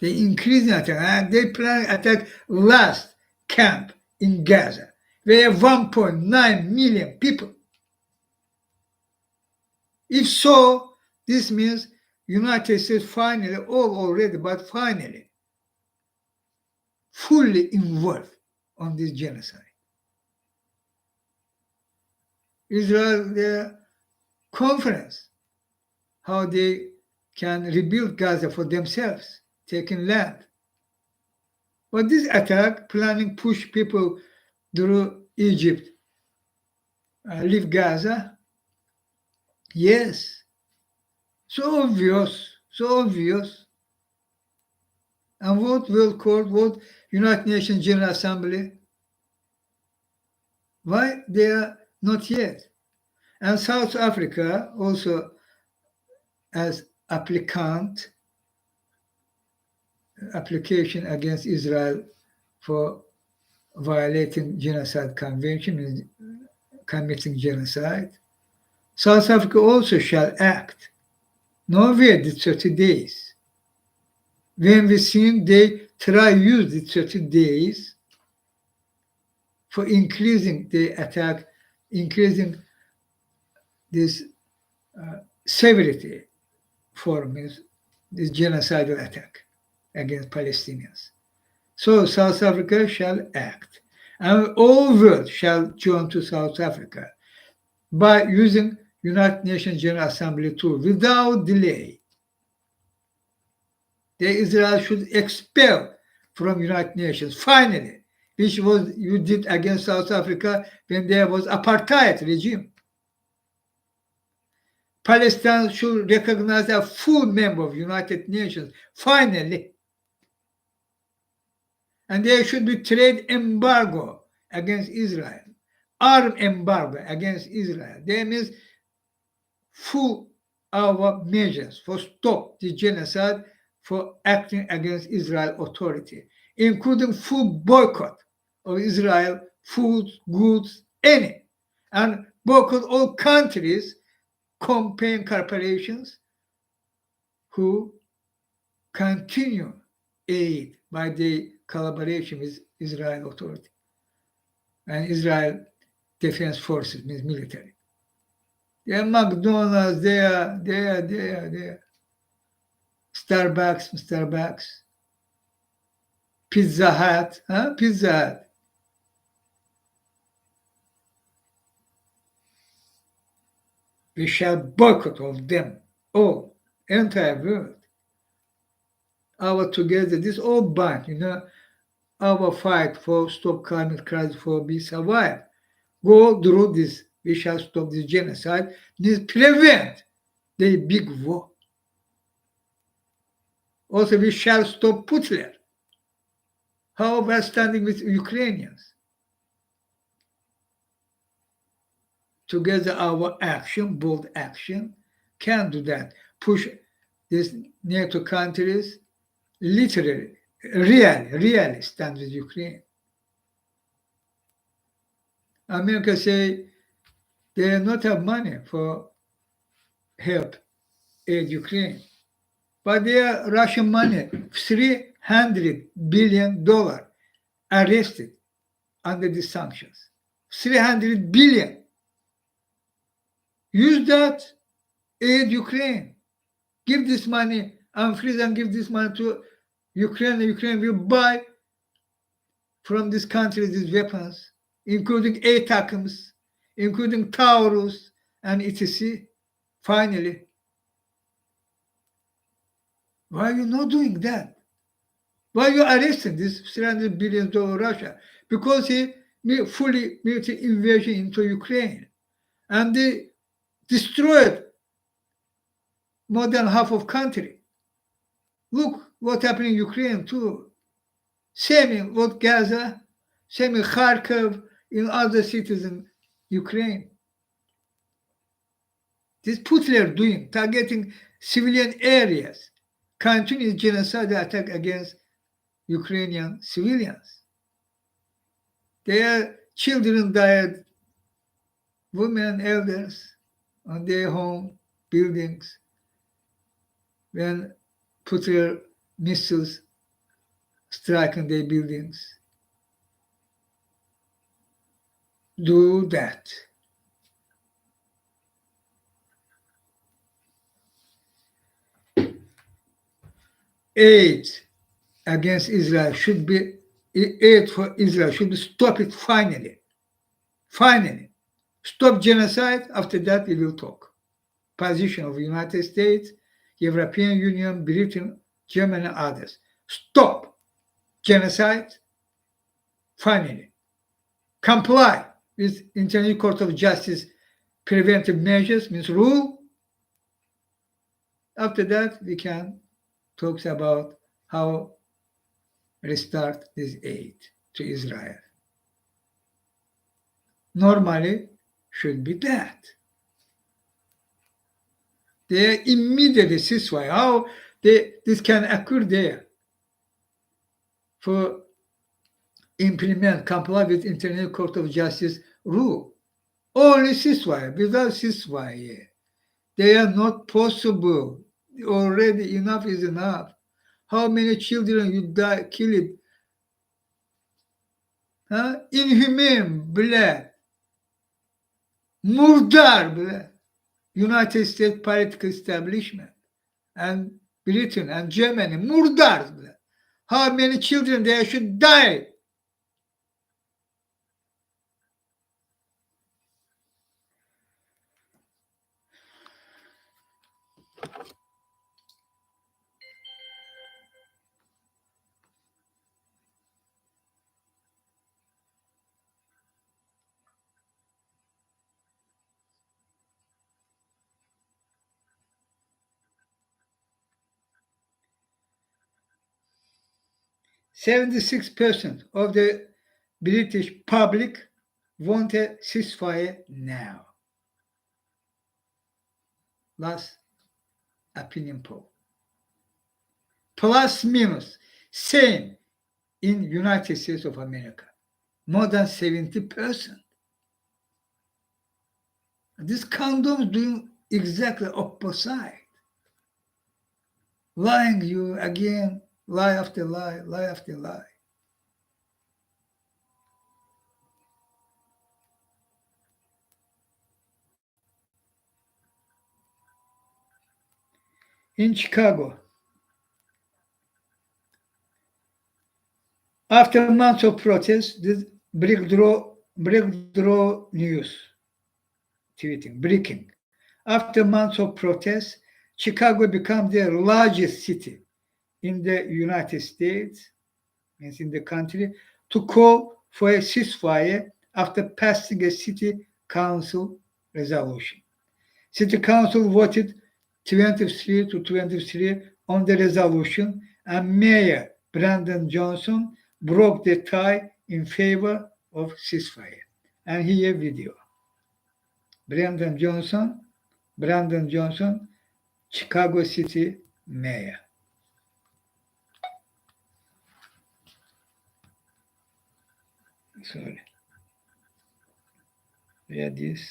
They increase the attack. They plan attack last camp in Gaza. We have 1.9 million people. If so, this means United States finally, already, but finally, fully involved on this genocide. Israel, their conference, how they can rebuild Gaza for themselves, taking land. But this attack, planning push people through Egypt, leave Gaza, yes, so obvious. And what World Court, what United Nations General Assembly? Why they are not yet? And South Africa also as application against Israel for violating genocide convention and committing genocide. South Africa also shall act. Norway did 30 days. When we seen they try use the 30 days for increasing the attack, increasing this severity form, this genocidal attack against Palestinians. So South Africa shall act, and all world shall join to South Africa by using United Nations General Assembly tool without delay. The Israel should expel from United Nations finally, which was you did against South Africa when there was apartheid regime. Palestine should recognize a full member of United Nations finally. And there should be trade embargo against Israel, arm embargo against Israel. That means full our measures for stop the genocide, for acting against Israel authority, including full boycott of Israel, food, goods, any, and boycott all countries, campaign corporations who continue aid by the collaboration with Israel authority and Israel Defense Forces, means military. They are McDonald's, they are Starbucks, Pizza Hut, Pizza Hut. We shall boycott of them all, entire world. our together, this all bond, our fight for stop climate crisis, for we survive. Go through this. We shall stop this genocide. This prevent the big war. Also, we shall stop Putin. How we're standing with Ukrainians. Together, our action, bold action, can do that. Push these NATO countries literally, really stand with Ukraine. America say they do not have money for help aid Ukraine, but they are Russian money, $300 billion arrested under the sanctions. 300 billion. Use that, aid Ukraine. Give this money, unfreeze and give this money to Ukraine. Ukraine will buy from this country these weapons, including ATACMS, including Taurus and etc. Finally, why are you not doing that? Why are you arresting this $300 billion Russia? Because he fully military invasion into Ukraine. And they destroyed more than half of country. Look what happened in Ukraine too. Same in what Gaza, same in Kharkov, in other cities in Ukraine. This Putin are doing, targeting civilian areas, continuous genocide attack against Ukrainian civilians. Their children died, women, elders, on their home buildings when Putin missiles striking their buildings. Do that. Aid against Israel should be, aid for Israel should be stop it finally. Finally. Stop genocide. After that, we will talk. Position of the United States, European Union, Britain, Germany, and others. Stop genocide. Finally. Comply with International Court of Justice preventive measures, means rule. After that, we can talk about how restart this aid to Israel. Normally, should be that. They immediately ceasefire. How this can occur there? For implement, comply with International Court of Justice rule. Only ceasefire, without ceasefire. They are not possible. Already enough is enough. How many children you die, killed? Huh? Inhumane blood. Murdar blood. United States political establishment and Britain and Germany, murdar blood. How many children there should die? %76 of the British public want a ceasefire now. Last opinion poll. Plus minus, same in United States of America. More than 70%. This condom doing exactly opposite. Lying you again, lie after lie, lie after lie. In Chicago, after months of protests, this breakthrough news, tweeting, breaking. After months of protests, Chicago became the largest city in the United States, means in the country, to call for a ceasefire after passing a city council resolution. City council voted 23 to 23 on the resolution, and Mayor Brandon Johnson broke the tie in favor of ceasefire. And here video. Brandon Johnson, Chicago City Mayor. Sorry. Where this?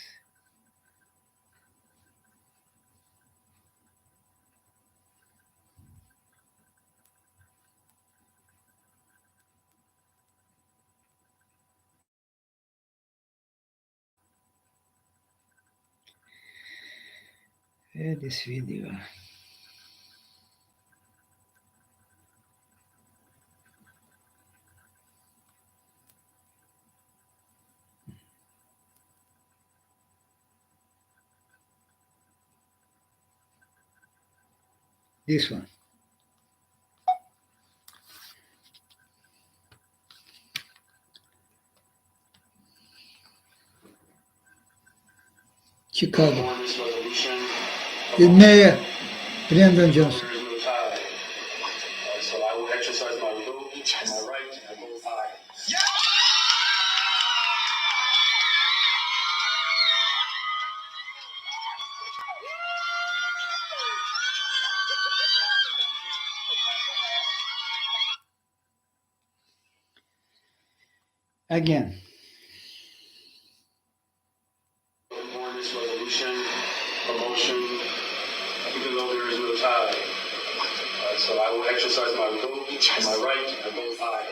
Where this video? This one. Chicago. The Mayor Brandon Johnson. So I will exercise my will and my right and vote aye. Again. On this resolution, a motion, even though there is no tie. So I will exercise my will and my right and vote aye.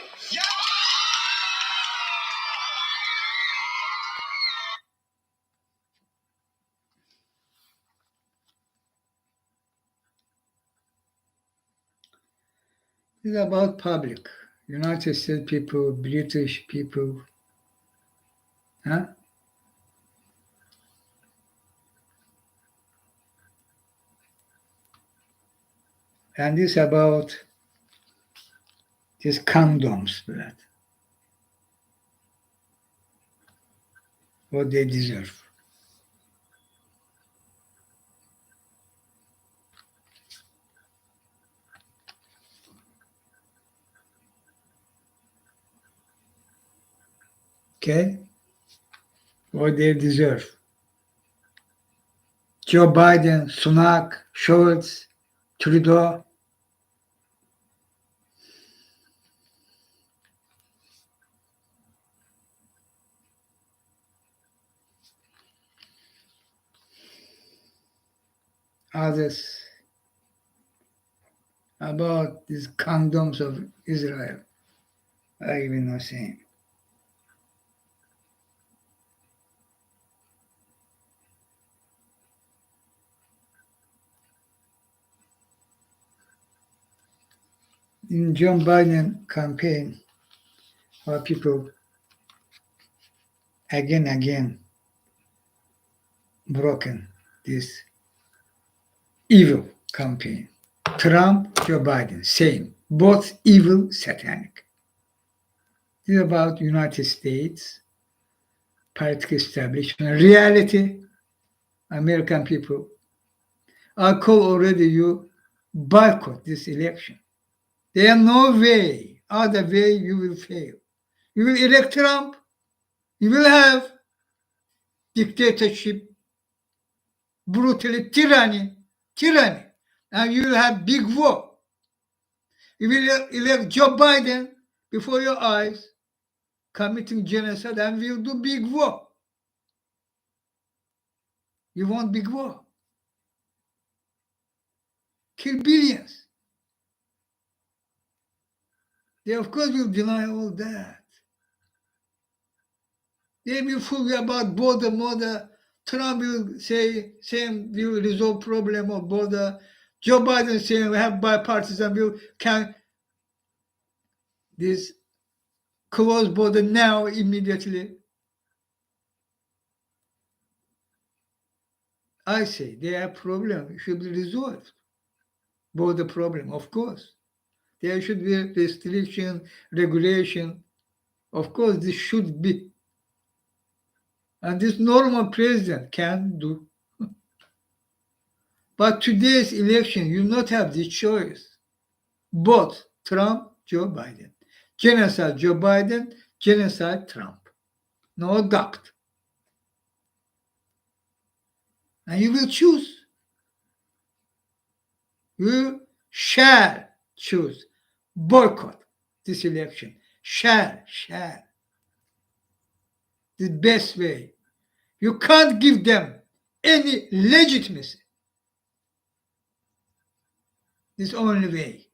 It's about public. United States people, British people. Huh? And it's about these condoms, that what they deserve. Okay? What they deserve. Joe Biden, Sunak, Schultz, Trudeau. Others about these condoms of Israel. I even know saying. In John Biden campaign, how people again broken this evil campaign. Trump, Joe Biden, same. Both evil, satanic. This is about United States, political establishment. Reality, American people, I call already you boycott this election. There are no way, other way you will fail. You will elect Trump, you will have dictatorship, brutality, tyranny, and you will have big war. You will elect Joe Biden before your eyes, committing genocide, and we'll do big war. You want big war? Kill billions. They, of course, will deny all that. They will forget about border. Trump will say, same will resolve problem of border. Joe Biden saying we have bipartisan will can this close border now immediately. I say they have problem, it should be resolved. Border problem, of course. There should be restriction, regulation. Of course, this should be. And this normal president can do. But today's election, you not have this choice. Both Trump, Joe Biden. Genocide Joe Biden, genocide Trump. No doubt. And you will choose. You shall choose. Boycott this election. Shall. The best way. You can't give them any legitimacy. This only way.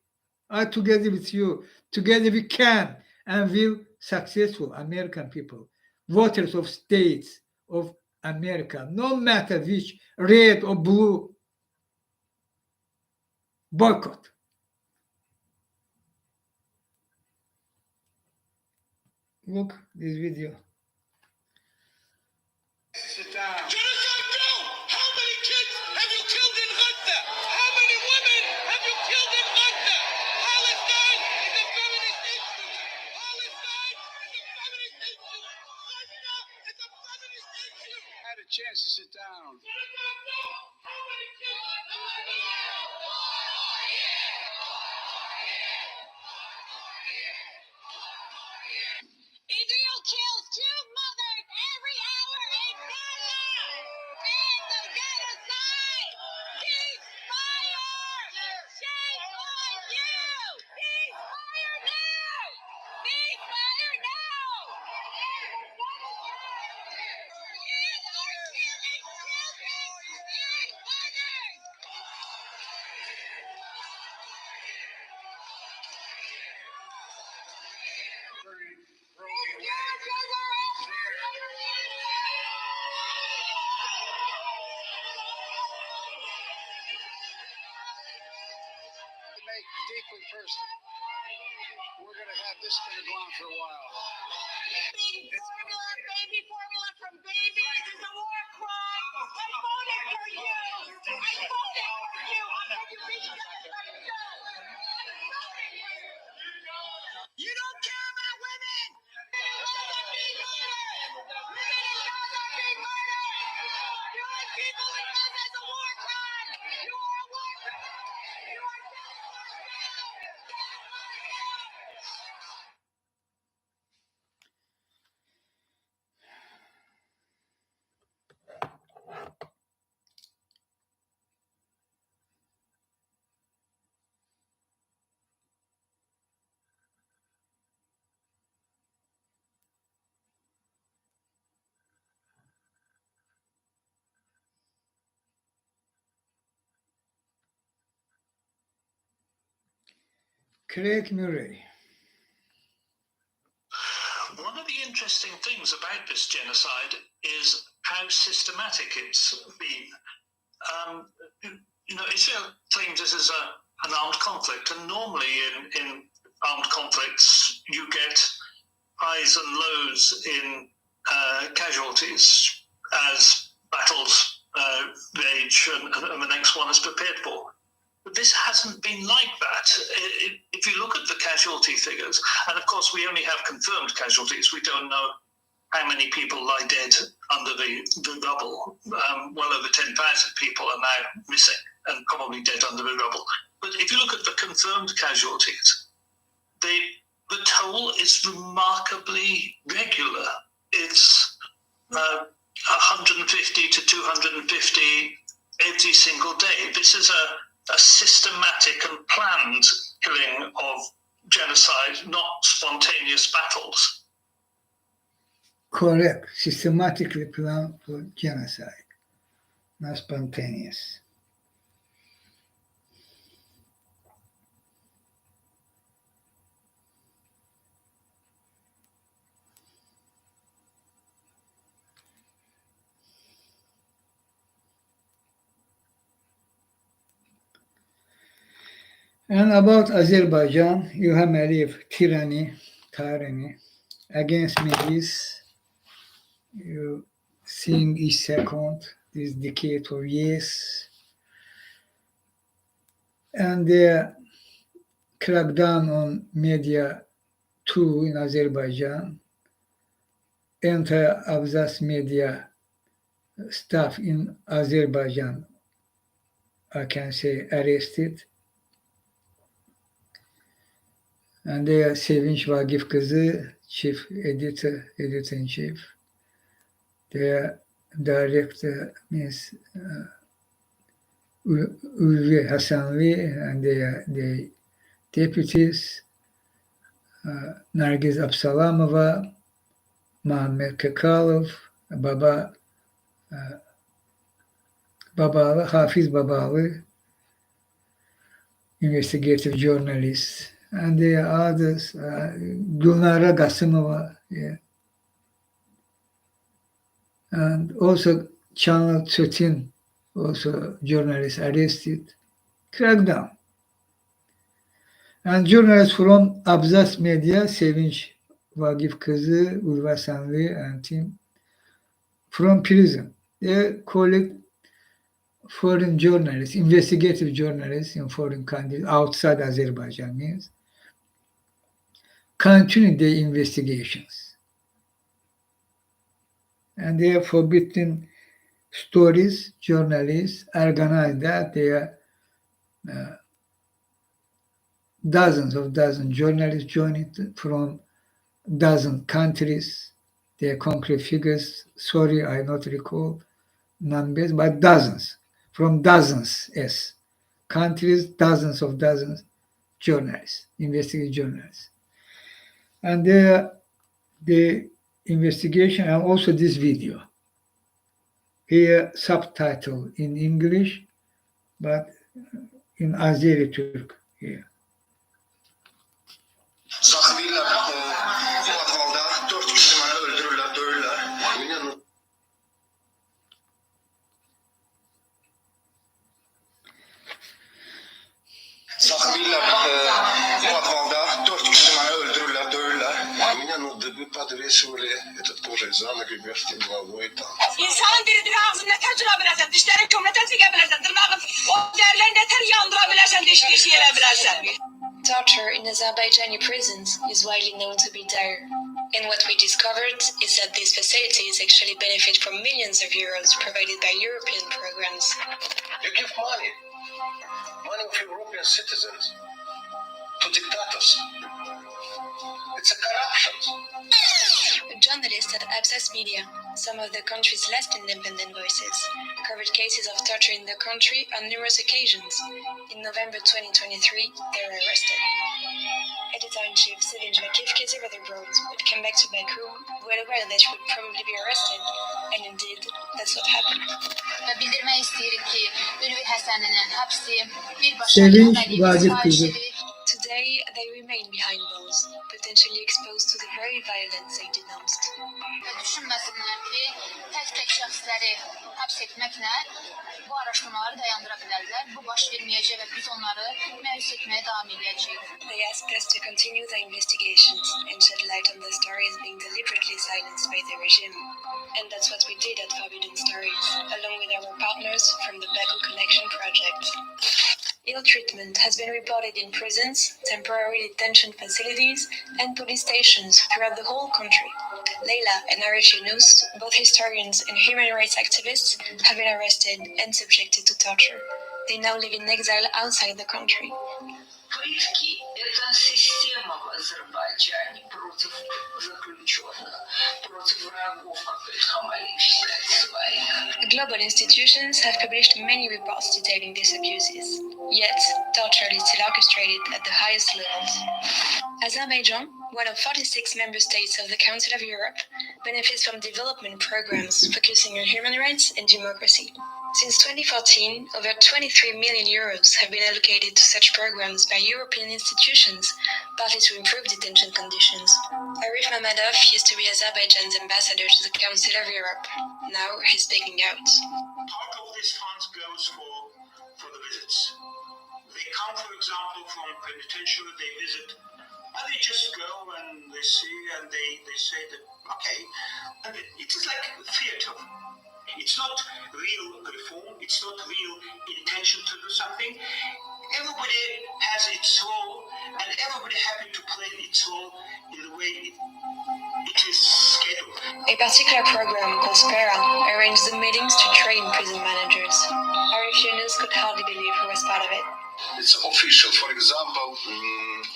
I together with you, together we can and will successful American people, voters of states of America, no matter which, red or blue, boycott. Look this video. Sit down. Genocide, no! How many kids have you killed in Gaza? How many women have you killed in Gaza? Palestine is a feminist issue. Palestine is a feminist issue. Gaza is a feminist issue. Had a chance to sit down. Genocide, no! How many kids? Israel kills 2 mothers every hour in Gaza. It's a genocide. Ceasefire. Shame on you. Ceasefire now. Ceasefire now. Kids are killing children and mothers. Deeply personal. We're going to have this going to go on for a while. Baby formula from babies is a war crime. I voted for you. I voted for you. I'm going to be You don't care about women. Women are being murdered. Women in Gaza are being murdered. Killing people in Gaza is a war crime. You are a war crime. You are Craig Murray. One of the interesting things about this genocide is how systematic it's been. Israel claims this is an armed conflict, and normally in armed conflicts you get highs and lows in casualties as battles rage and the next one is prepared for. But this hasn't been like that. If you look at the casualty figures, and of course we only have confirmed casualties, we don't know how many people lie dead under the rubble. Well over 10,000 people are now missing and probably dead under the rubble. But if you look at the confirmed casualties, the toll is remarkably regular. It's 150 to 250 every single day. This is a systematic and planned killing of genocide, not spontaneous battles. Correct. Systematically planned for genocide, not spontaneous. And about Azerbaijan, you have Aliyev tyranny, against Chinghiz. You seeing each second this decade of years. And crackdown on media too in Azerbaijan, anti-Abzas media staff in Azerbaijan, I can say, arrested. And they are Sevinç Vagif Kızı, chief editor-in-chief. Their director means Ulvi Hasanli, and they are the deputies, Nargiz Absalamova, Muhammed Kekalov, Babalı, Hafiz Babalı, investigative journalist, and there are others, Gulnara Gasimova, yeah. And also Channel 13, also journalists arrested, crackdown. And journalists from Abzas Media, Sevinç Vagif Kızı, Ulva Sanli, and team from prison. They collect foreign journalists, investigative journalists in foreign countries outside Azerbaijan means, continue their investigations. And they are forbidden stories, journalists organize that. They are dozens journalists joined from dozen countries. Their concrete figures, sorry, I not recall numbers, but dozens, from dozens, yes, countries, dozens journalists, investigative journalists. And the investigation, and also this video, here subtitle in English, but in Azeri Türk here. Sahibiyle bu ahvalda 4 kişi beni öldürürler, dövürler. Sahibiyle bu ahvalda 4 kişi beni öldürürler, dövürler. Меня подвесили этот тоже за ноги вместе головой там. İnsanın diridir ağzını ne tecrübelersen, dişlerin kömleten sikebilirsen, tırnağın o derlerini ne ter yandırabilirsen, dişleri yiyebilirsen. Torture in Azerbaijani prisons is widely known to be dire. And what we discovered is that these facilities actually benefit from millions of euros provided by European programs. You give money of European citizens to dictators. It's a corruption. A journalist at Abzas Media, some of the country's last independent voices, covered cases of torture in the country on numerous occasions. In November 2023, they were arrested. Editor-in-chief Sevinç Vagif Kızı were brought, but came back to Baku, well aware that she would probably be arrested. And indeed, that's what happened. Bildirmək istəyirik ki, Ülvi Həsəninin həbsi birbaşa Sevinç Vagif Kızı. Today, they remain behind bars, potentially exposed to the very violence they denounced. Düşünməsinlər ki, tək şəxsləri həbs etməklə bu araşdırmaları dayandıra bilərlər. Bu baş verməyəcək və biz onları məyus etməyə davam edəcəyik. They asked us to continue the investigations and shed light on the stories being deliberately silenced by the regime. And that's what we did at Forbidden Stories, along with our partners from the Baku Connection project. Ill treatment has been reported in prisons, temporary detention facilities, and police stations throughout the whole country. Leyla and Arif Yunus, both historians and human rights activists, have been arrested and subjected to torture. They now live in exile outside the country. Пытки – это система в Азербайджане против заключенных, против врагов, как Хамали считает своих. Global institutions have published many reports detailing these abuses. Yet, torture is still orchestrated at the highest levels. Azerbaijan, one of 46 member states of the Council of Europe, benefits from development programs focusing on human rights and democracy. Since 2014, over 23 million euros have been allocated to such programs by European institutions, partly to improve detention conditions. Arif Mamadov used to be Azerbaijan's ambassador to the Council of Europe. Now he's speaking out. Part of this fund goes for the visits. They come, for example, from penitentiary, they visit, and they just go and they see and they say that, okay, and it is like theater. It's not real reform, it's not real intention to do something. Everybody has its role and everybody happy to play its role in the way it is scheduled. A particular program called Spera arranged the meetings to train prison managers. Arifyunus could hardly believe he was part of it. It's official. For example,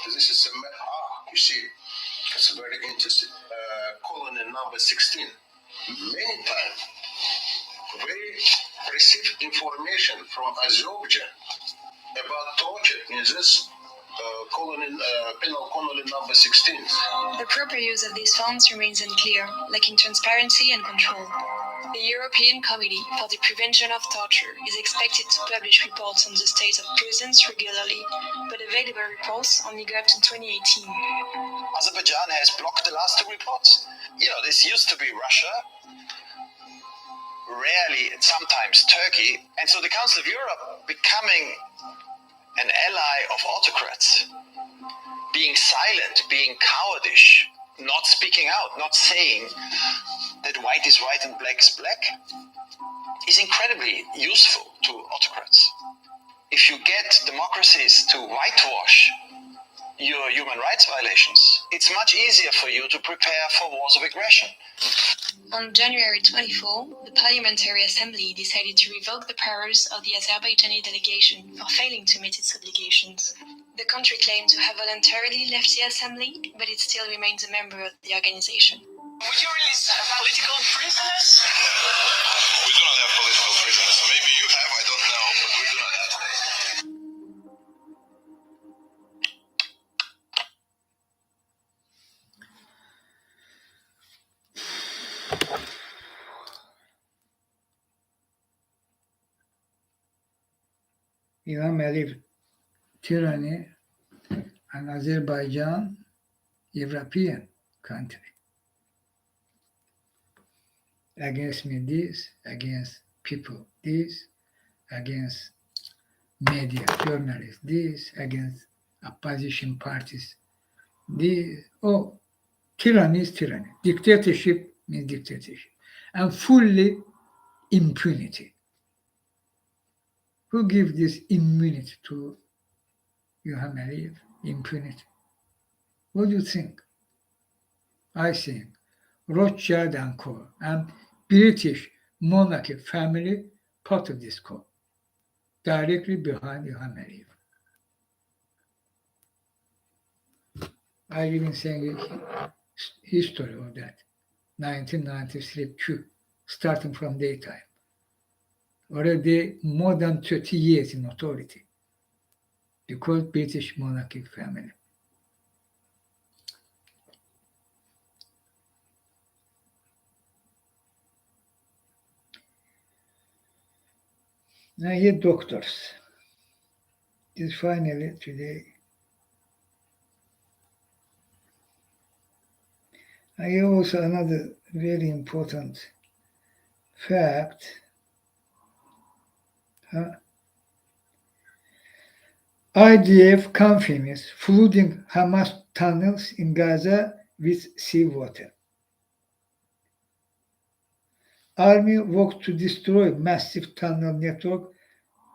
this is you see, it's very interesting. Colony number 16. Many times, we received information from Azerbaijan about torture in this penal colony number 16. The proper use of these funds remains unclear, lacking transparency and control. The European Committee for the Prevention of Torture is expected to publish reports on the state of prisons regularly, but available reports only go up to 2018. Azerbaijan has blocked the last two reports. This used to be Russia, rarely and sometimes Turkey, and so the Council of Europe becoming an ally of autocrats, being silent, being cowardish, not speaking out, not saying that white is white and black is black, is incredibly useful to autocrats. If you get democracies to whitewash your human rights violations, it's much easier for you to prepare for wars of aggression. On January 24, the Parliamentary Assembly decided to revoke the powers of the Azerbaijani delegation for failing to meet its obligations. The country claimed to have voluntarily left the assembly, but it still remains a member of the organization. Would you release political prisoners? We do not have political prisoners. Maybe you have, I don't know, but we do not have. İlham Aliyev tyranny and Azerbaijan European country. Against me this, against people this, against media journalists this, against opposition parties this. Oh, tyranny is tyranny. Dictatorship means dictatorship. And fully impunity. Who gives this immunity to İlham Aliyev? Impunity. What do you think? I think Rothschild and Co. and British monarchy family part of this co. Directly behind İlham Aliyev. I even saying history of that. 1993 coup, starting from daytime. Already more than 30 years in authority. Because British monarchy family. Now here doctors. This finally today. I have also another very important fact. IDF confirms flooding Hamas tunnels in Gaza with seawater. Army worked to destroy massive tunnel network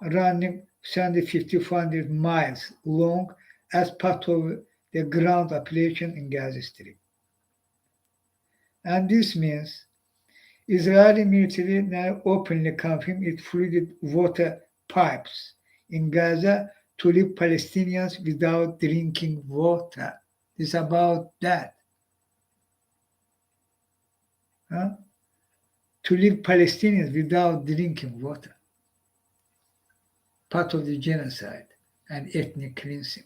running 750 miles long as part of the ground operation in Gaza Strip. And this means Israeli military now openly confirm it flooded water pipes in Gaza to leave Palestinians without drinking water. It's about that. To leave Palestinians without drinking water. Part of the genocide and ethnic cleansing.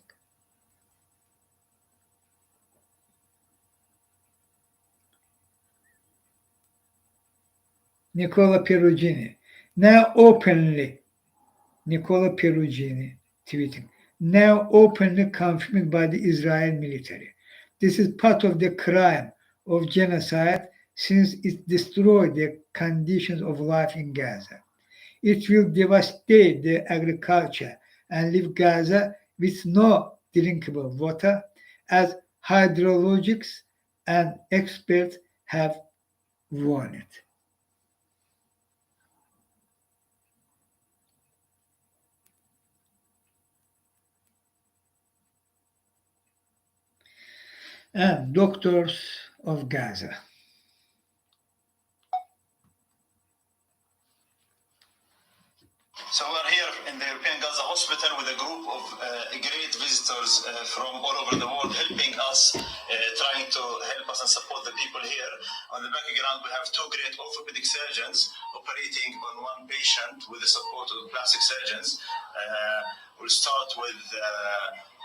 Nicola Perugini. Now openly, Nicola Perugini tweeting, now openly confirmed by the Israel military. This is part of the crime of genocide since it destroyed the conditions of life in Gaza. It will devastate the agriculture and leave Gaza with no drinkable water, as hydrologists and experts have warned. and Doctors of Gaza. So we're here in the European Gaza Hospital with a group of great visitors from all over the world helping us, trying to help us and support the people here. On the background, we have two great orthopedic surgeons operating on one patient with the support of plastic surgeons. We'll start with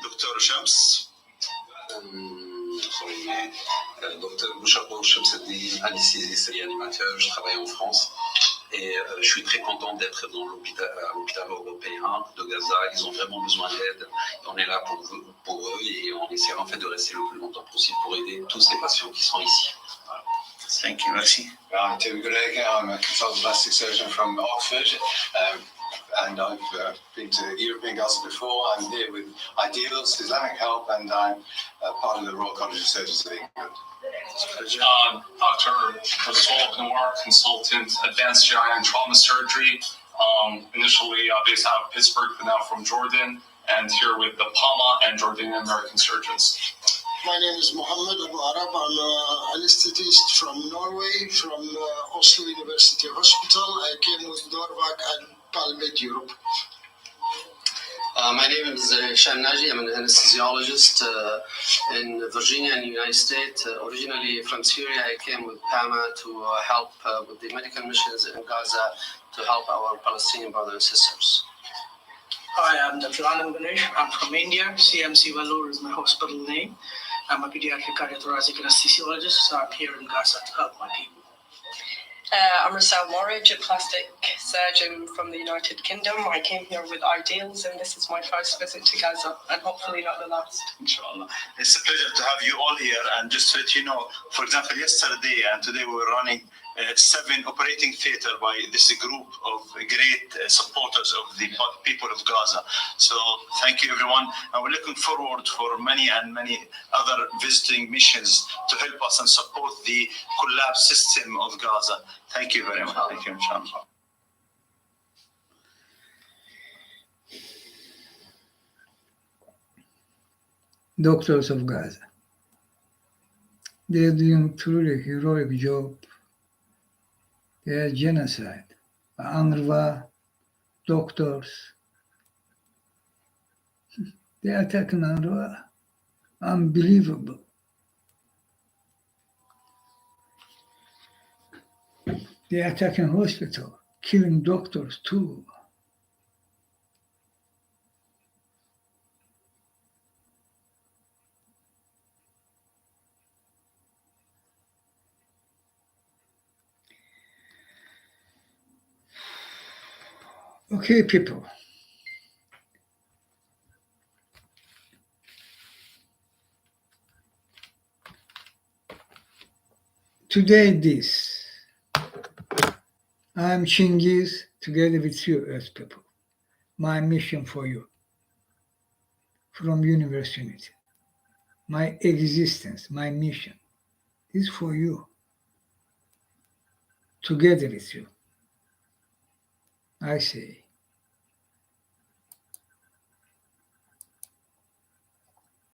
Dr. Shams. Docteur Bouchabo Chemseddine, anesthésiste et animateur, je travaille en France et je suis très content d'être dans l'hôpital européen de Gaza. Ils ont vraiment besoin d'aide. On est là pour eux et on essaiera en fait de rester le plus longtemps possible pour aider tous les patients qui sont ici. Thank you, merci. I'm Tim Gregg. I'm a consultant plastic surgeon from Oxford. And I've been to European Gaza before. I'm here with Ideals Islamic Help, and I'm part of the Royal College of Surgeons of England. Dr. Rasul Noor, consultant, advanced GI and trauma surgery. Initially based out of Pittsburgh, but now from Jordan, and here with the PAMA and Jordanian American surgeons. My name is Mohammed Abu Arab. I'm an anesthetist from Norway, from Oslo University Hospital. I came with Norvac and Palmed Europe. My name is Sham Naji. I'm an anesthesiologist in Virginia in the United States. Originally from Syria, I came with PAMA to help with the medical missions in Gaza to help our Palestinian brothers and sisters. Hi, I'm Dr. Anand Ganesh. I'm from India. CMC Vellore is my hospital name. I'm a pediatric cardiothoracic anesthesiologist, so I'm here in Gaza to help my people. I'm Rassel Morridge, a plastic surgeon from the United Kingdom. I came here with Ideals, and this is my first visit to Gaza, and hopefully not the last. Inshallah. It's a pleasure to have you all here. And just to let you know, for example, yesterday and today we were running 7 operating theater by this group of great supporters of the people of Gaza. So thank you, everyone. And we're looking forward for many and many other visiting missions to help us and support the collapse system of Gaza. Thank you very much. Thank you, inshallah. Doctors of Gaza. They're doing truly heroic job. They're genocide. UNRWA, doctors, they're attacking UNRWA. Unbelievable. They're attacking hospital, killing doctors too. Okay, people. Today this. I'm Chinghiz, together with you, Earth people. My mission for you. From Universe Unity. My existence, my mission is for you. Together with you. I say,